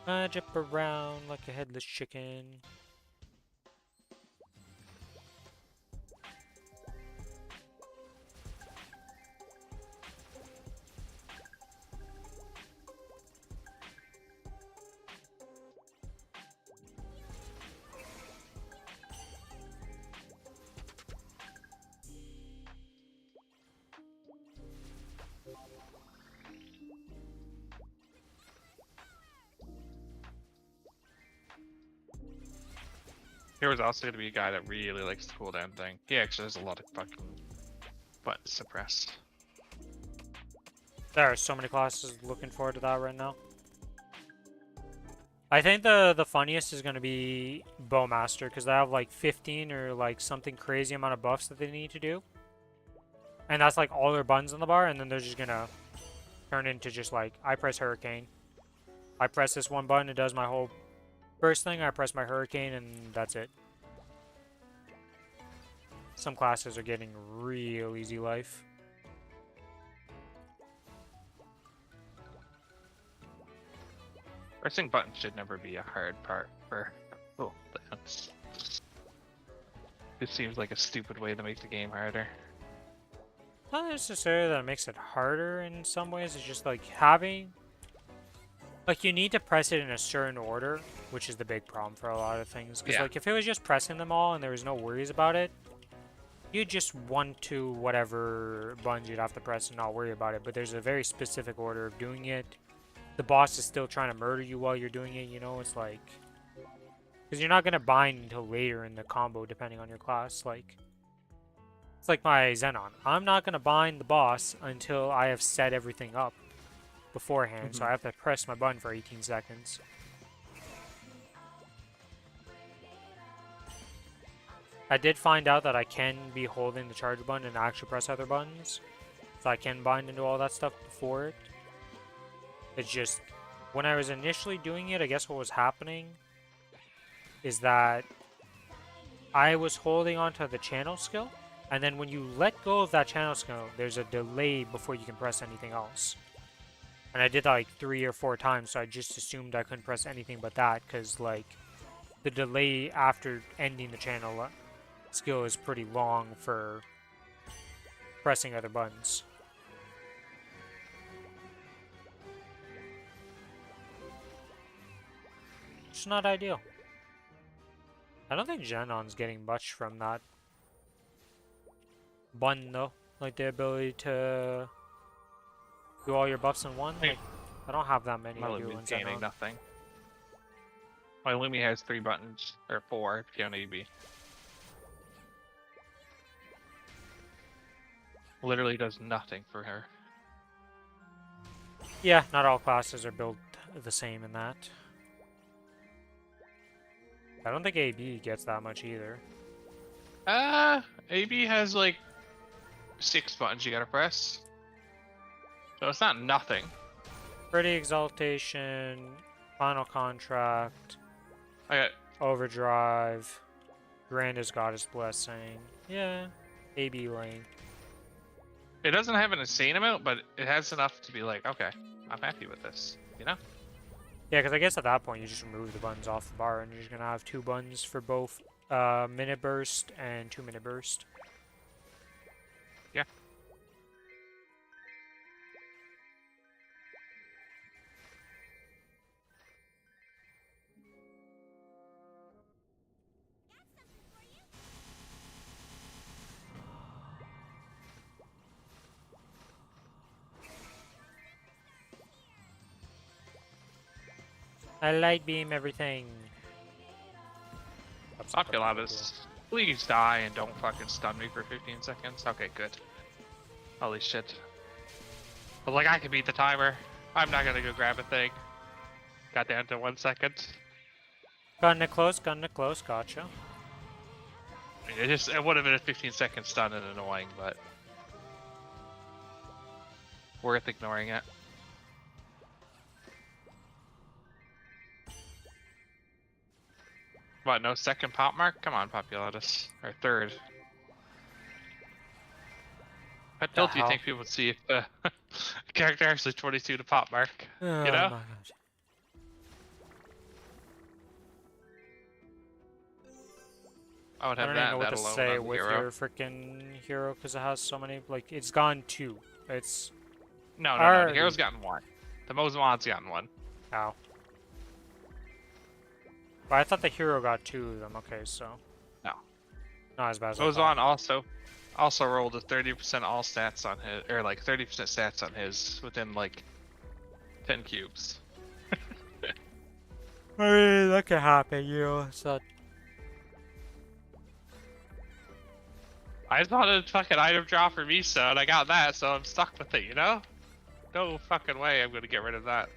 I jump around like a headless chicken. Hero's also gonna be a guy that really likes the cooldown thing. He actually has a lot of fucking buttons suppressed. There are so many classes looking forward to that right now. I think the funniest is going to be Bowmaster, because they have like 15 or like something crazy amount of buffs that they need to do. And that's like all their buttons on the bar, and then they're just going to turn into just like, I press Hurricane. I press this one button, it does my whole burst thing, I press my Hurricane, and that's it. Some classes are getting real easy life. Pressing buttons should never be a hard part for cooldowns. It seems like a stupid way to make the game harder. Not necessarily that it makes it harder in some ways, it's just like having... Like, you need to press it in a certain order, which is the big problem for a lot of things. Because, like, if it was just pressing them all and there was no worries about it, you'd just 1 to whatever buttons you'd have to press and not worry about it. But there's a very specific order of doing it. The boss is still trying to murder you while you're doing it, you know? It's like... Because you're not going to bind until later in the combo, depending on your class. Like, it's like my Xenon. I'm not going to bind the boss until I have set everything up beforehand, so I have to press my button for 18 seconds. I did find out that I can be holding the charge button and actually press other buttons, so I can bind into all that stuff before it. It's just, when I was initially doing it, I guess what was happening is that I was holding onto the channel skill, and then when you let go of that channel skill, there's a delay before you can press anything else. And I did that like 3 or 4 times, so I just assumed I couldn't press anything but that, because like the delay after ending the channel skill is pretty long for pressing other buttons. It's not ideal. I don't think Genon's getting much from that button though, like the ability to do all your buffs in one. Like, I don't have that many. My I do in Lumi's gaining Xenon. nothing. My Lumi has 3 buttons, or 4 if you count AB. Literally does nothing for her. Yeah, not all classes are built the same in that. I don't think AB gets that much either. AB has like 6 buttons you gotta press. So it's not nothing. Pretty Exaltation, Final Contract, I got Overdrive, Grandest Goddess Blessing. Yeah, AB lane. It doesn't have an insane amount, but it has enough to be like, okay, I'm happy with this, you know? Yeah, because I guess at that point you just remove the buttons off the bar and you're just going to have 2 buttons for both Minute Burst and 2-minute Burst. Yeah. I light beam everything. Populatus, please die and don't fucking stun me for 15 seconds. Okay, good. Holy shit. But like, I can beat the timer. I'm not gonna go grab a thing. Got down to 1 second. Gun it close, gotcha. I mean, it would have been a 15-second stun and annoying, but worth ignoring it. What, no second pop mark? Come on, Populatus. Or third. What build do you think people would see if the character actually 22 to pop mark? Oh, You know? my God. I would I have don't that, even know what that to alone say on the with hero. your freaking hero because it has so many. Like, it's gone 2. It's. No, already. the hero's gotten 1. The Mozamod's gotten 1. Ow. But I thought the hero got 2 of them. Okay, so. No. Not as bad as I Mozamod thought. also rolled a 30% all stats on his, or like 30% stats on his within like 10 cubes. I mean, that could happen, you know. It's not I just wanted a fucking item drop for Misa, and I got that, so I'm stuck with it, you know? No fucking way I'm gonna get rid of that.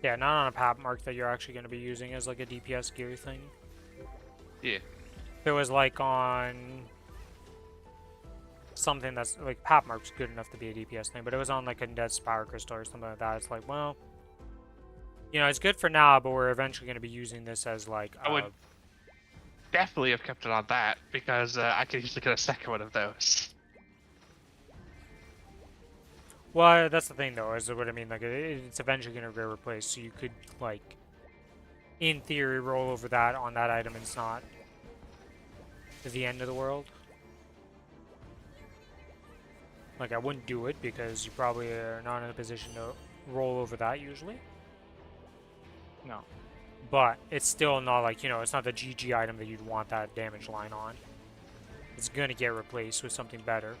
Yeah, not on a pap mark that you're actually going to be using as like a DPS gear thing. Yeah. If it was like on something that's like pap mark's good enough to be a DPS thing, but it was on like a dead Power Crystal or something like that. It's like, well, you know, it's good for now, but we're eventually going to be using this as like I would definitely have kept it on that, because I could easily get a second one of those. well, that's the thing though, is what I mean. Like, it's eventually going to get replaced, so you could like, in theory, roll over that on that item, and it's not the end of the world. Like, I wouldn't do it because you probably are not in a position to roll over that usually. No. But it's still not like, you know, it's not the GG item that you'd want that damage line on. It's gonna get replaced with something better.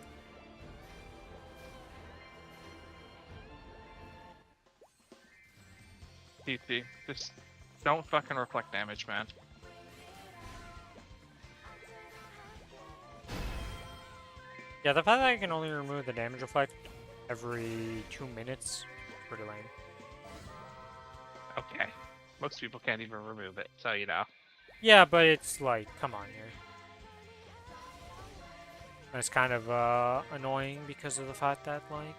TT, just don't fucking reflect damage, man. Yeah, the fact that I can only remove the damage reflect every 2 minutes is pretty lame. Okay. Most people can't even remove it, so you know. Yeah, but it's like, come on here. And it's kind of annoying because of the fact that, like,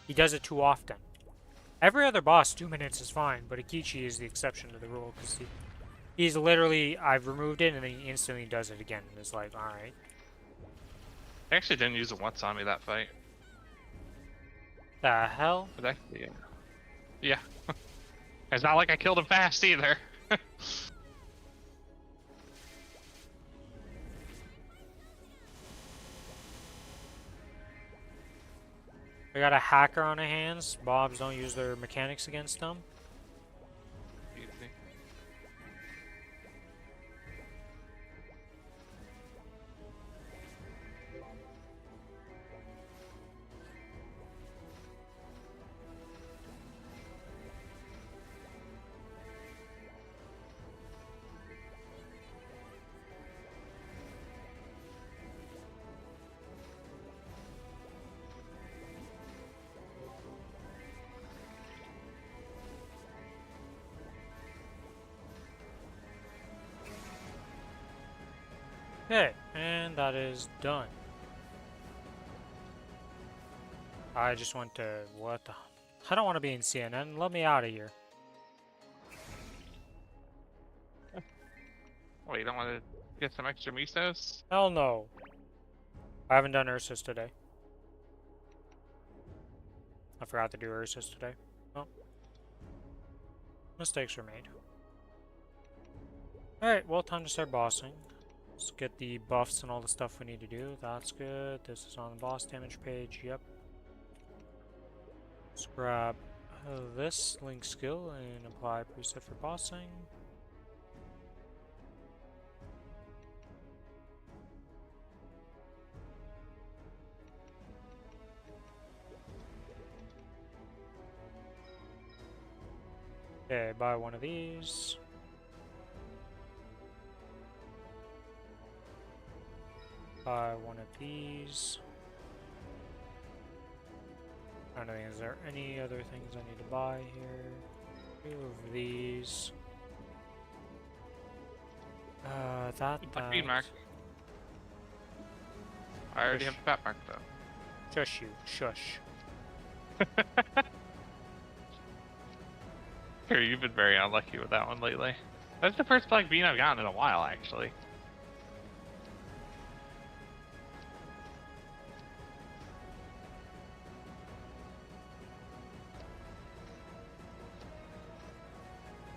he does it too often. Every other boss, 2 minutes is fine, but Akichi is the exception to the rule, because he's literally, I've removed it, and then he instantly does it again, and it's like, alright. I actually didn't use it once on me that fight. The hell? But actually, yeah. It's not like I killed him fast either. We got a hacker on our hands. Bobs don't use their mechanics against them. Easy. Okay, and that is done. I just want to... What the... I don't want to be in CNN. Let me out of here. Wait, you don't want to get some extra misos? Hell no. I haven't done Ursus today. I forgot to do Ursus today. Well, mistakes were made. Alright, well, time to start bossing. Let's get the buffs and all the stuff we need to do. That's good. This is on the boss damage page. Yep. Let's grab this link skill and apply preset for bossing. Okay, buy one of these. Buy one of these. I don't know, is there any other things I need to buy here? 2 of these. That. Speed mark. I already have the fat mark though. Shush you. Shush. Here, you've been very unlucky with that one lately. That's the first black bean I've gotten in a while, actually.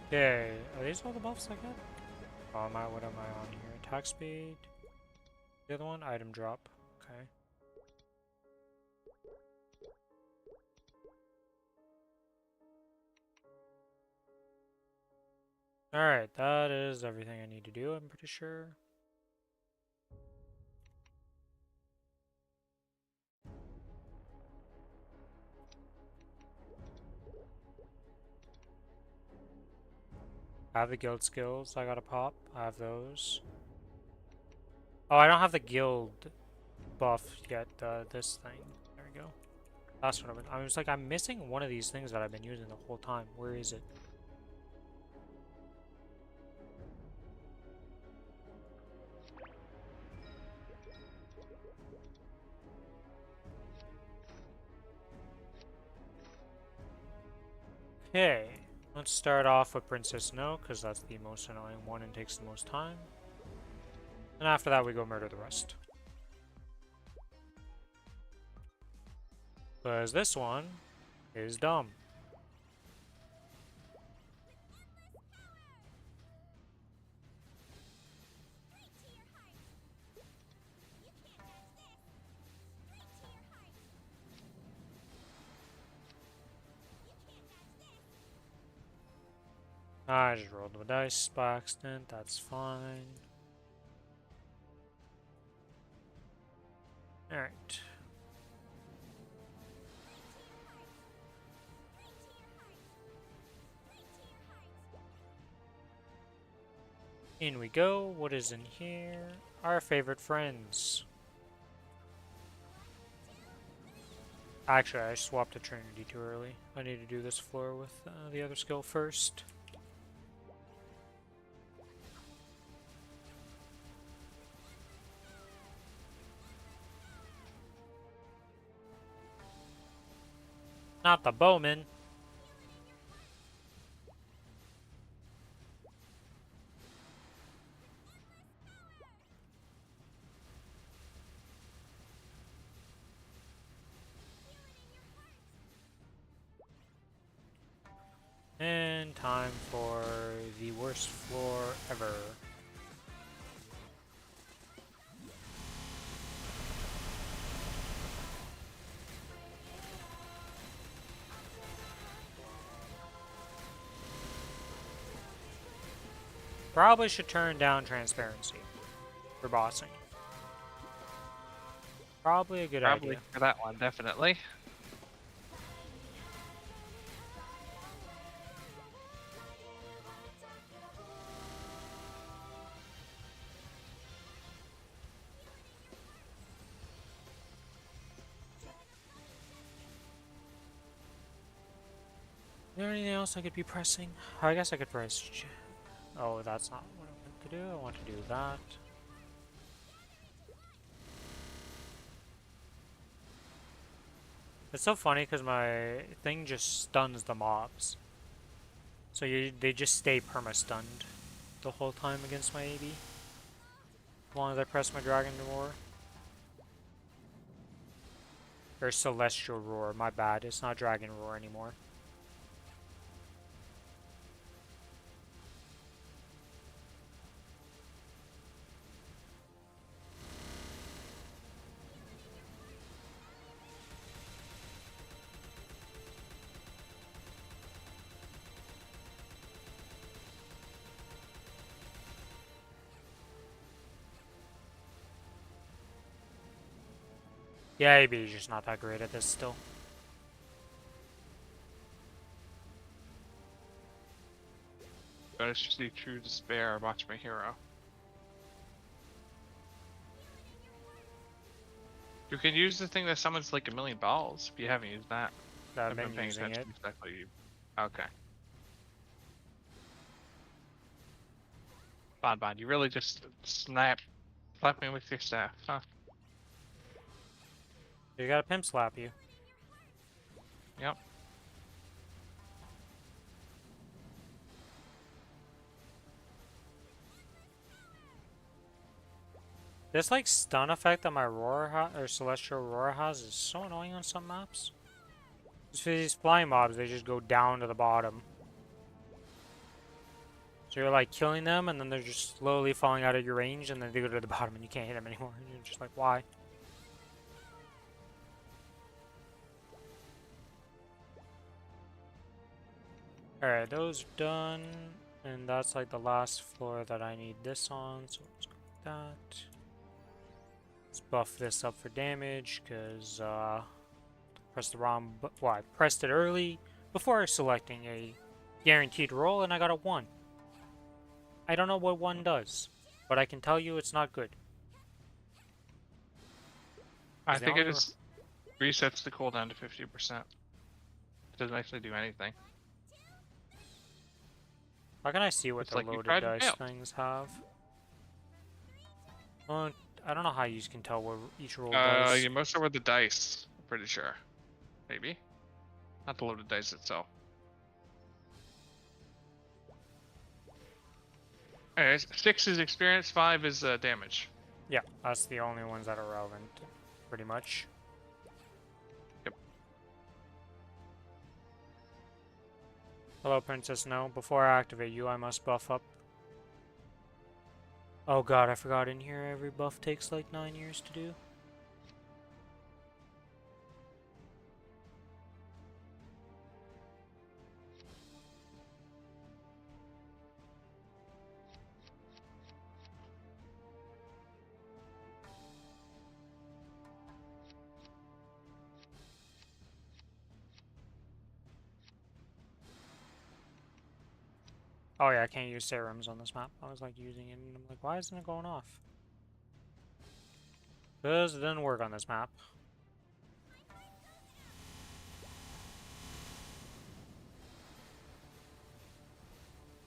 Okay, are these all the buffs I got? Oh, what am I on here? Attack speed. The other one, item drop. Okay. Alright, that is everything I need to do, I'm pretty sure. I have the guild skills I gotta pop. I have those. Oh, I don't have the guild buff yet, this thing. There we go. That's what I was like, I'm missing one of these things that I've been using the whole time. Where is it? Okay, let's start off with Princess No, because that's the most annoying one and takes the most time. And after that, we go murder the rest. Because this one is dumb. I just rolled the dice by accident, that's fine. Alright. In we go. What is in here? Our favorite friends. Actually, I swapped to Trinity too early. I need to do this floor with the other skill first. Not the bowman. And time for the worst floor ever. Probably should turn down transparency for bossing. Probably a good idea. For that one, definitely. Is there anything else I could be pressing? I guess I could press oh, that's not what I want to do. I want to do that. It's so funny because my thing just stuns the mobs. So they just stay perma-stunned the whole time against my AB. As long as I press my Dragon Roar. Or Celestial Roar, my bad. It's not Dragon Roar anymore. Yeah, AB is just not that great at this still. Gotta see true despair. Watch my hero. You can use the thing that summons like a million balls if you haven't used that. I've been been paying using it. attention exactly. Okay. Bon, you really just slap me with your staff, huh? You gotta pimp slap you. Yep. This like stun effect that my Roar or Celestial Roar has is so annoying on some maps. Just for these flying mobs, they just go down to the bottom. So you're like killing them, and then they're just slowly falling out of your range, and then they go to the bottom, and you can't hit them anymore. And you're just like, why? Alright, those are done. And that's like the last floor that I need this on, so let's go with that. Let's buff this up for damage, because pressed the wrong well, I pressed it early before selecting a guaranteed roll, and I got a 1. I don't know what one does, but I can tell you it's not good. I Is the think it only just resets the cooldown to 50%. It doesn't actually do anything. How can I see what It's the like you loaded tried and dice failed. things have? Well, I don't know how you can tell what each roll does. You most over the dice. I'm pretty sure. Maybe. Not the loaded dice itself. Anyways, 6 is experience, 5 is damage. Yeah, that's the only ones that are relevant, pretty much. Yep. Hello, Princess No. Before I activate you, I must buff up. Oh god, I forgot in here every buff takes like 9 years to do. Oh yeah, I can't use serums on this map. I was like using it and I'm like, why isn't it going off? Because it didn't work on this map.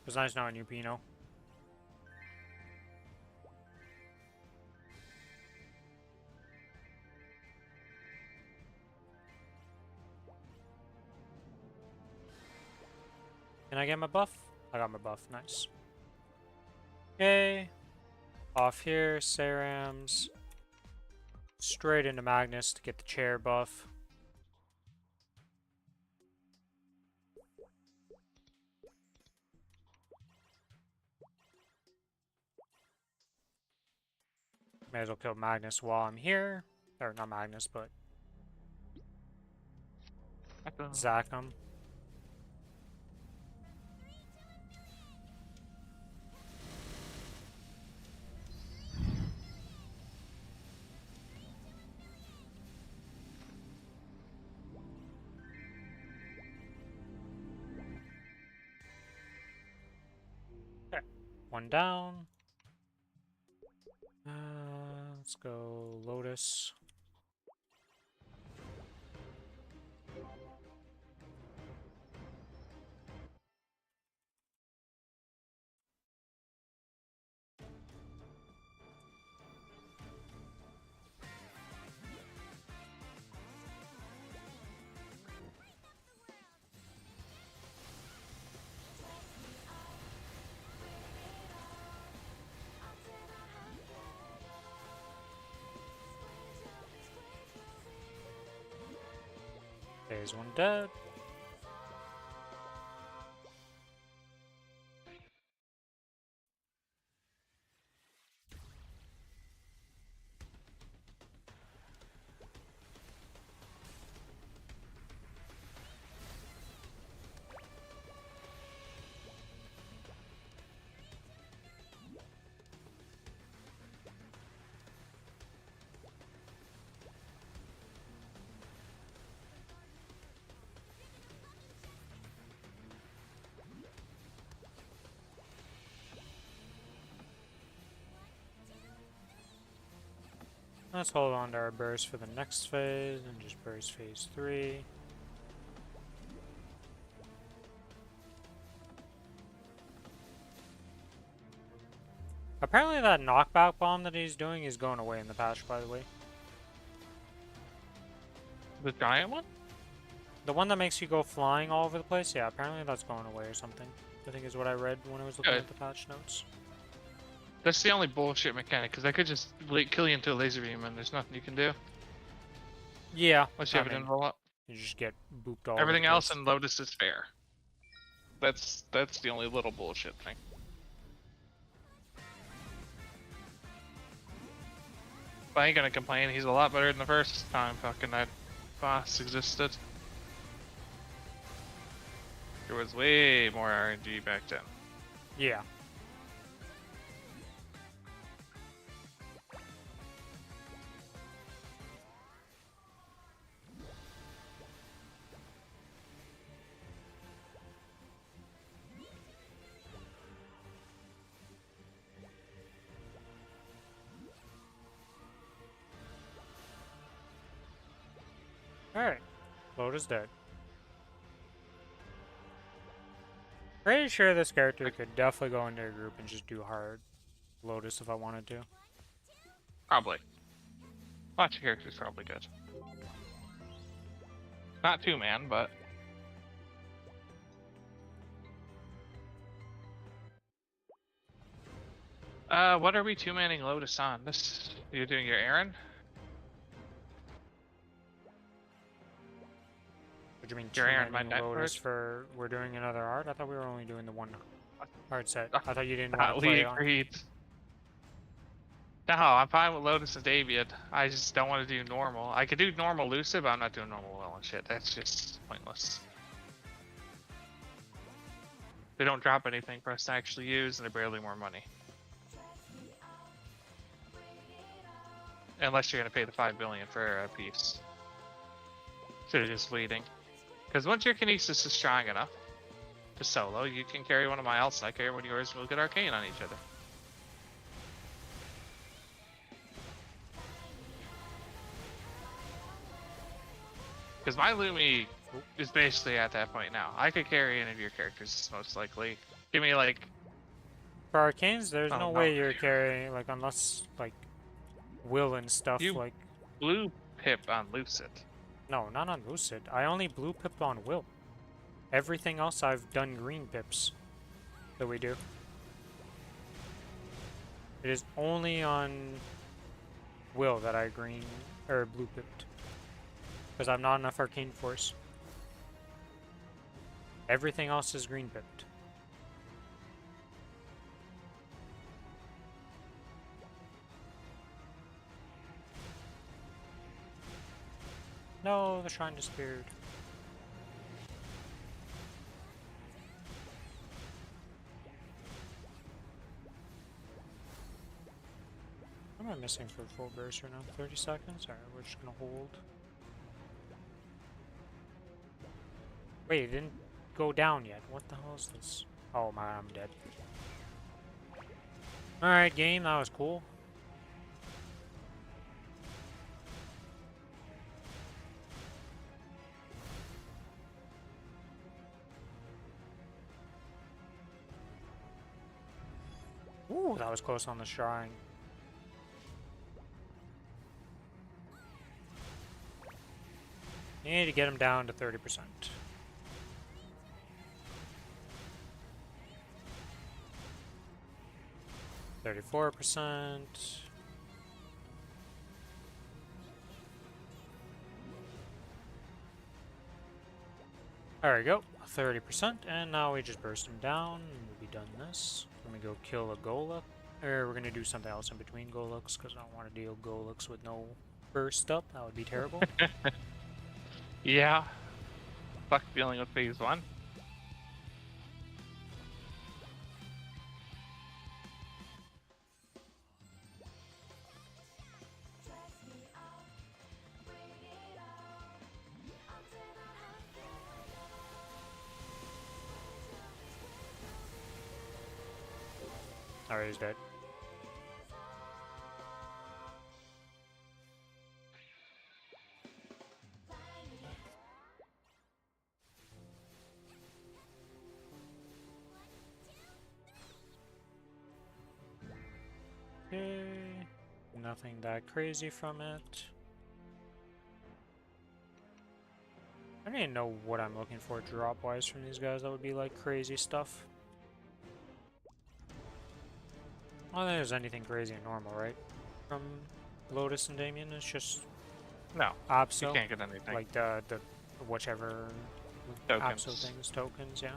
It's nice knowing you, Pino. Can I get my buff? I got my buff, nice. Yay! Off here, serums. Straight into Magnus to get the chair buff. May as well kill Magnus while I'm here. Or not Magnus, but Zachem. Okay, one down. Let's go Lotus. There's one dead. Let's hold on to our burst for the next phase and just burst phase 3. Apparently that knockback bomb that he's doing is going away in the patch, by the way. The giant one? The one that makes you go flying all over the place? Yeah, apparently that's going away or something. I think is what I read when I was looking Good. at the patch notes. That's the only bullshit mechanic, because I could just kill you into a laser beam and there's nothing you can do. Yeah. Unless you have it in roll up. You just get booped all Everything over the else place. in Lotus is fair. That's the only little bullshit thing. But I ain't gonna complain, he's a lot better than the first time fucking that boss existed. There was way more RNG back then. Yeah. Lotus dead. Pretty sure this character could definitely go into a group and just do hard Lotus if I wanted to. Probably. Lots of characters probably good. Not two-man, but... what are we two-manning Lotus on? This... You're doing your Aaron? What do you mean Your Aaron, my two-manning Lotus network? for... We're doing another art? I thought we were only doing the one art set. Oh, I thought you didn't want to we play on... agreed. No, I'm fine with Lotus and David. I just don't want to do normal. I could do normal Lucid, but I'm not doing normal Will and shit. That's just pointless. They don't drop anything for us to actually use, and they're barely more money. Unless you're gonna pay the $5 billion for a piece. So they're just waiting. Because once your Kinesis is strong enough to solo, you can carry one of my else, I carry one of yours, and we'll get Arcane on each other. Because my Lumi is basically at that point now. I could carry any of your characters, most likely. Give me like... For Arcanes, there's Oh, no no. way you're carrying, like, unless, like, Will and stuff, You- like... Blue Pip on Lucid. No, not on Lucid. I only blue pipped on Will. Everything else I've done green pips that we do. It is only on Will that I green or blue pipped. Because I'm not enough Arcane Force. Everything else is green pipped. No, the shrine disappeared. What am I missing for full burst right now? 30 seconds? Alright, we're just gonna hold. Wait, it didn't go down yet. What the hell is this? Oh my, I'm dead. Alright, game, that was cool. Ooh, that was close on the shrine. You need to get him down to 30%. %. There we go, 30%, and now we just burst him down, and we'll be done this. Let me go kill a Goluk. Or we're gonna do something else in between Goluks, because I don't want to deal Goluks with no burst up. That would be terrible. Yeah. Fuck dealing with phase 1. Alright, he's dead. Okay. Nothing that crazy from it. I don't even know what I'm looking for drop-wise from these guys. That would be like crazy stuff. I don't think there's anything crazy and normal, right? From Lotus and Damien, it's just No, Abso, you can't get anything. like the whichever Tokens. Abso things, tokens, yeah.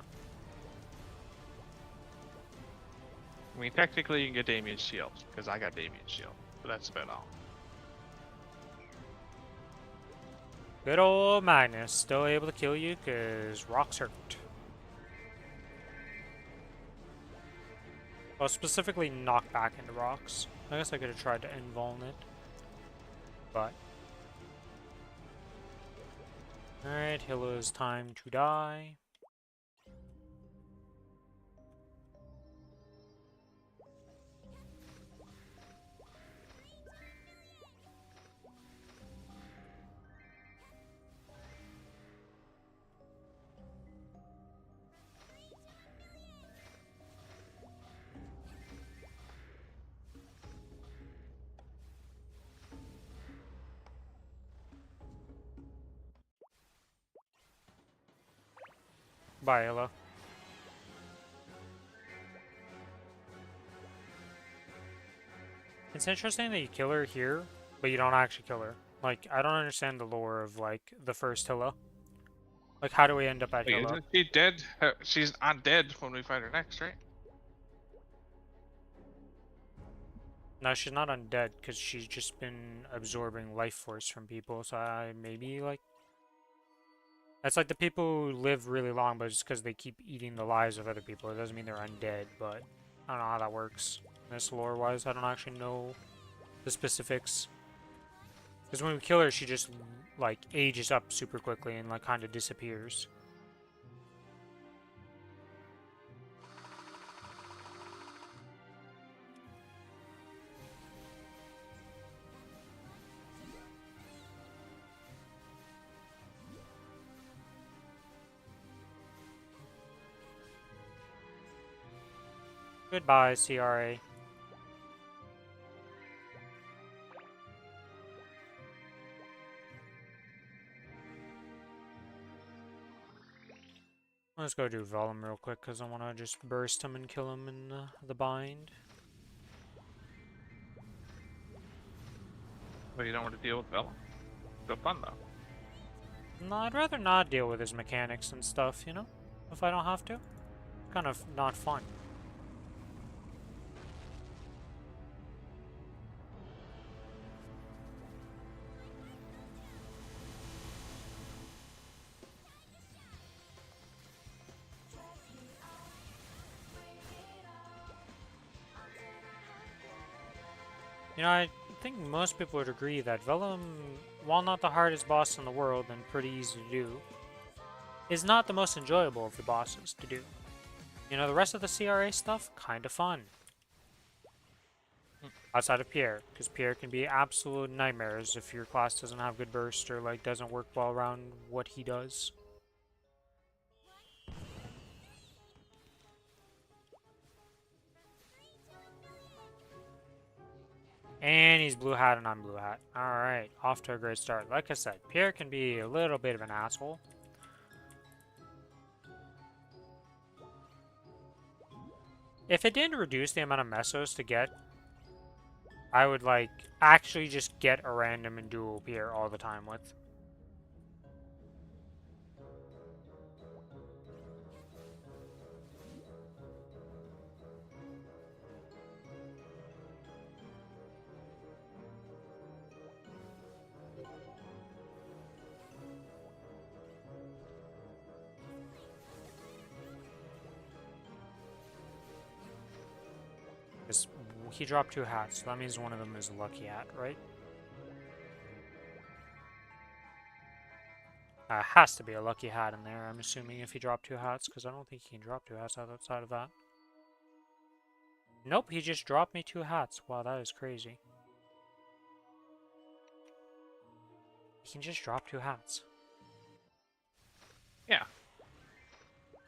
I mean, technically you can get Damien's shield, because I got Damien's shield, but that's about all. Good old Magnus, still able to kill you because rocks hurt. Well, specifically knock back into rocks. I guess I could have tried to invuln it, but alright, Hilla's time to die. Goodbye, Ella. It's interesting that you kill her here, but you don't actually kill her. Like, I don't understand the lore of, like, the first Hilla. Like, how do we end up at Wait, Hilla? isn't she dead? She's undead when we fight her next, right? No, she's not undead, because she's just been absorbing life force from people, so I maybe, like... That's like the people who live really long, but it's because they keep eating the lives of other people. It doesn't mean they're undead, but I don't know how that works. This lore-wise, I don't actually know the specifics. Because when we kill her, she just, like, ages up super quickly and, like, kind of disappears. Goodbye, CRA. Let's go do Vellum real quick, because I want to just burst him and kill him in the bind. But you don't want to deal with Vellum. Still fun though. No, I'd rather not deal with his mechanics and stuff, you know? If I don't have to. Kind of not fun. You know, I think most people would agree that Vellum, while not the hardest boss in the world and pretty easy to do, is not the most enjoyable of the bosses to do. You know, the rest of the CRA stuff, kind of fun. Outside of Pierre, because Pierre can be absolute nightmares if your class doesn't have good burst or, like, doesn't work well around what he does. And he's blue hat and I'm blue hat. Alright, off to a great start. Like I said, Pierre can be a little bit of an asshole. If it didn't reduce the amount of mesos to get, I would, like, actually just get a random and dual Pierre all the time with. He dropped 2 hats, so that means one of them is a lucky hat, right? Has to be a lucky hat in there, I'm assuming, if he dropped 2 hats, because I don't think he can drop 2 hats outside of that. Nope, he just dropped me 2 hats. Wow, that is crazy. He can just drop 2 hats. Yeah.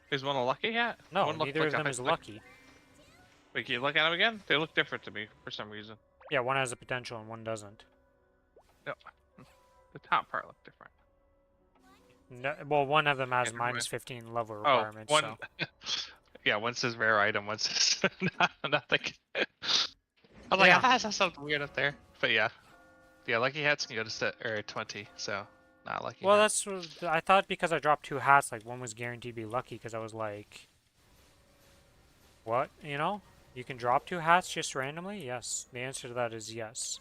Is one a lucky hat? No, one neither of them is lucky. Wait, can you look at them again? They look different to me for some reason. Yeah, one has a potential and one doesn't. No. The top part looked different. No, well, one of them has Yeah, minus 15 level requirements, one... so... Yeah, one says rare item, one says nothing. I was like, Yeah. I saw something weird up there. But yeah. Yeah, lucky hats can go to set, or 20, so not lucky Well, hats. that's what I thought, because I dropped 2 hats, like, one was guaranteed to be lucky, because I was like... What? You know? You can drop 2 hats just randomly? Yes. The answer to that is yes.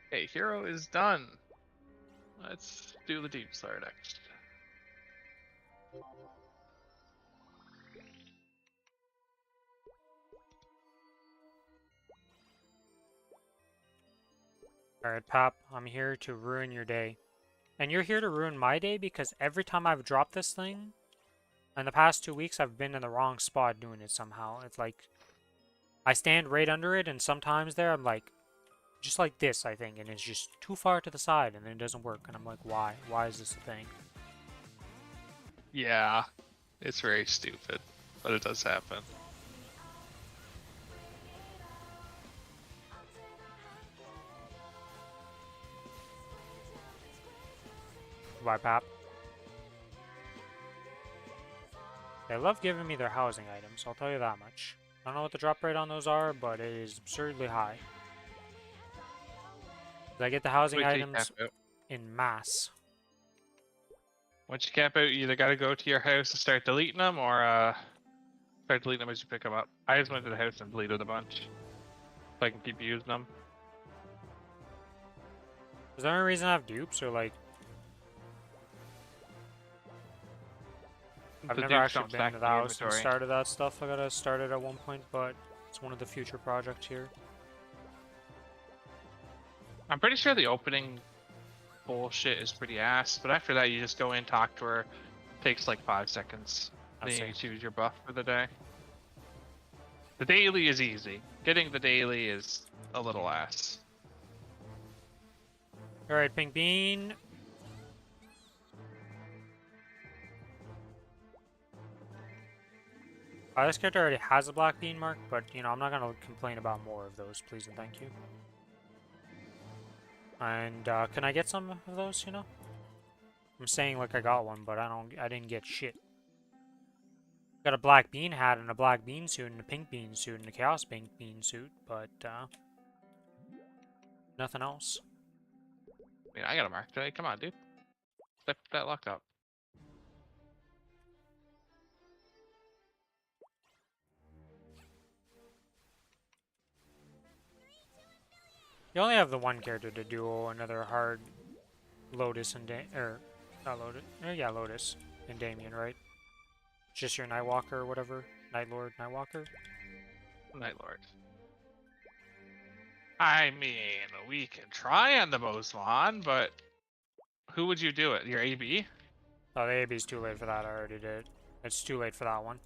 Okay, hero is done. Let's do the Deep Star next. Alright, Pop, I'm here to ruin your day. And you're here to ruin my day because every time I've dropped this thing, in the past 2 weeks, I've been in the wrong spot doing it somehow. It's like, I stand right under it, and sometimes there, I'm like, just like this, I think, and it's just too far to the side, and then it doesn't work, and I'm like, why? Why is this a thing? Yeah, it's very stupid, but it does happen. Goodbye, Pop. They love giving me their housing items, I'll tell you that much. I don't know what the drop rate on those are, but it is absurdly high. I get the housing Wait till you items cap out. in mass. Once you cap out, you either gotta go to your house and start deleting them, or start deleting them as you pick them up. I just went to the house and deleted a bunch, so I can keep using them. Is there any reason I have dupes, or like... I've The never dupes actually don't been stack to in the house and inventory. started that stuff. I gotta start it at one point, but it's one of the future projects here. I'm pretty sure the opening bullshit is pretty ass, but after that you just go in, talk to her, takes like 5 seconds. That's Then you it. choose your buff for the day. The daily is easy. Getting the daily is a little ass. Alright, Pink Bean. This character already has a black bean mark, but you know, I'm not gonna complain about more of those, please and thank you. And can I get some of those, you know? I'm saying like I got one, but I didn't get shit. Got a black bean hat and a black bean suit and a pink bean suit and a chaos pink bean suit, but nothing else. I mean, I got a mark today. Come on, dude. Step that luck up. You only have the one character to duel another hard Lotus and not Lotus. Yeah, Lotus and Damien, right? Just your Nightwalker or whatever. Night Lord, Nightwalker. Night Lord. I mean, we can try on the Moswan, but who would you do it? Your AB? Oh, the AB's too late for that. I already did. It's too late for that one.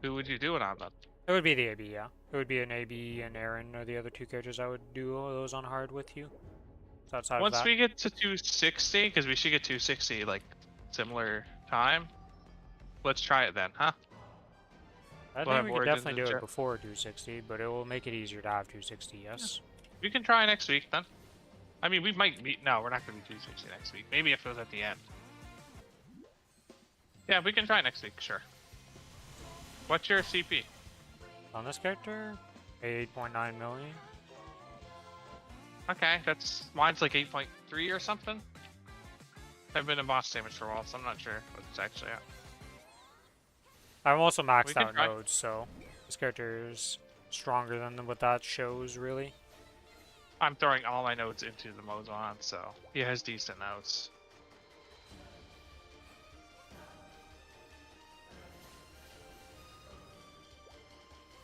Who would you do it on then? It would be the AB, yeah. It would be an AB and Aaron are the other two characters I would do those on hard with you. So outside Once of that, we get to 260, because we should get 260 like similar time. Let's try it then, huh? I we'll think have we could Origins definitely and do it Jet. before 260, but it will make it easier to have 260, yes. We can try next week then. I mean, we might meet. No, we're not going to be 260 next week. Maybe if it was at the end. Yeah, we can try next week, sure. What's your CP? On this character, 8.9 million. Okay, that's mine's like 8.3 or something. I've been in boss damage for a while, so I'm not sure what it's actually at. I'm also We maxed can out try. nodes, so this character is stronger than what that shows, really. I'm throwing all my nodes into the Mozon, so he has decent nodes.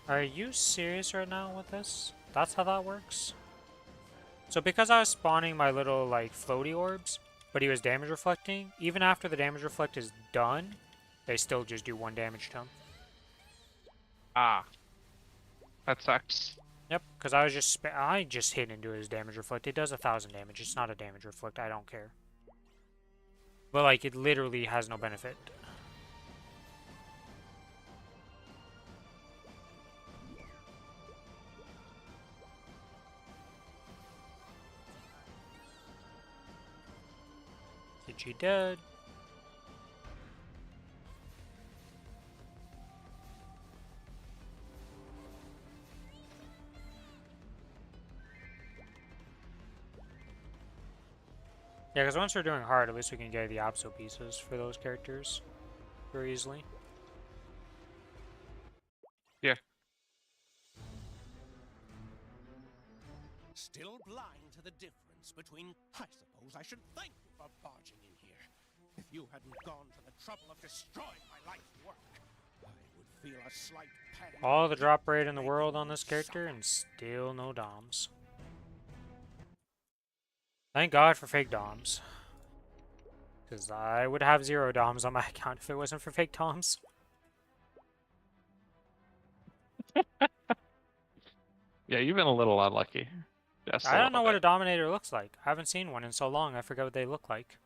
Are you serious right now with this? That's how that works? So because I was spawning my little, like, floaty orbs, but he was damage reflecting, even after the damage reflect is done, they still just do 1 damage to him. Ah. That sucks. Yep, because I just hit into his damage reflect. It does 1,000 damage. It's not a damage reflect. I don't care. But, like, it literally has no benefit. GG dead. Yeah, because once we're doing hard, at least we can get the Apso pieces for those characters very easily. Yeah. Still blind to the difference between... I suppose I should thank you for barging in here. If you hadn't gone to the trouble of destroying my life's work, I would feel a slight pang. All the drop rate in the world on this character, and still no DOMs. Thank God for fake DOMs. Because I would have 0 DOMs on my account if it wasn't for fake DOMs. Yeah, you've been a little unlucky. Just I don't know what a bit. Dominator looks like. I haven't seen one in so long, I forget what they look like.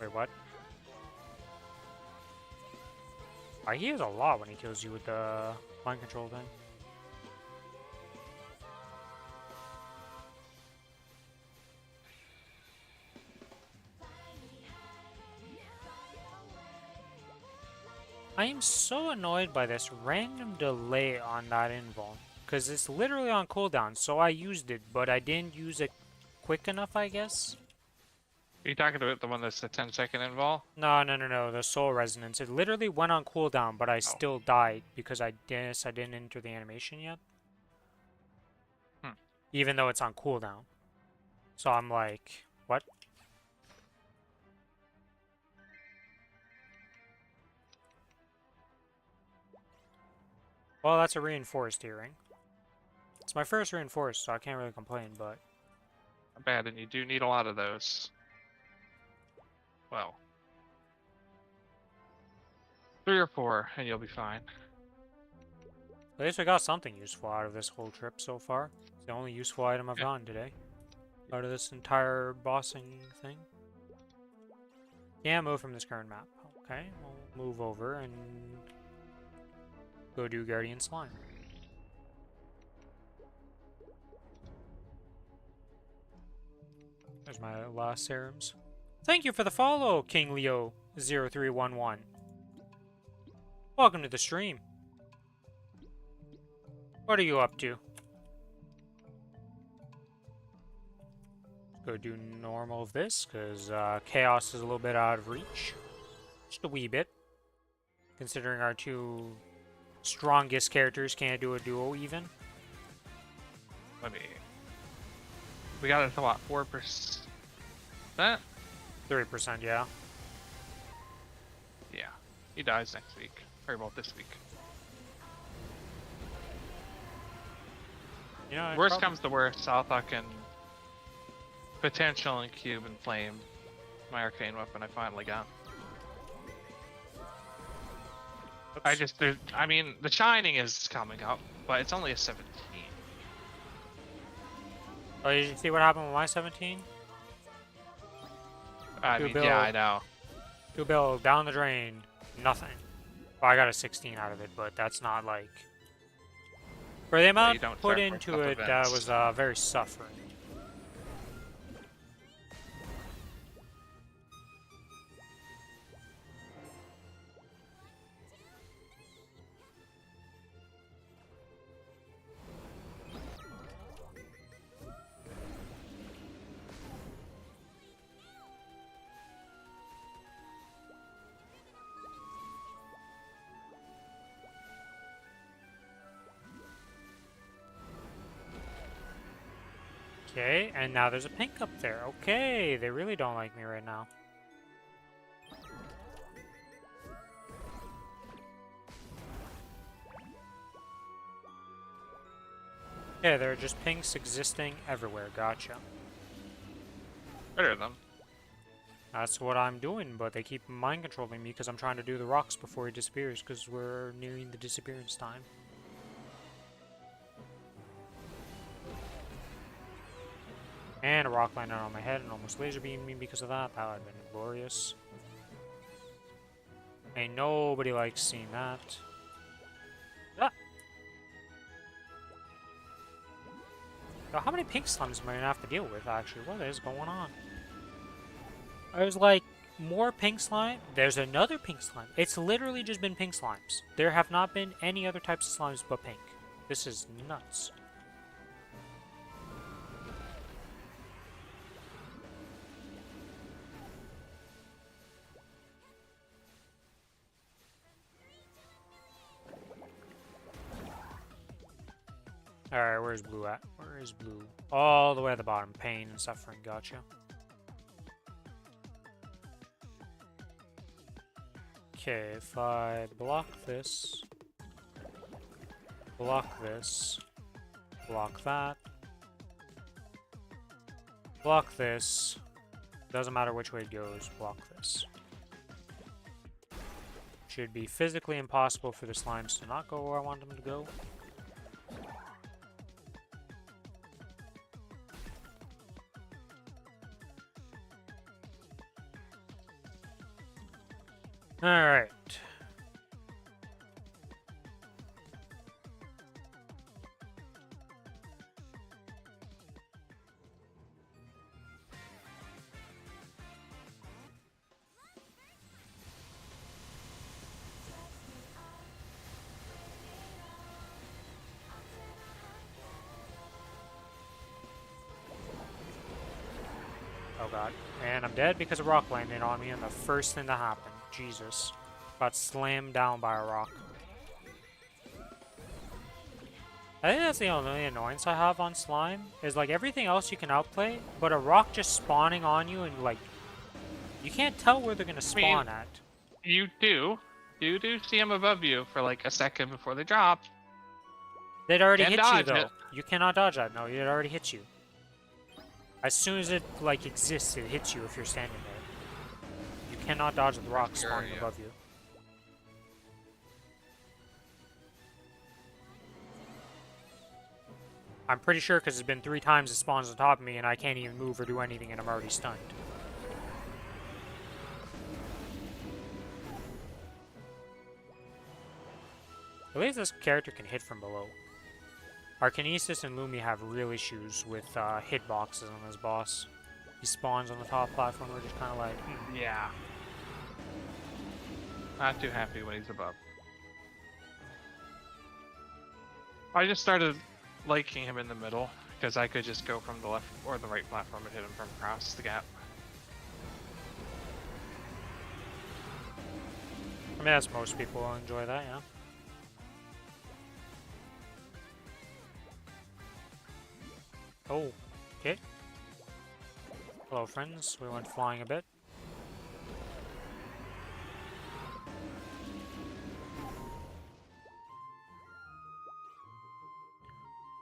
Wait, what? He heals a lot when he kills you with the mind control thing. I am so annoyed by this random delay on that invuln. Because it's literally on cooldown, so I used it, but I didn't use it quick enough, I guess? Are you talking about the one that's the 10-second invol? No, the soul resonance. It literally went on cooldown, but I still died because I didn't enter the animation yet. Even though it's on cooldown. So I'm like, what? Well, that's a reinforced earring. It's my first reinforced, so I can't really complain, but... Not bad, and you do need a lot of those. Well. 3 or 4, and you'll be fine. At least we got something useful out of this whole trip so far. It's the only useful item I've gotten today. Out of this entire bossing thing. Can't move from this current map. Okay, we'll move over and go do Guardian Slime. There's my last serums. Thank you for the follow, King Leo 0311. Welcome to the stream. What are you up to? Go do normal of this, because Chaos is a little bit out of reach. Just a wee bit. Considering our two strongest characters can't do a duo even. Let me... We got it to what, 4%? 3%, yeah. Yeah. He dies next week. Or about this week. You know, Worst comes to worst, Southall can potential and cube and flame my arcane weapon I finally got. Oops. I mean, the Shining is coming up, but it's only a 17. Oh, did you see what happened with my 17? I mean, yeah, I know. 2 bill, down the drain, nothing. Well, I got a 16 out of it, but that's not like... For the amount put into it, that was very suffering. Okay, and now there's a pink up there. Okay, they really don't like me right now. Yeah, there are just pinks existing everywhere. Gotcha. Better than them. That's what I'm doing, but they keep mind controlling me because I'm trying to do the rocks before he disappears because we're nearing the disappearance time. And a rock landed on my head and almost laser beamed me because of that. That would have been glorious. Ain't nobody likes seeing that. Ah! Now, how many pink slimes am I gonna have to deal with, actually? What is going on? There's like more pink slime. There's another pink slime. It's literally just been pink slimes. There have not been any other types of slimes but pink. This is nuts. Alright, where's blue at? Where is blue? All the way at the bottom. Pain and suffering, gotcha. Okay, if I block this, block that, block this, doesn't matter which way it goes, block this. Should be physically impossible for the slimes to not go where I want them to go. Alright. Oh god. And I'm dead because a rock landed on me, and the first thing that happened. Jesus. Got slammed down by a rock. I think that's the only annoyance I have on slime, is like everything else you can outplay, but a rock just spawning on you and like, you can't tell where they're gonna spawn at. You do see them above you for like a second before they drop. They'd already Can't hit you dodge though. it. You cannot dodge that, no, it already hit you. As soon as it like exists, it hits you if you're standing there. You cannot dodge the rock spawning above you. I'm pretty sure because it's been 3 times it spawns on top of me and I can't even move or do anything and I'm already stunned. At least this character can hit from below. Arcanesis and Lumi have real issues with hitboxes on this boss. He spawns on the top platform, we're just kind of like, Yeah. Not too happy when he's above. I just started liking him in the middle because I could just go from the left or the right platform and hit him from across the gap. I mean, that's most people will enjoy that, yeah. Oh, okay. Hello, friends. We went flying a bit.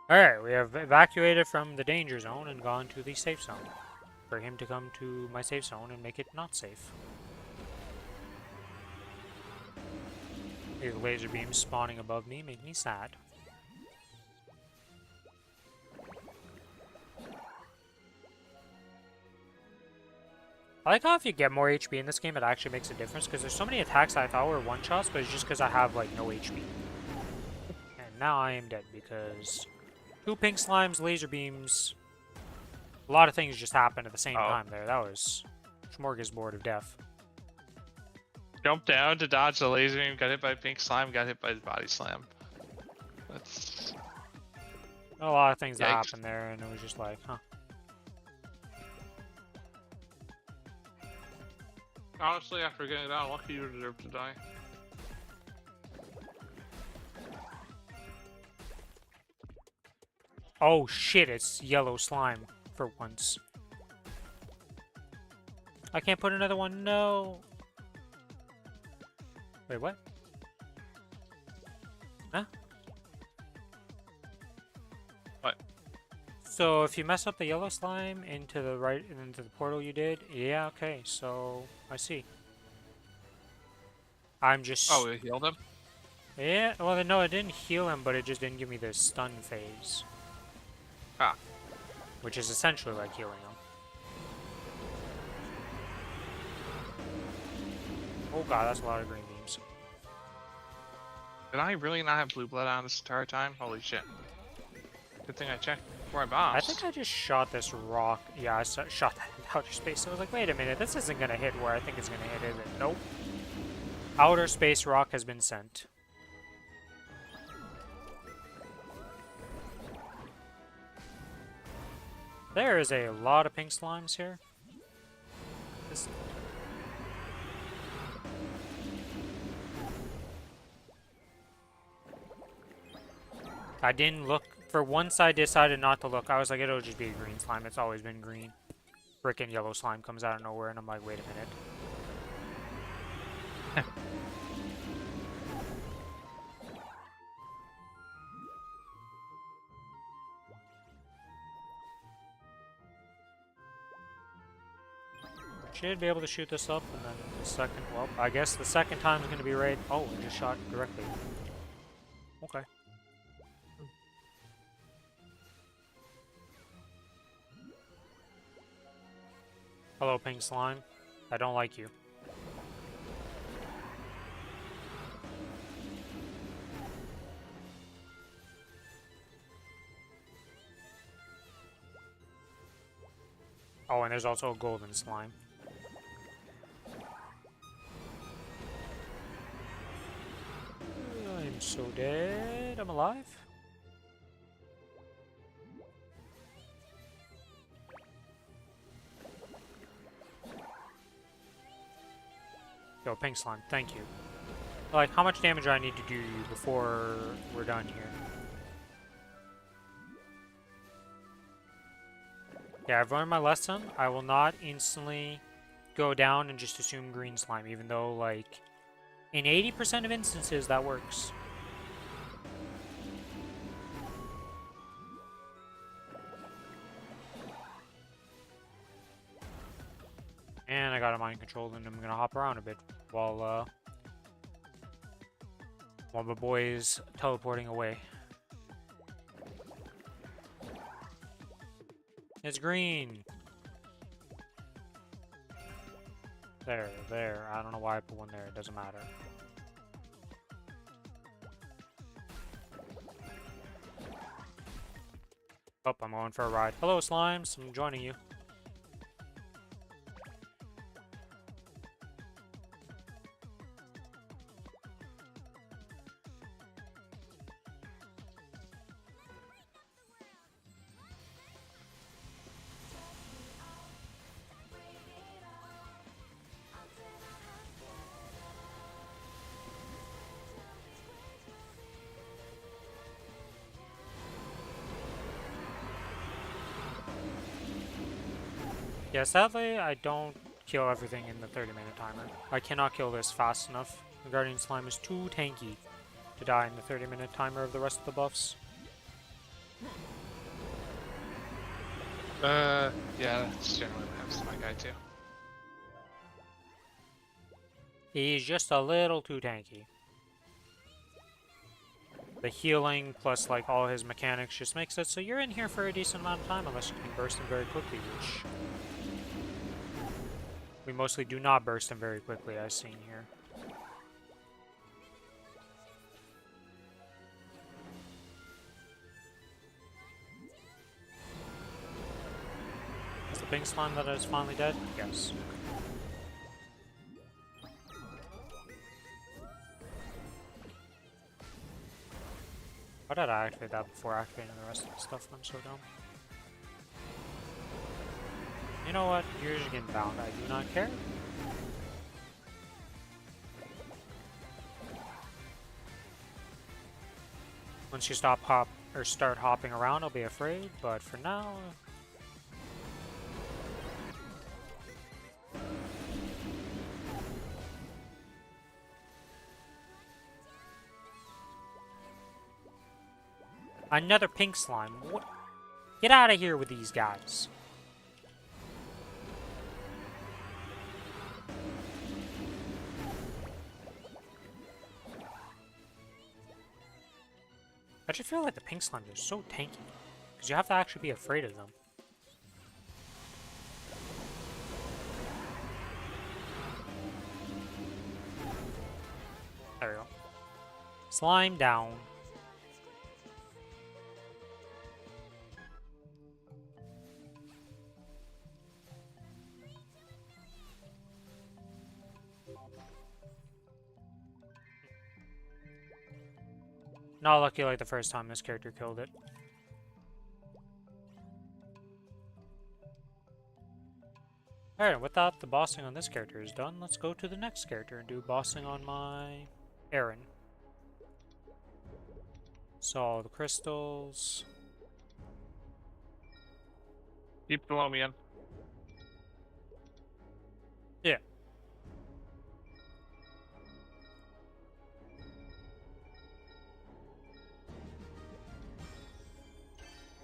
Alright, we have evacuated from the danger zone and gone to the safe zone. For him to come to my safe zone and make it not safe. These laser beams spawning above me make me sad. I like how if you get more HP in this game, it actually makes a difference, because there's so many attacks I thought were one-shots, but it's just because I have, like, no HP. And now I am dead, because 2 pink slimes, laser beams, a lot of things just happened at the same time there. That was smorgasbord of death. Jumped down to dodge the laser beam, got hit by pink slime, got hit by the body slam. That's... A lot of things that Yikes. happened there, and it was just like, huh. Honestly, after getting that lucky, you deserve to die. Oh shit, it's yellow slime for once. I can't put another one, no. Wait, what? Huh? What? So if you mess up the yellow slime into the right and into the portal you did, yeah, okay, so I see. I'm just... Oh, it healed him? Yeah, well, no, it didn't heal him, but it just didn't give me the stun phase. Ah. Which is essentially like healing him. Oh god, that's a lot of green beams. Did I really not have blue blood on this entire time? Holy shit. Good thing I checked before I bombed. I think I just shot this rock. Yeah, I shot that in outer space. So I was like, wait a minute, this isn't going to hit where I think it's going to hit, is it? Nope. Outer space rock has been sent. There is a lot of pink slimes here. This... I didn't look. For once I decided not to look. I was like, it'll just be a green slime. It's always been green. Frickin' yellow slime comes out of nowhere, and I'm like, wait a minute. Should be able to shoot this up, and then the second... Well, I guess the second time is going to be right... Oh, it just shot directly. Okay. Hello, pink slime. I don't like you. Oh, and there's also a golden slime. I'm so dead. I'm alive. Yo, pink slime, thank you. Like, how much damage do I need to do before we're done here? Yeah, I've learned my lesson. I will not instantly go down and just assume green slime, even though, like, in 80% of instances, that works. And I got a mind control, and I'm gonna hop around a bit while my boy is teleporting away. It's green! There. I don't know why I put one there, it doesn't matter. Oh, I'm going for a ride. Hello, slimes, I'm joining you. Yeah, sadly, I don't kill everything in the 30-minute timer. I cannot kill this fast enough. The Guardian Slime is too tanky to die in the 30-minute timer of the rest of the buffs. Yeah, that's generally what happens to my guy too. He's just a little too tanky. The healing plus like all his mechanics just makes it so you're in here for a decent amount of time unless you can burst him very quickly, which we mostly do not burst him very quickly, I've seen here. Is the pink slime that is finally dead? Yes. Why did I activate that before activating the rest of the stuff? I'm so dumb. You know what? You're just getting bound. I do not care. Once you start hopping around, I'll be afraid. But for now, another pink slime. What? Get out of here with these guys. I just feel like the pink slimes are so tanky. Because you have to actually be afraid of them. There we go. Slime down. Not lucky like the first time this character killed it. Alright, with that, the bossing on this character is done. Let's go to the next character and do bossing on my Aaron. So all the crystals. Keep the Lomi in. Yeah.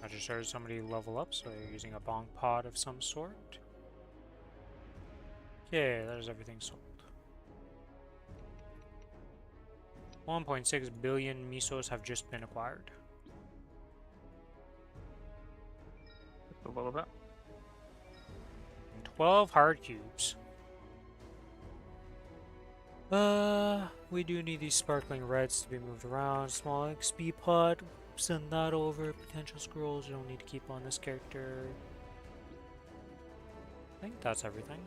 I just heard somebody level up, so they're using a bonk pod of some sort. Okay, that is everything sold. 1.6 billion misos have just been acquired. A little bit. And 12 hard cubes. We do need these sparkling reds to be moved around. Small XP pod. Send that over. Potential scrolls you don't need to keep on this character. I think that's everything.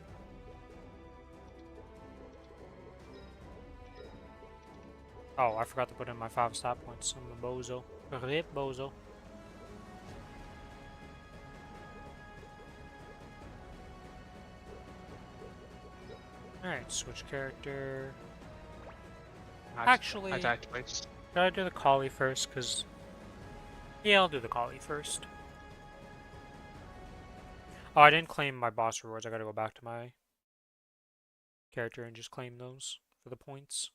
Oh, I forgot to put in my 5 stat points. I'm a bozo. Rip bozo. Alright, switch character. I Actually, attacked twice. should I do the collie first? Because, yeah, I'll do the collie first. Oh, I didn't claim my boss rewards. I gotta go back to my character and just claim those for the points.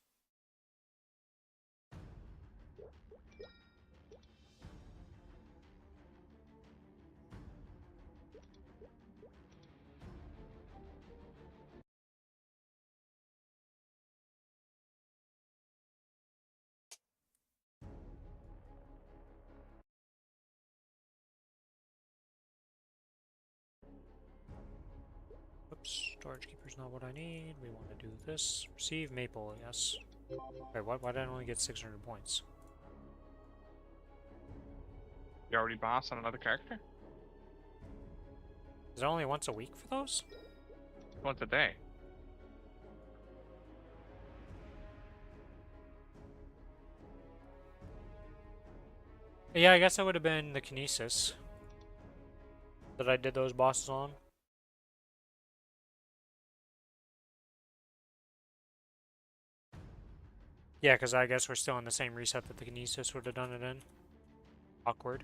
Oops, storage keeper's not what I need. We want to do this. Receive maple, yes. Wait, what? Why did I only get 600 points? You already boss on another character? Is it only once a week for those? Once a day. Yeah, I guess that would have been the Kinesis that I did those bosses on. Yeah, because I guess we're still in the same reset that the Kinesis would have done it in. Awkward.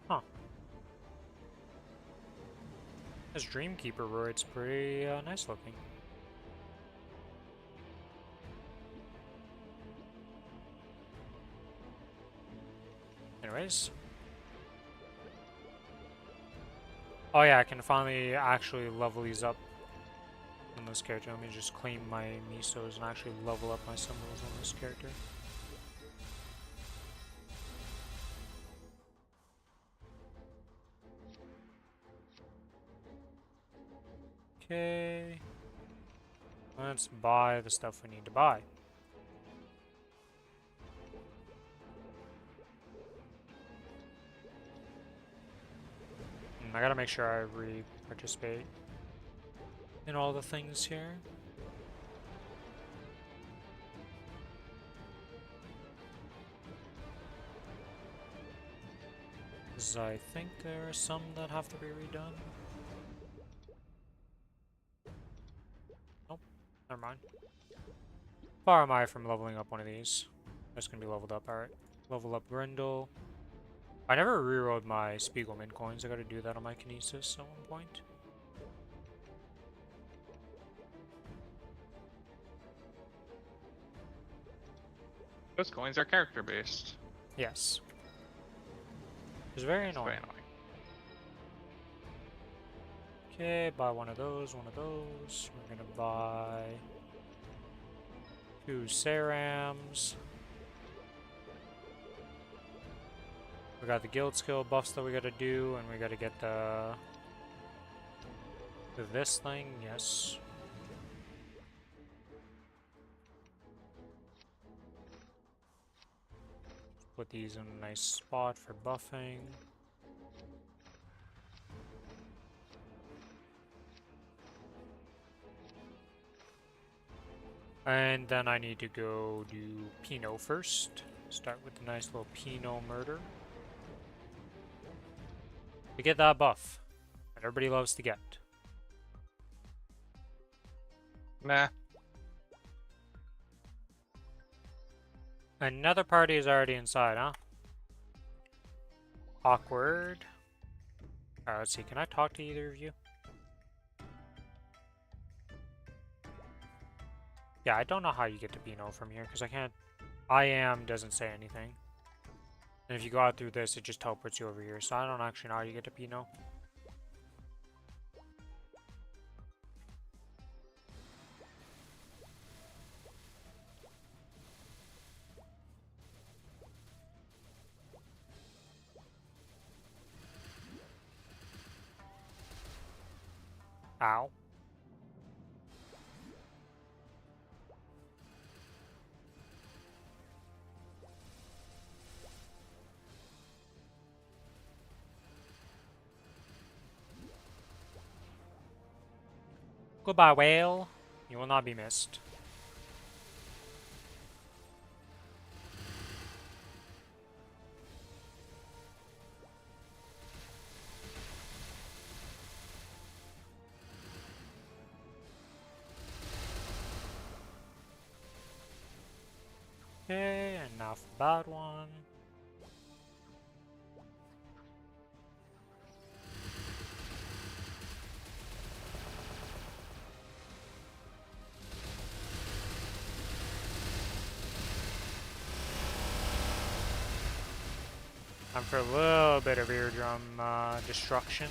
Huh. This Dreamkeeper roid's pretty nice looking. Anyways. Oh yeah, I can finally actually level these up on this character. Let me just claim my misos and actually level up my symbols on this character. Okay. Let's buy the stuff we need to buy. I gotta make sure I re-participate in all the things here. Because I think there are some that have to be redone. Nope, never mind. Far am I from leveling up one of these? That's gonna be leveled up, alright. Level up Grendel. I never rerolled my Spiegelman coins. I gotta do that on my Kinesis at one point. Those coins are character based. Yes. It's very It's annoying. very annoying. Okay, buy one of those, one of those. We're gonna buy 2 Cerams. We got the guild skill buffs that we gotta do, and we gotta get this thing, yes. Put these in a nice spot for buffing. And then I need to go do Pinot first. Start with the nice little Pinot murder. To get that buff that everybody loves to get. Nah. Another party is already inside, huh? Awkward. Alright, let's see. Can I talk to either of you? Yeah, I don't know how you get to Pinot from here, because I can't... I am doesn't say anything. And if you go out through this, it just teleports you over here, so I don't actually know how you get to Pinot. Ow. Goodbye, whale. You will not be missed. Okay, and now for the bad one. Time for a little bit of eardrum destruction.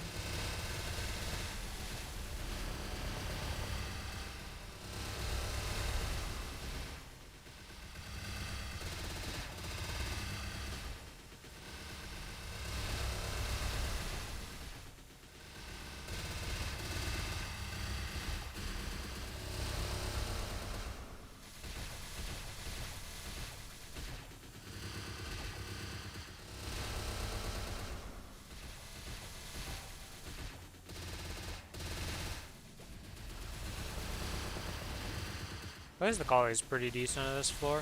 At least the color is pretty decent on this floor.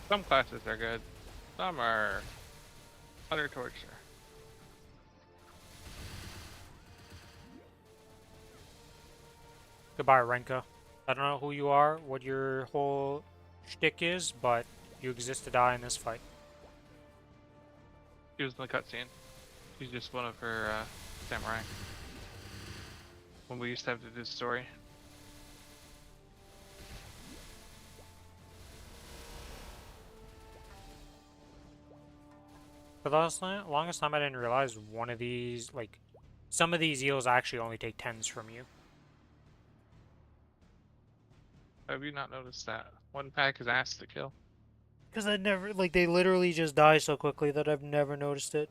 Some classes are good. Some are utter torture. Goodbye, Renka. I don't know who you are, what your whole shtick is, but you exist to die in this fight. She was in the cutscene. She's just one of her samurai. When we used to have to do the story. For the longest time, I didn't realize one of these, like, some of these eels actually only take 10s from you. Have you not noticed that? One pack is ass to kill. Because I never, like, they literally just die so quickly that I've never noticed it.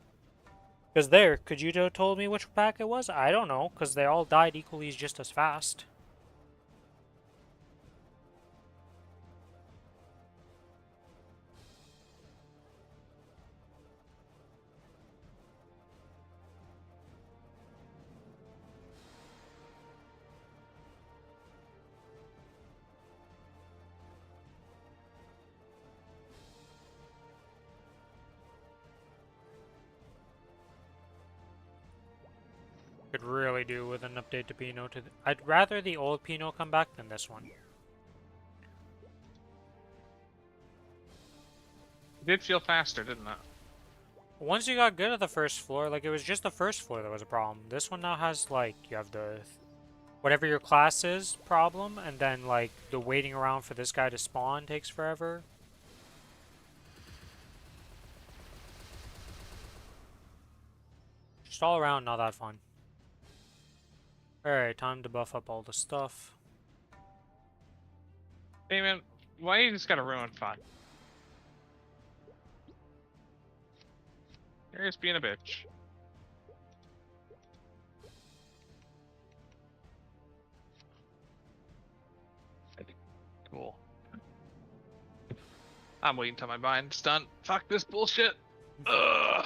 Because there, could you have told me which pack it was? I don't know, because they all died equally just as fast. Could really do with an update to Pinot. I'd rather the old Pinot come back than this one. It did feel faster, didn't it? Once you got good at the first floor, like, it was just the first floor that was a problem. This one now has, like, you have the whatever your class is problem, and then, like, the waiting around for this guy to spawn takes forever. Just all around not that fun. Alright, time to buff up all the stuff. Hey man, why you just gotta ruin fun? You're just being a bitch. Cool. I'm waiting till my mind's done. Fuck this bullshit. Ugh.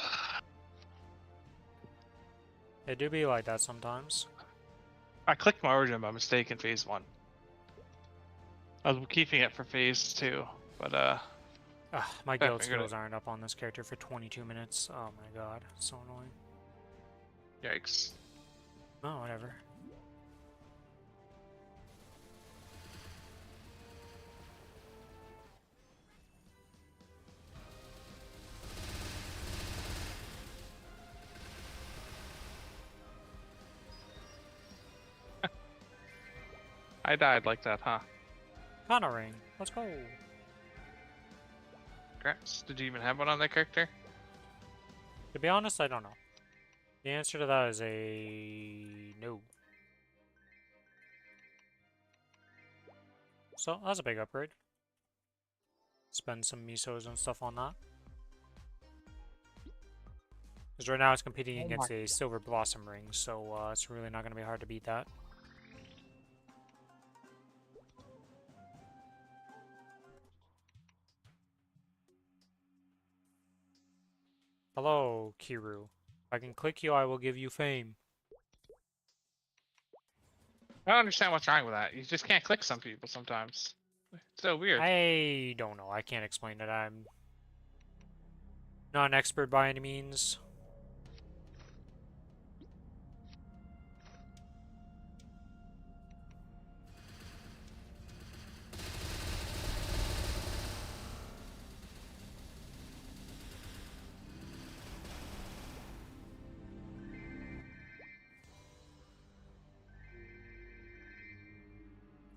It do be like that sometimes. I clicked my origin by mistake in phase 1. I was keeping it for phase 2, but Ugh, my guild figured skills aren't up on this character for 22 minutes. Oh my god, so annoying. yikes. Oh, whatever. I died like that, huh? Kana ring. Let's go. Congrats. Did you even have one on that character? To be honest, I don't know. The answer to that is a no. So, that's a big upgrade. Spend some misos and stuff on that. Because right now it's competing against a silver blossom ring, so it's really not going to be hard to beat that. Hello, Kiru. If I can click you, I will give you fame. I don't understand what's wrong with that. You just can't click some people sometimes. It's so weird. I don't know. I can't explain it. I'm not an expert by any means.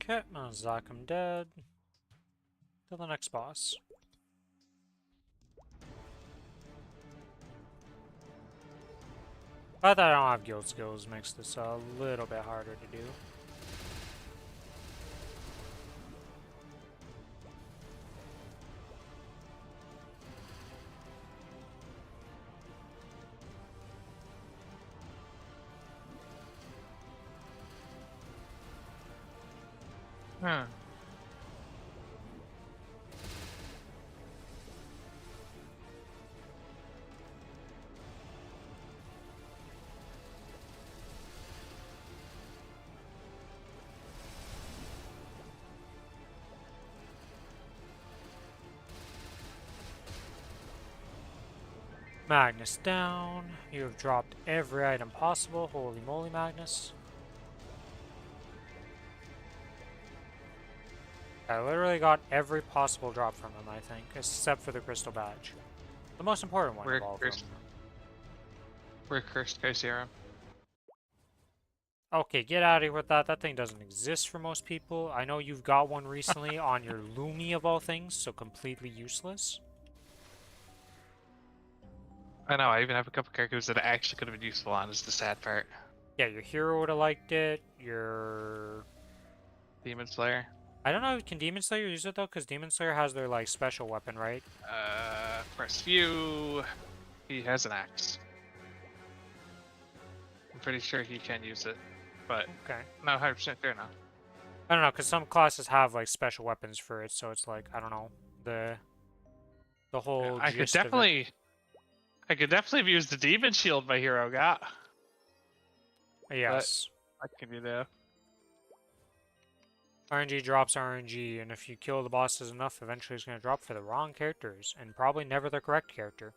Okay, Zakam dead. To the next boss. But that I don't have guild skills makes this a little bit harder to do. Huh. Magnus down. You have dropped every item possible. Holy moly, Magnus. I literally got every possible drop from him, I think, except for the crystal badge. The most important one of all of them. We're cursed guys here. Okay, get out of here with that. That thing doesn't exist for most people. I know you've got one recently on your Lumi of all things, so completely useless. I know, I even have a couple characters that I actually could have been useful on, is the sad part. Yeah, your hero would have liked it. Your... Demon Slayer. I don't know, can Demon Slayer use it though? Because Demon Slayer has their, like, special weapon, right? Press view. He has an axe. I'm pretty sure he can use it, but Okay. not 100% sure now. I don't know, because some classes have, like, special weapons for it, so it's like, I don't know, the whole I could gist of it. definitely have used the demon shield my hero got. Yes. I can do that. RNG drops RNG, and if you kill the bosses enough, eventually it's going to drop for the wrong characters, and probably never the correct character.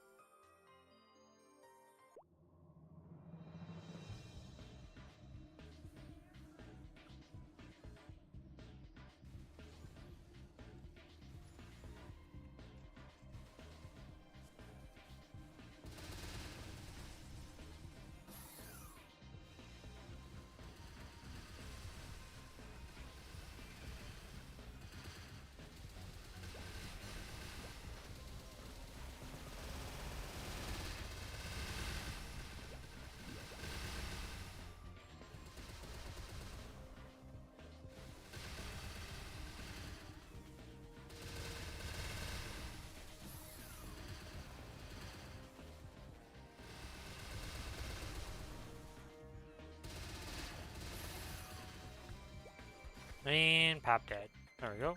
And Pap dead. There we go.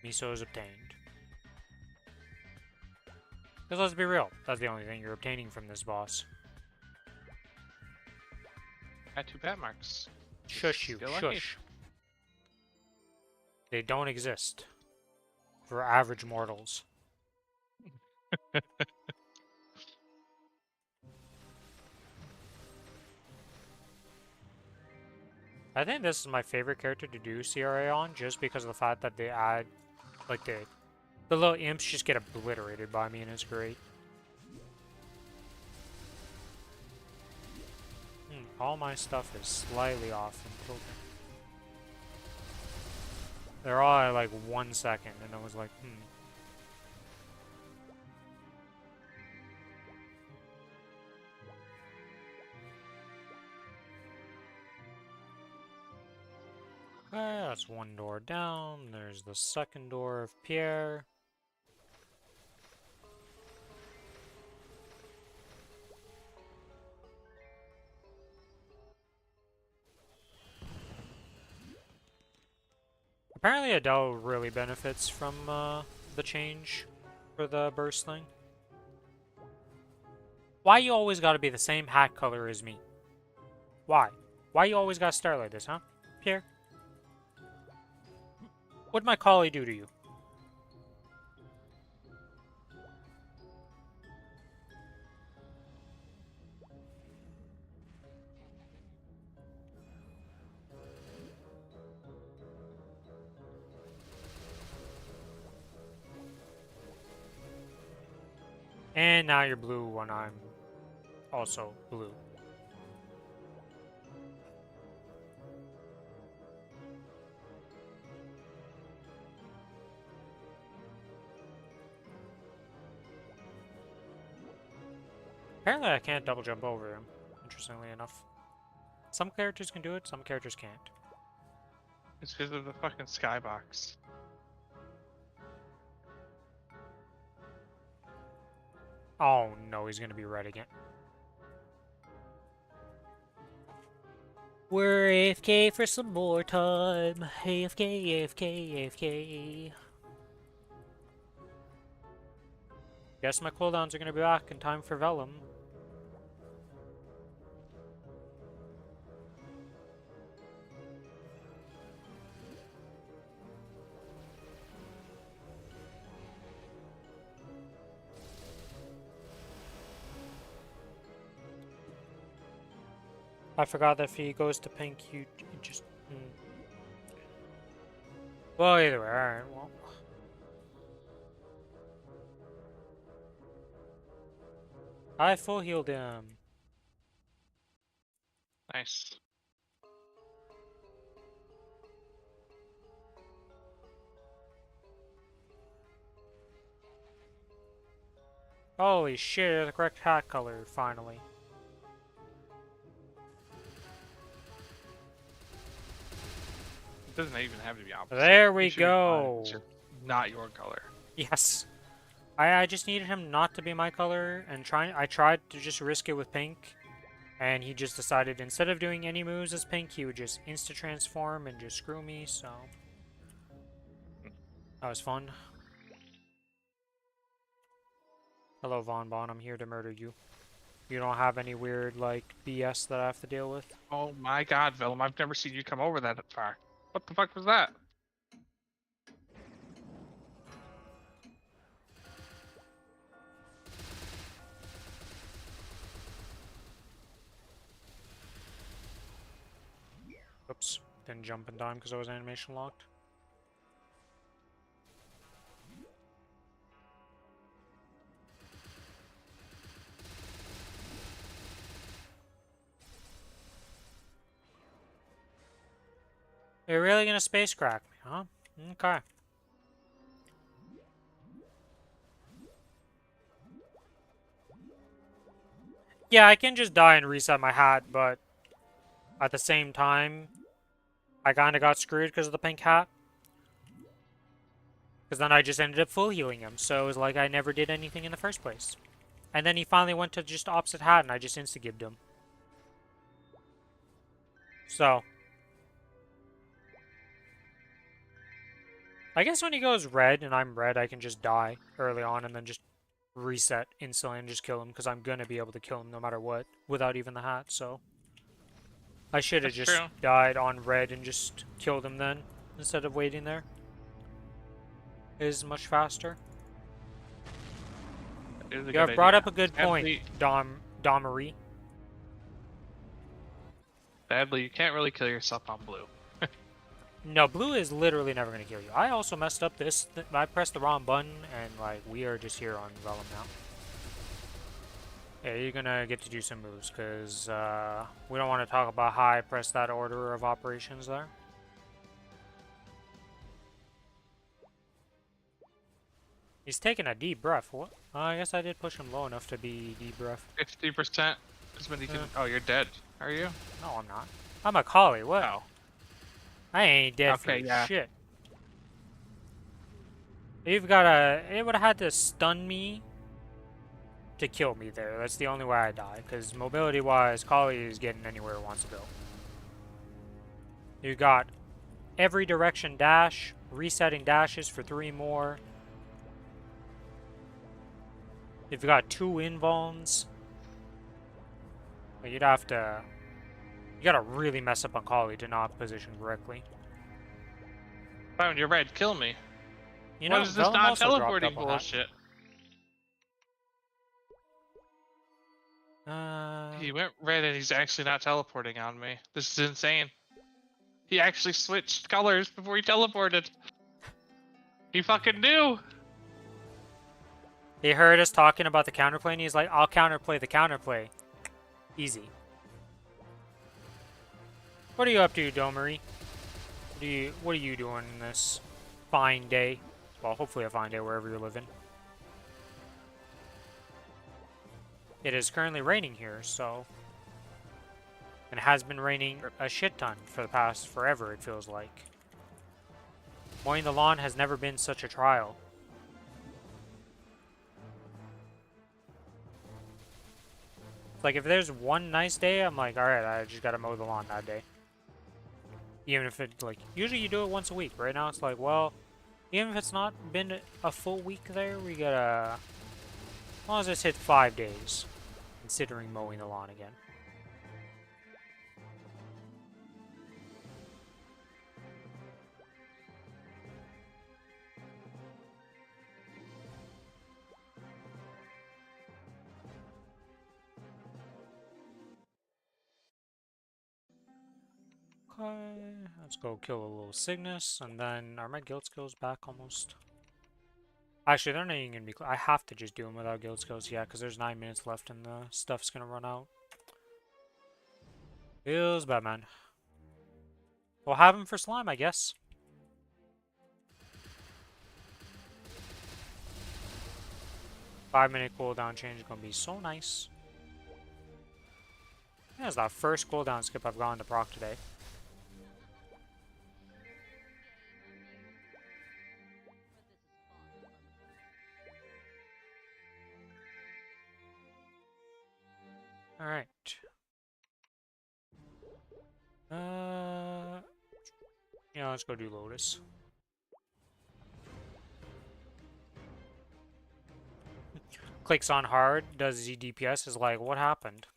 Miso is obtained. Because let's be real, that's the only thing you're obtaining from this boss. Got 2 bat marks. Shush you, Still lucky. shush. They don't exist. For average mortals. I think this is my favorite character to do CRA on, just because of the fact that they add, like, the little imps just get obliterated by me, and it's great. All my stuff is slightly off in tilting. They're all at, like, 1 second, and I was like, Okay, that's one door down. There's the second door of Pierre. Apparently Adele really benefits from the change for the burst thing. Why you always gotta be the same hat color as me? Why? Why you always gotta start like this, huh? Pierre? What'd my collie do to you? And now you're blue when I'm also blue. Apparently I can't double jump over him, interestingly enough. Some characters can do it, some characters can't. It's because of the fucking skybox. Oh no, he's gonna be red again. We're AFK for some more time. AFK, AFK, AFK. Guess my cooldowns are gonna be back in time for Vellum. I forgot that if he goes to pink, you just... Well, either way, alright, well. I full healed him. Nice. Holy shit, the correct hat color, finally. It doesn't even have to be opposite. There we It should be fine if go. it's not your color. Yes. I just needed him not to be my color, and I tried to just risk it with pink, and he just decided instead of doing any moves as pink, he would just insta-transform and just screw me, so... That was fun. Hello, Von Bon, I'm here to murder you. You don't have any weird, like, BS that I have to deal with? Oh my god, Vellum, I've never seen you come over that far. What the fuck was that? Oops, didn't jump in time because I was animation locked. You're really gonna space crack me, huh? Okay. Yeah, I can just die and reset my hat, but at the same time, I kinda got screwed because of the pink hat. Because then I just ended up full healing him, so it was like I never did anything in the first place. And then he finally went to just opposite hat and I just insta-gibbed him. So. I guess when he goes red and I'm red, I can just die early on and then just reset instantly and just kill him because I'm gonna be able to kill him no matter what without even the hat, so. I should have That's just true. died on red and just killed him then instead of waiting there. It is much faster. It is a You good have brought idea. up a good point, Domery. Sadly, you can't really kill yourself on blue. No, blue is literally never going to kill you. I also messed up this. I pressed the wrong button, and, like, we are just here on Vellum now. Yeah, you're going to get to do some moves, because we don't want to talk about how I pressed that order of operations there. He's taking a deep breath. What? I guess I did push him low enough to be deep breath. 50% is when you can. Oh, you're dead. Are you? No, I'm not. I'm a collie. What? Oh. I ain't dead for Okay, yeah. shit. You've got a... It would have had to stun me to kill me there. That's the only way I die. Because mobility-wise, Collie is getting anywhere it wants to go. You got every direction dash, resetting dashes for 3 more. You've got 2 invulns. But you'd have to... You gotta really mess up on Kali to not position correctly. Found your red, kill me. You What know, is this Vellum also dropped non-teleporting double hat. bullshit? He went red and he's actually not teleporting on me. This is insane. He actually switched colors before he teleported. He fucking knew! He heard us talking about the counterplay and he's like, I'll counterplay the counterplay. Easy. What are you up to, Domery? What are you doing in this fine day? Well, hopefully a fine day wherever you're living. It is currently raining here, so... And it has been raining a shit ton for the past forever, it feels like. Mowing the lawn has never been such a trial. Like, if there's one nice day, I'm like, alright, I just gotta mow the lawn that day. Even if it, like, usually you do it once a week. Right now it's like, well, even if it's not been a full week there, we gotta... As long as it's hit 5 days, considering mowing the lawn again. Okay, let's go kill a little Cygnus, and then are my guild skills back almost? Actually, they're not even gonna be. I have to just do them without guild skills, yeah, because there's 9 minutes left and the stuff's gonna run out. Feels bad, man. We'll have him for slime, I guess. Five-minute cooldown change is gonna be so nice. Yeah, it's that first cooldown skip I've gone to proc today. Alright. Yeah, let's go do Lotus. Clicks on hard, does Z DPS, is like, what happened?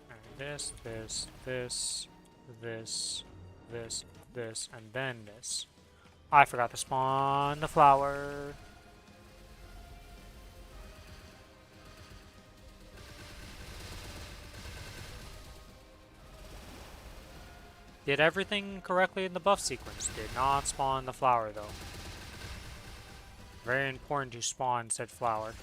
Alright, this, and then this. I forgot to spawn the flower. Did everything correctly in the buff sequence. Did not spawn the flower, though. Very important to spawn said flower.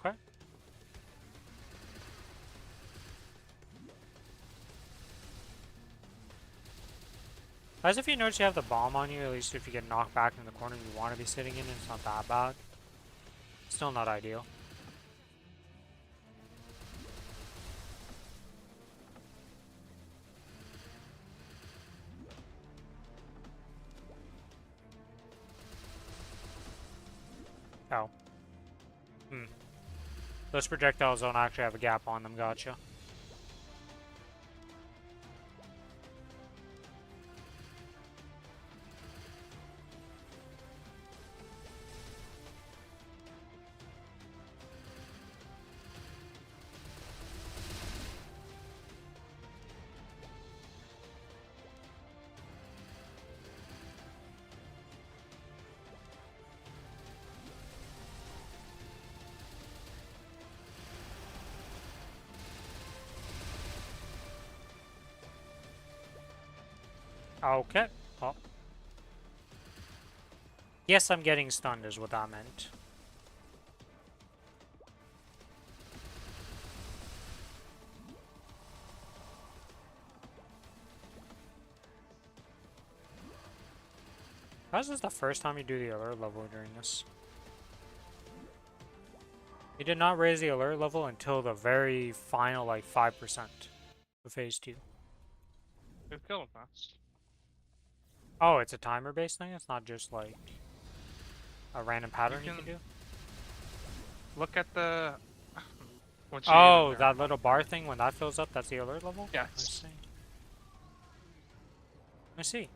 Okay. As if you notice you have the bomb on you, at least if you get knocked back in the corner you want to be sitting in, it's not that bad. Still not ideal. Oh. Those projectiles don't actually have a gap on them, gotcha. Okay. Oh. Yes, I'm getting stunned is what that meant. How is this the first time you do the alert level during this? You did not raise the alert level until the very final, like, 5% of phase 2. We've killed him fast. Oh, it's a timer-based thing? It's not just, like, a random pattern you can do? Look at the. Once you Oh, enter- that little bar thing, when that fills up, that's the alert level? Yes. I see. I see.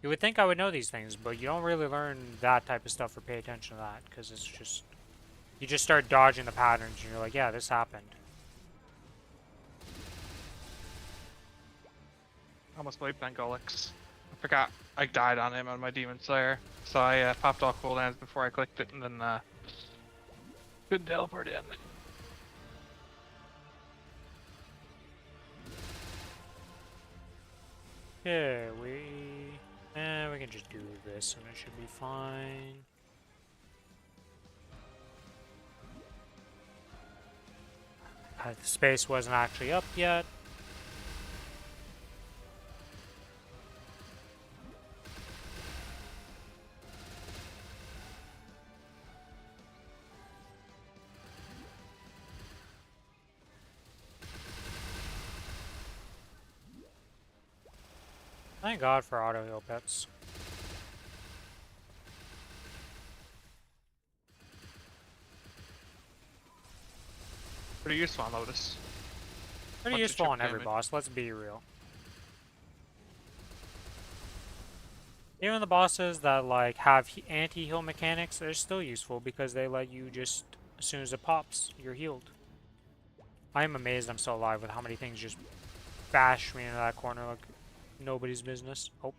You would think I would know these things, but you don't really learn that type of stuff or pay attention to that, because it's just... You just start dodging the patterns, and you're like, yeah, this happened. Almost wiped on Golix. I forgot I died on him on my Demon Slayer, so I popped all cooldowns before I clicked it, and then couldn't teleport in. Yeah, we can just do this, and it should be fine. The space wasn't actually up yet. Thank God for auto heal pets. Pretty useful on Lotus. Pretty Bunch of useful chip on every damage. boss, let's be real. Even the bosses that like have anti-heal mechanics, they're still useful because they let you just, as soon as it pops, you're healed. I am amazed I'm still alive with how many things just bash me into that corner like nobody's business. Oh.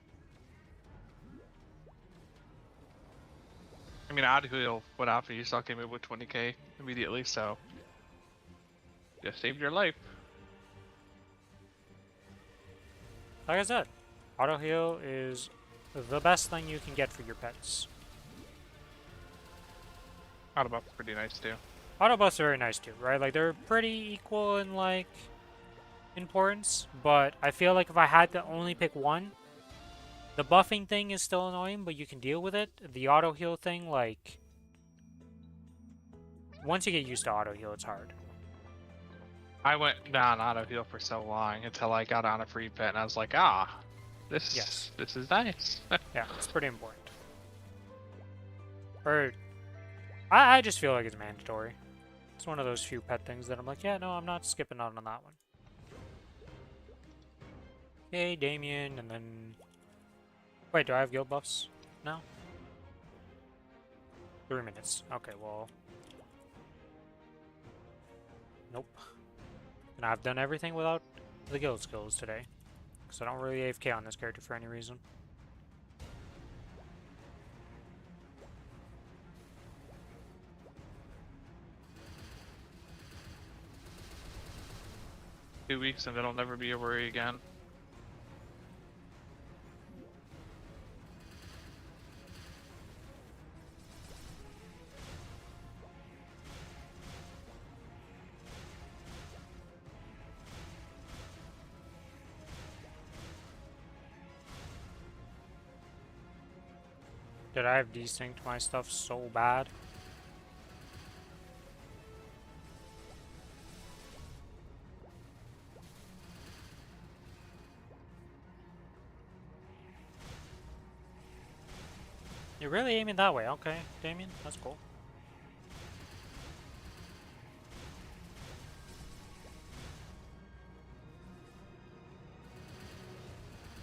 I mean, Odd Wheel went out for you, so I came in with 20k immediately, so just saved your life. Like I said, auto heal is the best thing you can get for your pets. Autobuff's pretty nice too. Autobuffs are very nice too, right? Like they're pretty equal in like importance, but I feel like if I had to only pick one, the buffing thing is still annoying, but you can deal with it. The auto heal thing, like once you get used to auto heal, it's hard. I went down auto heal for so long until I got on a free pet, and I was like, ah, this is nice. Yeah, it's pretty important. Or I just feel like it's mandatory. It's one of those few pet things that I'm like, yeah, no, I'm not skipping out on that one. Yay, Damien, and then... Wait, do I have guild buffs now? 3 minutes. Okay, well... Nope. And I've done everything without the guild skills today. Because I don't really AFK on this character for any reason. Two weeks and it'll never be a worry again. Did I have desynced my stuff so bad? You're really aiming that way. Okay, Damien, that's cool.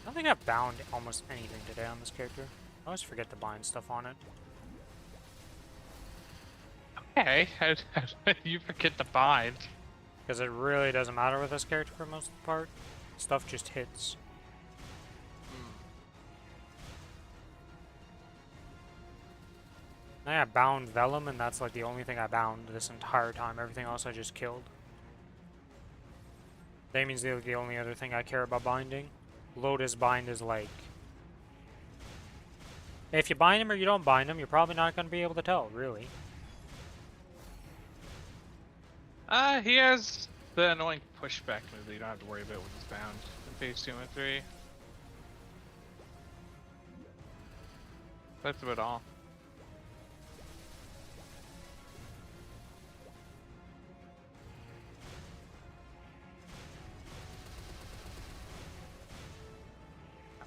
I don't think I've bound almost anything today on this character. I always forget to bind stuff on it. Okay, you forget to bind. Because it really doesn't matter with this character for most of the part. Stuff just hits. I bound Vellum, and that's like the only thing I bound this entire time. Everything else I just killed. Damien's the only other thing I care about binding. Lotus bind is like... If you bind him or you don't bind him, you're probably not going to be able to tell, really. He has the annoying pushback move that you don't have to worry about when he's bound in phase 2 and 3. That's about all.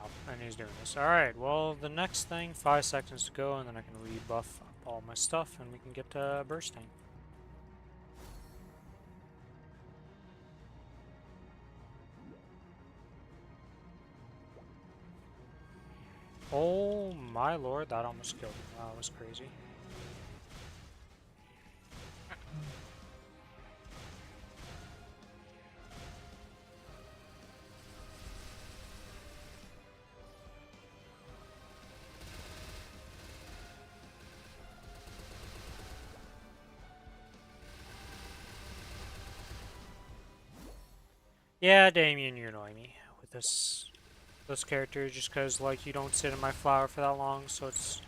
Oh, and he's doing this. Alright, well, the next thing, 5 seconds to go, and then I can rebuff all my stuff, and we can get bursting. Oh my lord, that almost killed me. That was crazy. Yeah, Damien, you annoy me with this character just because, like, you don't sit in my flower for that long, so it's...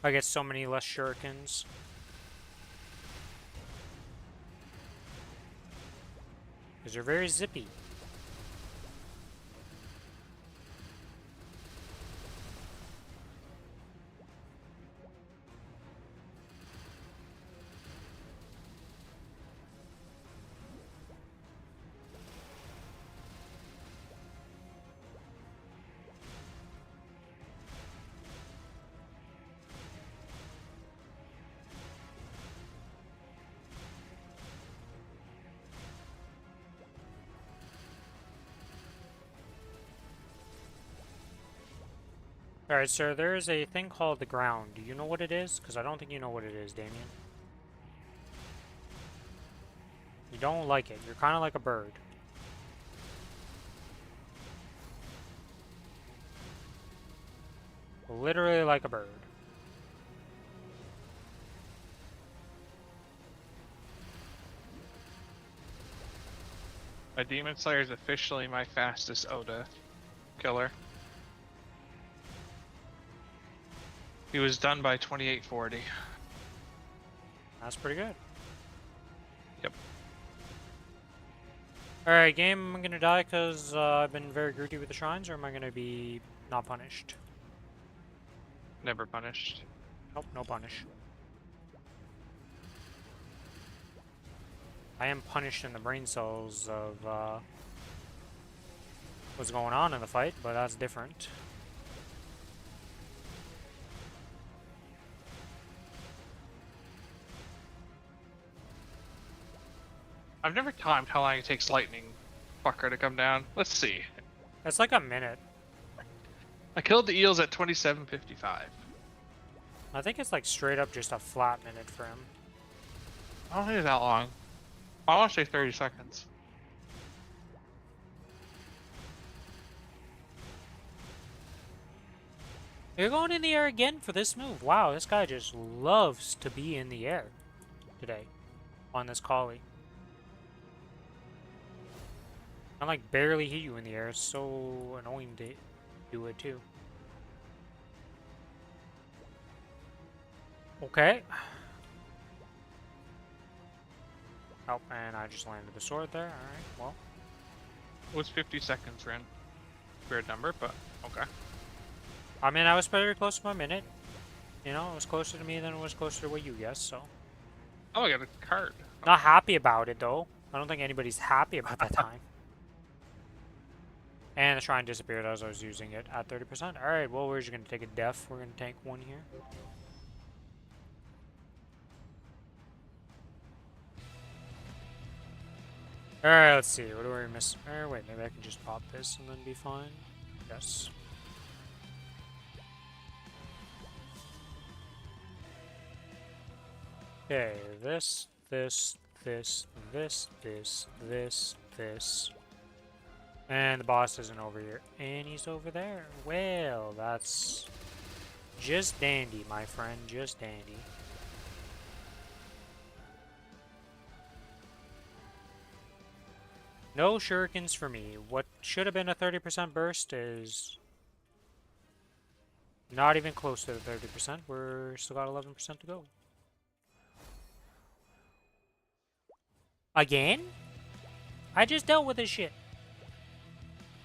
I get so many less shurikens. Because they're very zippy. Alright, sir, there is a thing called the ground. Do you know what it is? Because I don't think you know what it is, Damien. You don't like it. You're kind of like a bird. Literally like a bird. A Demon Slayer is officially my fastest Oda killer. He was done by 2840. That's pretty good. Yep. Alright, game, I'm gonna die because I've been very greedy with the shrines, or am I gonna be not punished? Never punished. Nope, no punish. I am punished in the brain cells of what's going on in the fight, but that's different. I've never timed how long it takes lightning fucker to come down. Let's see. It's like a minute. I killed the eels at 27:55. I think it's like straight up just a flat minute for him. I don't think it's that long. I want to say 30 seconds. You're going in the air again for this move. Wow, this guy just loves to be in the air today on this collie. I like barely hit you in the air. It's so annoying to do it too. Okay. Oh, and I just landed the sword there. Alright, well. It was 50 seconds, Ren. Weird number, but okay. I mean, I was very close to my minute. You know, it was closer to me than it was closer to what you guessed, so. Oh, I got a card. Not happy about it, though. I don't think anybody's happy about that time. And the shrine disappeared as I was using it at 30%. Alright, well, we're just going to take a def. We're going to tank one here. Alright, let's see. What do we miss? Wait, maybe I can just pop this and then be fine. Yes. Okay, this. And the boss isn't over here. And he's over there. Well, that's just dandy, my friend. Just dandy. No shurikens for me. What should have been a 30% burst is not even close to the 30%. We're still got 11% to go. Again? I just dealt with this shit.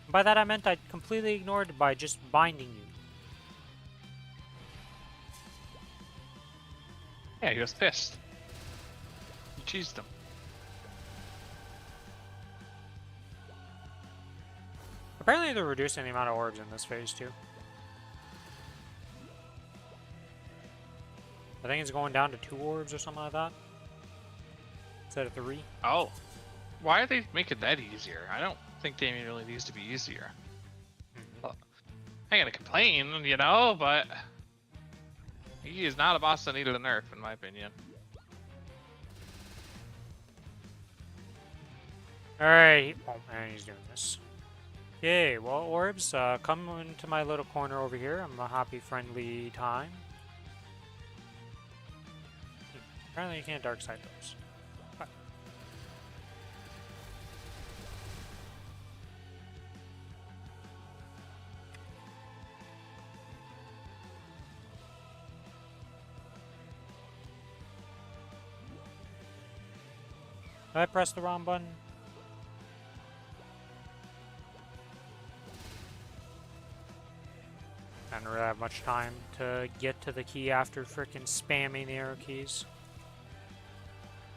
By that I meant I completely ignored it by just binding you. Yeah, he was pissed. You cheesed him. Apparently they're reducing the amount of orbs in this phase too. I think it's going down to 2 orbs or something like that. Instead of 3. Oh. Why are they making that easier? I don't think gaming really needs to be easier. Well, I ain't gonna complain, you know, but he is not a boss that needed a nerf, in my opinion. Alright. Oh man, he's doing this. Okay, well, orbs, come into my little corner over here. I'm a happy, friendly time. Apparently you can't dark side those. Okay. Did I press the wrong button? I don't really have much time to get to the key after frickin' spamming the arrow keys.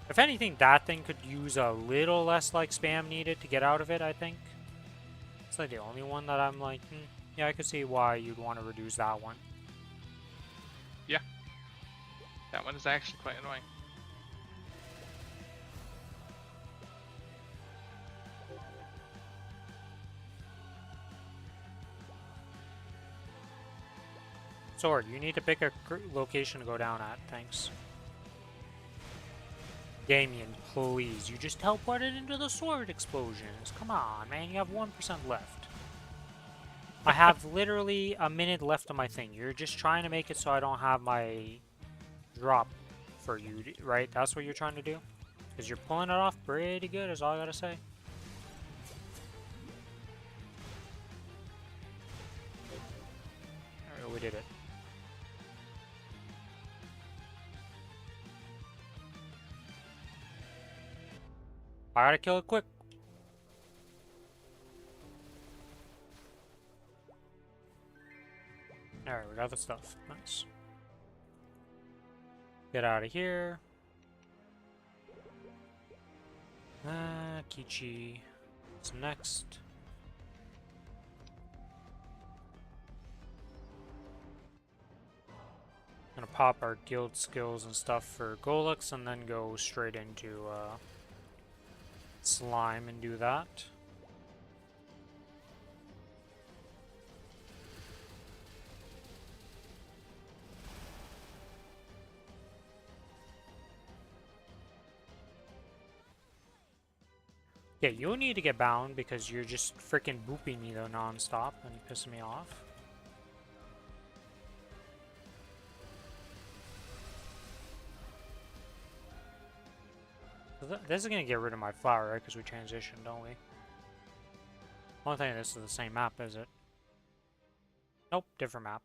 If anything, that thing could use a little less like spam needed to get out of it, I think. It's like the only one that I'm like, yeah, I could see why you'd want to reduce that one. Yeah. That one is actually quite annoying. Sword, you need to pick a location to go down at, thanks. Damien, please, you just teleported into the sword explosions. Come on, man, you have 1% left. I have literally a minute left on my thing. You're just trying to make it so I don't have my drop for you, right? That's what you're trying to do? Because you're pulling it off pretty good, is all I gotta say. Alright, we did it. I gotta kill it quick. Alright, we got the stuff. Nice. Get out of here. Kichi. What's next? Gonna pop our guild skills and stuff for Golux and then go straight into slime and do that. Yeah, you need to get bound because you're just freaking booping me though non-stop and pissing me off. This is gonna get rid of my flower, right? Because we transitioned, don't we? I don't think this is the same map, is it? Nope, different map.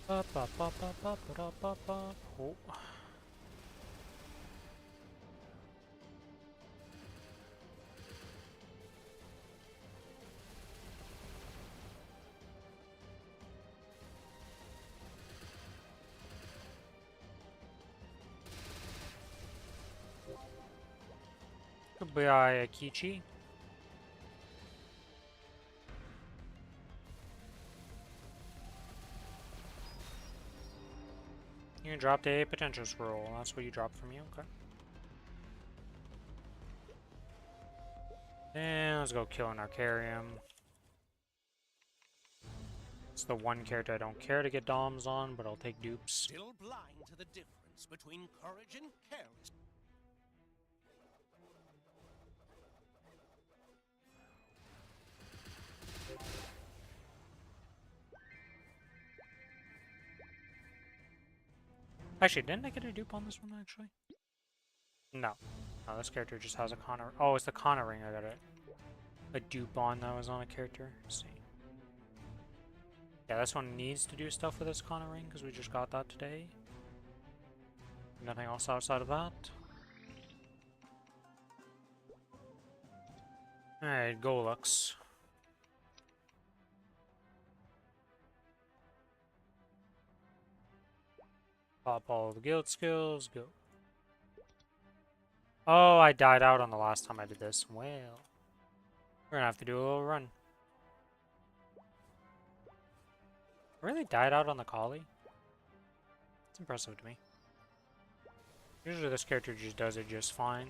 Oh. Goodbye, Kichi. You dropped a potential scroll. That's what you dropped from you, okay. And let's go kill an Arcarium. It's the one character I don't care to get DOMs on, but I'll take dupes. Still blind to the difference between courage and carelessness. Actually, didn't I get a dupe on this one, actually? No. No, this character just has a Connor. Oh, it's the Connor ring I got a dupe on that was on a character. Let's see. Yeah, this one needs to do stuff with this Connor ring because we just got that today. Nothing else outside of that. Alright, Golux. Pop all the guild skills, go. Oh, I died out on the last time I did this. Well, we're gonna have to do a little run. I really died out on the collie? It's impressive to me. Usually this character just does it just fine.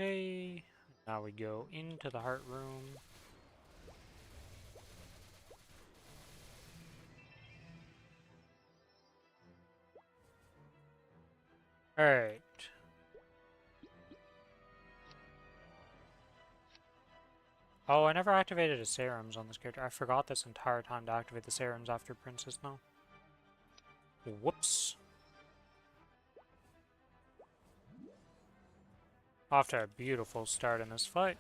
Okay, now we go into the heart room. Alright. Oh, I never activated a serums on this character. I forgot this entire time to activate the serums after Princess now. Whoops. Off to a beautiful start in this fight.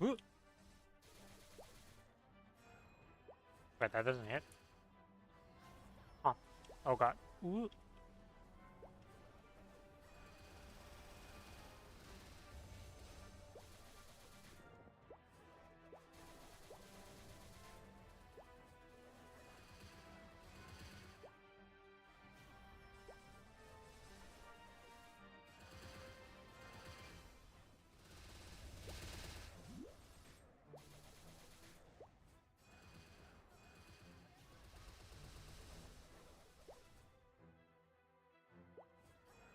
Ooh. Wait, that doesn't hit? Huh. Oh god. Ooh.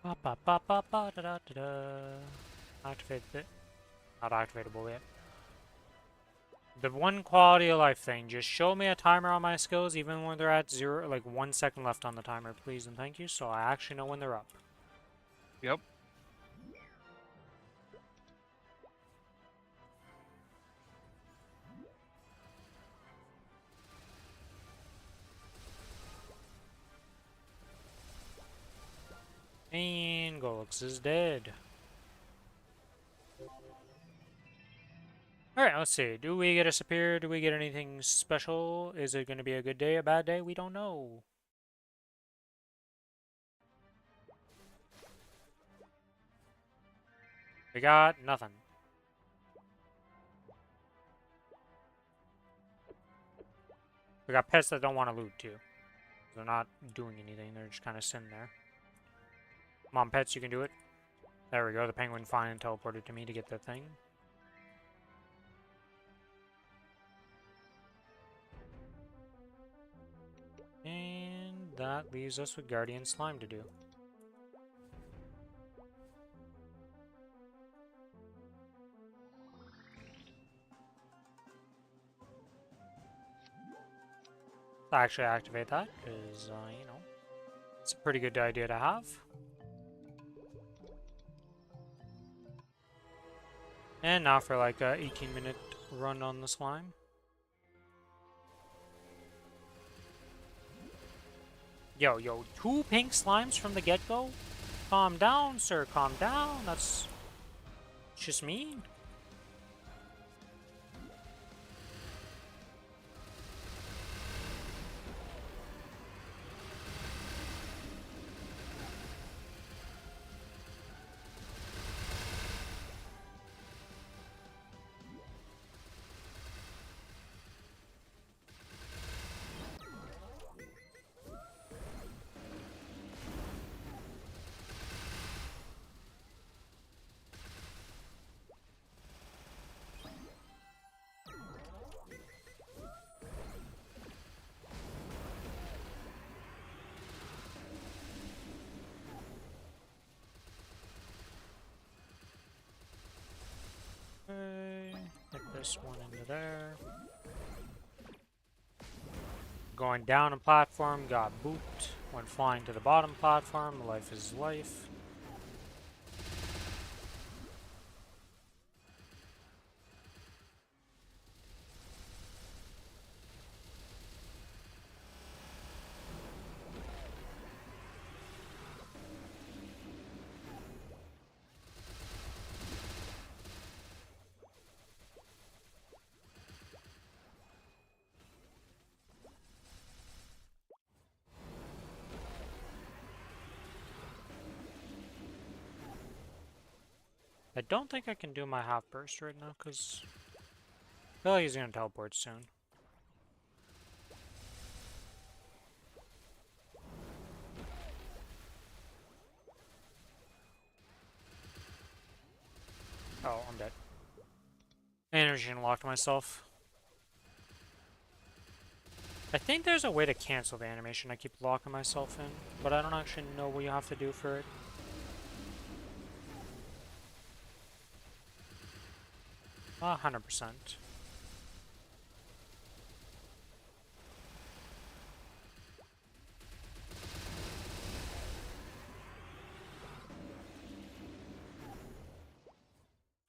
Ba ba ba ba ba da da da da. Activate it. Not activatable yet. The one quality of life thing, just show me a timer on my skills even when they're at 0, like 1 second left on the timer, please and thank you, so I actually know when they're up. Yep. And Golux is dead. Alright, let's see. Do we get a superior? Do we get anything special? Is it going to be a good day, a bad day? We don't know. We got nothing. We got pets that don't want to loot too. They're not doing anything, they're just kind of sitting there. Come on, pets, you can do it. There we go, the penguin finally teleported to me to get the thing. And that leaves us with Guardian Slime to do. I'll actually activate that, because, you know, it's a pretty good idea to have. And now for like a 18-minute run on the slime. Yo, 2 pink slimes from the get-go? Calm down, sir, calm down. That's just mean. this one into there. Going down a platform, got booped. Went flying to the bottom platform, life is life. I don't think I can do my half burst right now, because I feel like he's gonna teleport soon. Oh, I'm dead. Energy unlocked myself. I think there's a way to cancel the animation I keep locking myself in, but I don't actually know what you have to do for it. 100%.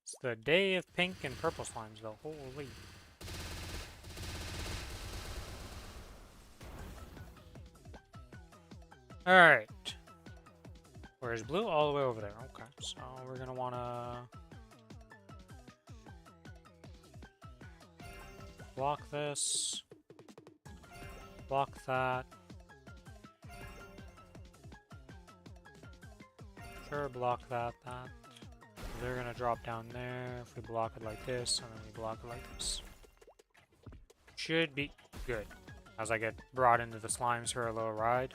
It's the day of pink and purple slimes, though. Holy. Alright. Where's blue? All the way over there. Okay, so we're gonna wanna block this. Block that. Sure, block that. They're gonna drop down there if we block it like this, and then we block it like this. Should be good. As I get brought into the slimes for a little ride.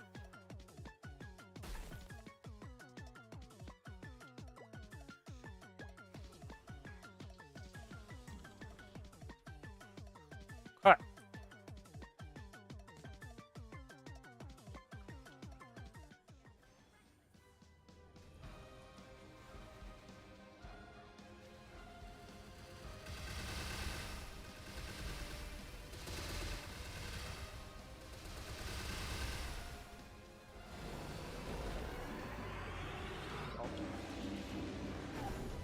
Cut.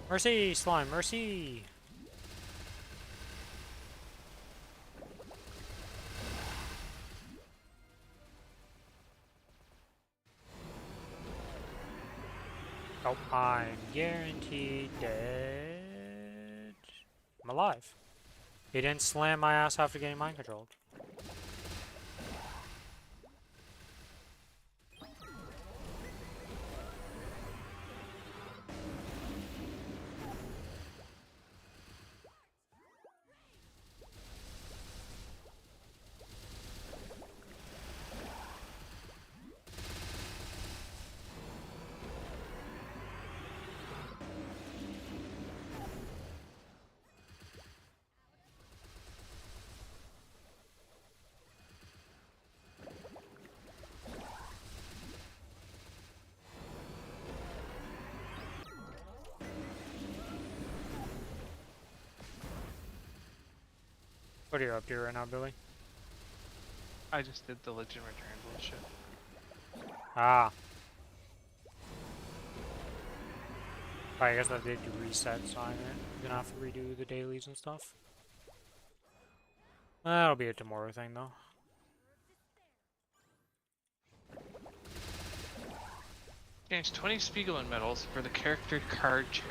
Mercy, slime, mercy! Oh, I'm guaranteed dead. I'm alive. He didn't slam my ass after getting mind controlled. What are you up to right now, Billy? I just did the Legion Return bullshit. Ah. I guess that did do reset, so I'm gonna have to redo the dailies and stuff. That'll be a tomorrow thing, though. Change 20 Spiegelman medals for the character card chair.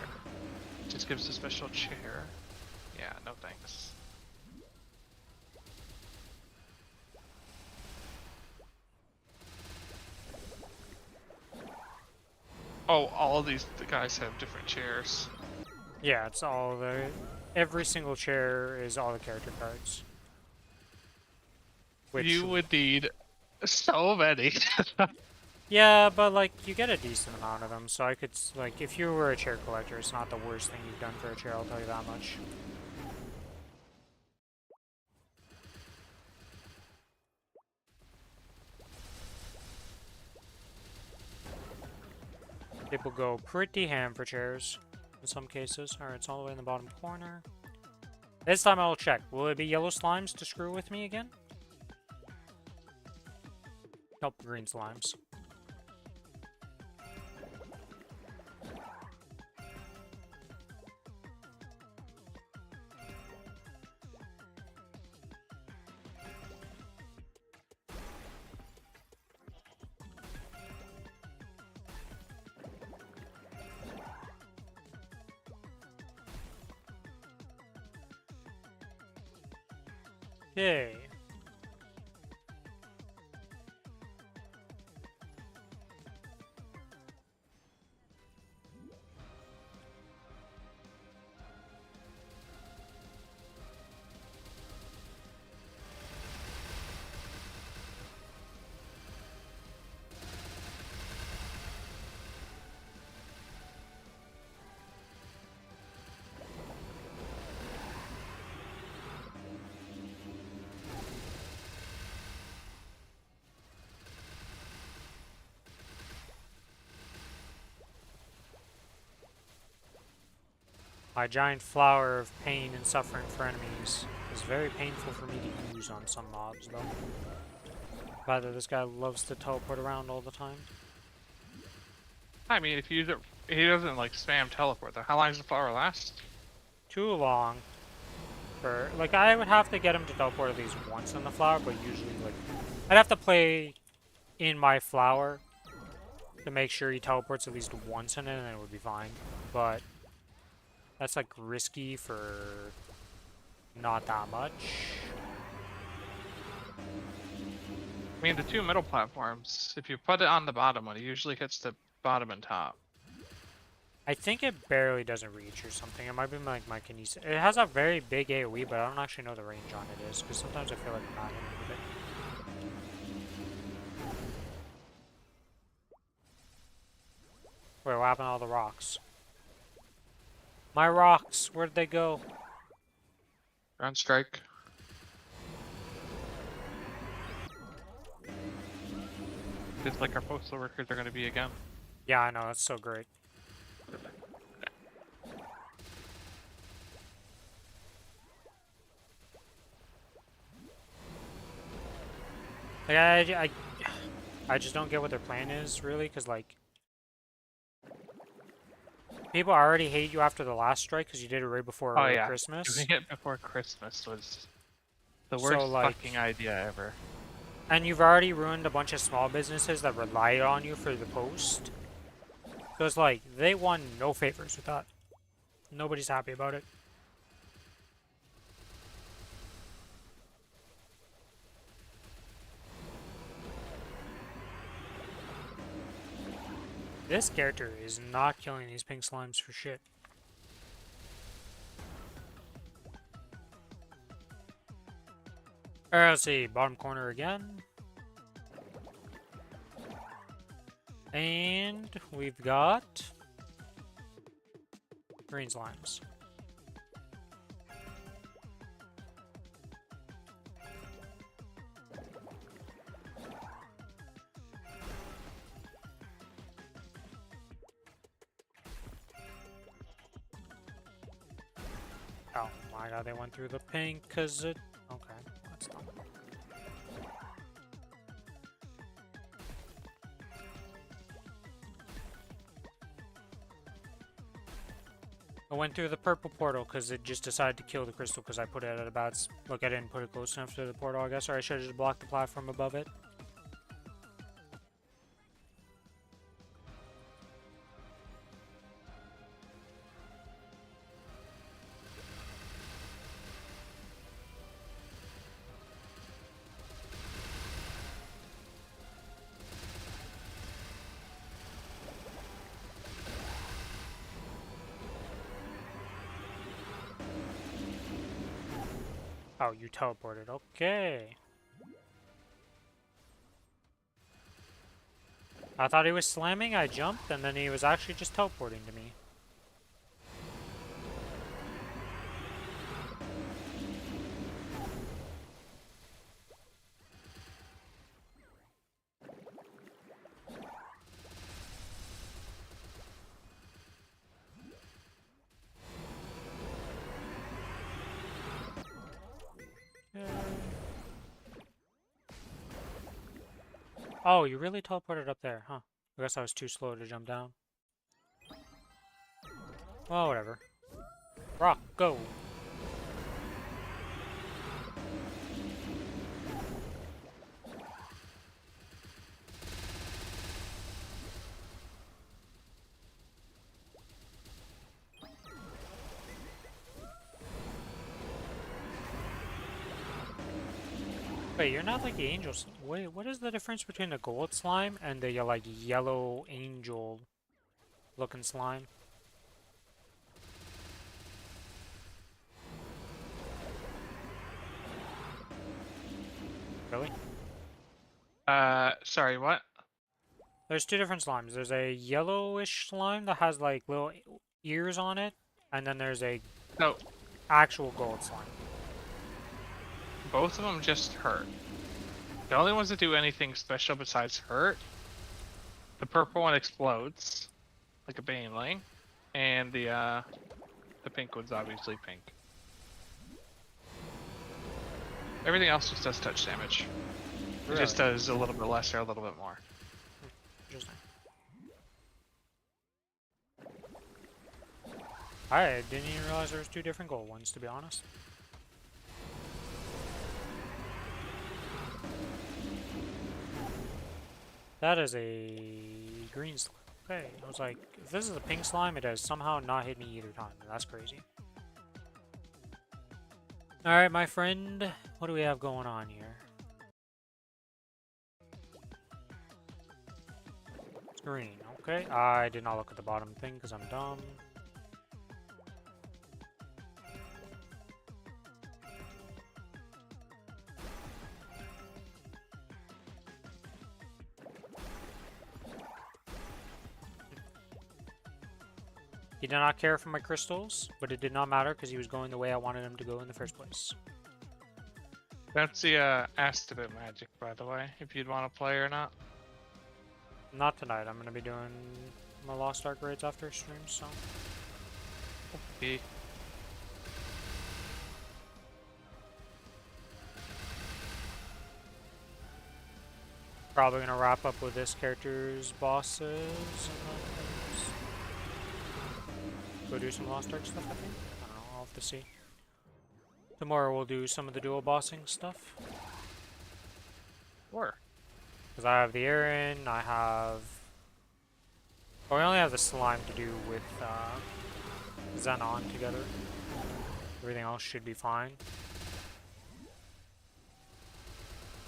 Just gives a special chair. Yeah, no thanks. Oh, all of these guys have different chairs. Yeah, it's all the... Every single chair is all the character cards. Which... You would need so many. Yeah, but like, you get a decent amount of them, so I could, like, if you were a chair collector, it's not the worst thing you've done for a chair, I'll tell you that much. People go pretty ham for chairs, in some cases. Alright, it's all the way in the bottom corner. This time I'll check. Will it be yellow slimes to screw with me again? Nope, green slimes. Yay. My giant flower of pain and suffering for enemies is very painful for me to use on some mobs, though. Rather, this guy loves to teleport around all the time. I mean, if you use it, he doesn't like spam teleport though. How long does the flower last? Too long. For like, I would have to get him to teleport at least once in the flower, but usually, like, I'd have to play in my flower to make sure he teleports at least once in it, and it would be fine. But that's like risky for not that much. I mean, the two middle platforms, if you put it on the bottom one, it usually hits the bottom and top. I think it barely doesn't reach or something. It might be like my kinesis. It has a very big AoE, but I don't actually know the range on it is, because sometimes I feel like I'm not hitting with it. Wait, what happened to all the rocks? My rocks, where'd they go? They're on strike. Just like our postal workers are going to be again. Yeah, I know, that's so great. Like, I just don't get what their plan is, really, because, like, people already hate you after the last strike because you did it right before Christmas. Doing it before Christmas was the So, worst like, fucking idea ever. And you've already ruined a bunch of small businesses that rely on you for the post. So it's like, they won no favors with that. Nobody's happy about it. This character is not killing these pink slimes for shit. Alright, let's see. Bottom corner again. And we've got green slimes. Oh my god, they went through the pink because it... Okay, that's dumb. I went through the purple portal because it just decided to kill the crystal because I put it at a bad... Look, I didn't put it close enough to the portal, I guess, or I should have just blocked the platform above it. Oh, you teleported. Okay. I thought he was slamming, I jumped, and then he was actually just teleporting to me. Oh, you really teleported up there, huh? I guess I was too slow to jump down. Well, whatever. Rock, go! Wait, you're not like the angels. Wait, what is the difference between the gold slime and the like yellow angel looking slime? Really? Sorry, what? There's two different slimes. There's a yellowish slime that has like little ears on it, and then there's a No, actual gold slime. both of them just hurt. The only ones that do anything special besides hurt, the purple one explodes, like a baneling, and the pink one's obviously pink. Everything else just does touch damage. It just Really? does a little bit less or a little bit more. Interesting. I didn't even realize there was two different gold ones, to be honest. That is a green slime. Okay, I was like, if this is a pink slime, it has somehow not hit me either time. That's crazy. Alright, my friend, what do we have going on here? It's green, okay. I did not look at the bottom thing because I'm dumb. He did not care for my crystals, but it did not matter because he was going the way I wanted him to go in the first place. That's the asked about magic, by the way, if you'd want to play or not. Not tonight. I'm going to be doing my Lost Ark raids after stream, so... Okay. Probably going to wrap up with this character's bosses. And then go do some Lost Ark stuff, I think. I don't know. I'll have to see. Tomorrow we'll do some of the dual bossing stuff. Sure. Because I have the Aaron, I have... Well, we only have the slime to do with Xenon together. Everything else should be fine.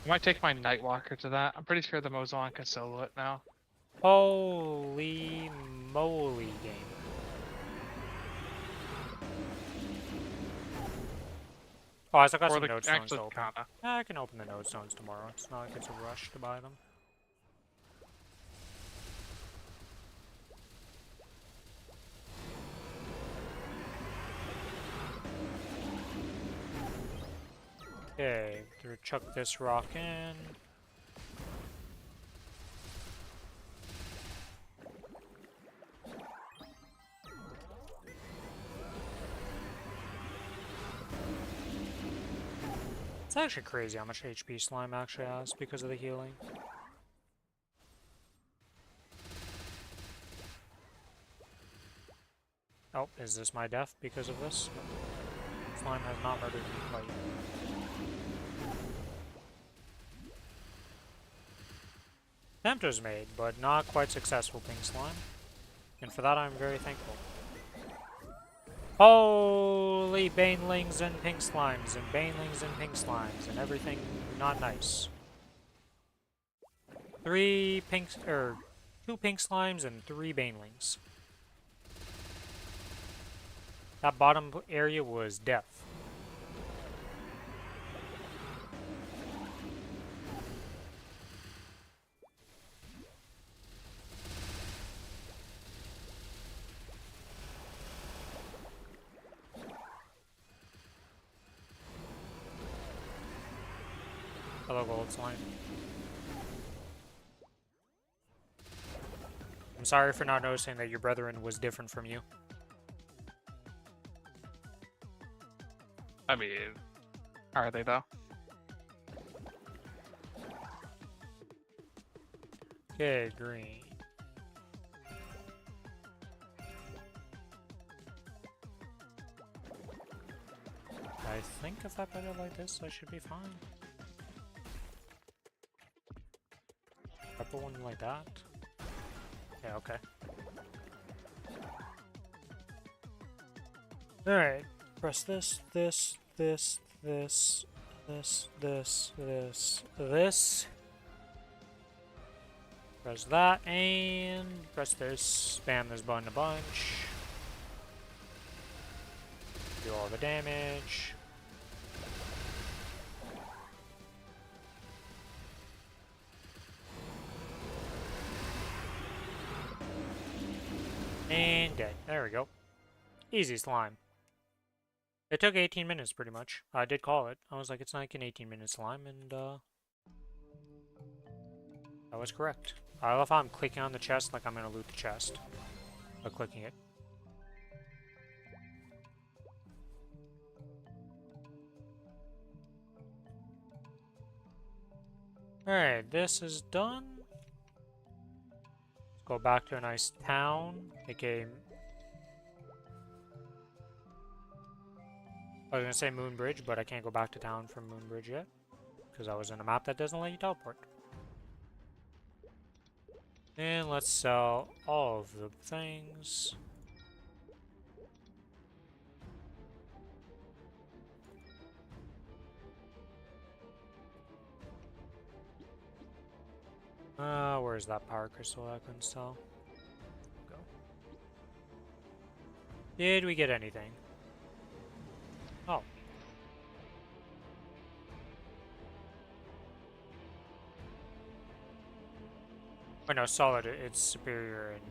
I might take my Nightwalker to that. I'm pretty sure the Mozon can solo it now. Holy moly, game. Oh, I still got Or some the node stones actually to open. kinda. Yeah, I can open the node stones tomorrow. It's not like it's a rush to buy them. Okay, gonna chuck this rock in. It's actually crazy how much HP slime actually has because of the healing. Oh, is this my death because of this? Slime has not murdered me quite yet. Attempt was made, but not quite successful, pink slime. And for that I'm very thankful. Holy banelings and pink slimes, and banelings and pink slimes, and everything not nice. Two pink slimes and 3 banelings. That bottom area was death. Hello, gold slime. I'm sorry for not noticing that your brethren was different from you. I mean, are they though? Okay, green. I think if I put it like this, I should be fine. If I put one like that. Yeah, okay. Alright. Press this, this, this, this, this, this, this. Press that, and press this. Spam this button a bunch. Do all the damage. And dead. There we go. Easy slime. It took 18 minutes pretty much. I did call it. I was like, it's like an 18-minute slime, and that was correct. I love how I'm clicking on the chest like I'm gonna loot the chest by clicking it. Alright, this is done. Let's go back to a nice town, aka... I was gonna say Moonbridge, but I can't go back to town from Moonbridge yet, because I was in a map that doesn't let you teleport. And let's sell all of the things. Where's that power crystal I couldn't sell? Go. Did we get anything? Oh. Oh no, solid, it's superior and...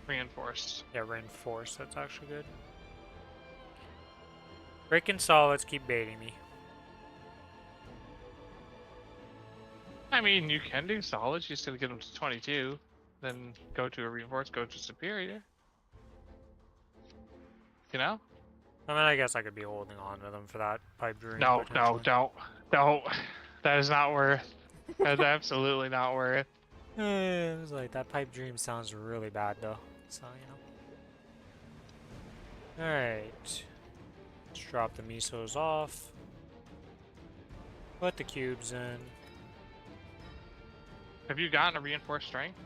Reinforced. Yeah, reinforced, that's actually good. Brick and solids keep baiting me. I mean, you can do solids. You still get them to 22. Then go to a reinforced, go to superior. You know? I mean, I guess I could be holding on to them for that pipe dream. No, potentially. don't. That is not worth. That's absolutely not worth. It was like, that pipe dream sounds really bad though. So, you know. Alright. Let's drop the misos off. Put the cubes in. Have you gotten a reinforced strength?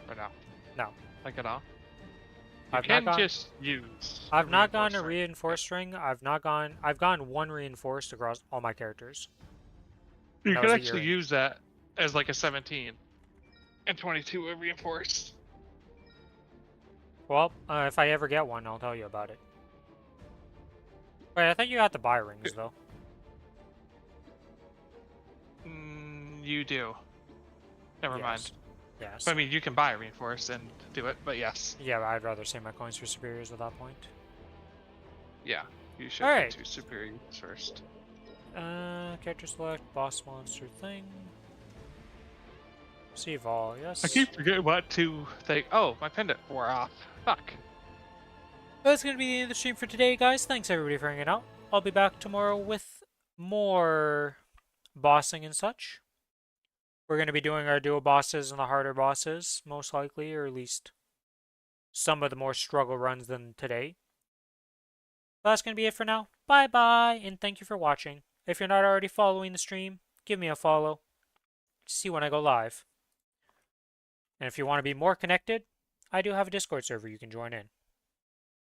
Or no? No. Like at all? I've can not just use. I've not gotten a strength. reinforced string. I've gotten one reinforced across all my characters. You That can was a actually year in. use that as like a 17 and 22 a reinforced. Well, if I ever get one, I'll tell you about it. Wait, I think you got the buy rings though. You do. Never mind. Yes. Yes. I mean, you can buy a reinforced and do it, but yes. Yeah, but I'd rather save my coins for superiors at that point. Yeah, you should Alright. do superiors first. Character select, boss monster thing. Save all, yes. I keep forgetting what to think. Oh, my pendant wore off. Fuck. That's gonna be the end of the stream for today, guys. Thanks everybody for hanging out. I'll be back tomorrow with more bossing and such. We're gonna be doing our dual bosses and the harder bosses, most likely, or at least some of the more struggle runs than today. That's gonna be it for now. Bye bye, and thank you for watching. If you're not already following the stream, give me a follow to see when I go live. And if you want to be more connected, I do have a Discord server you can join in.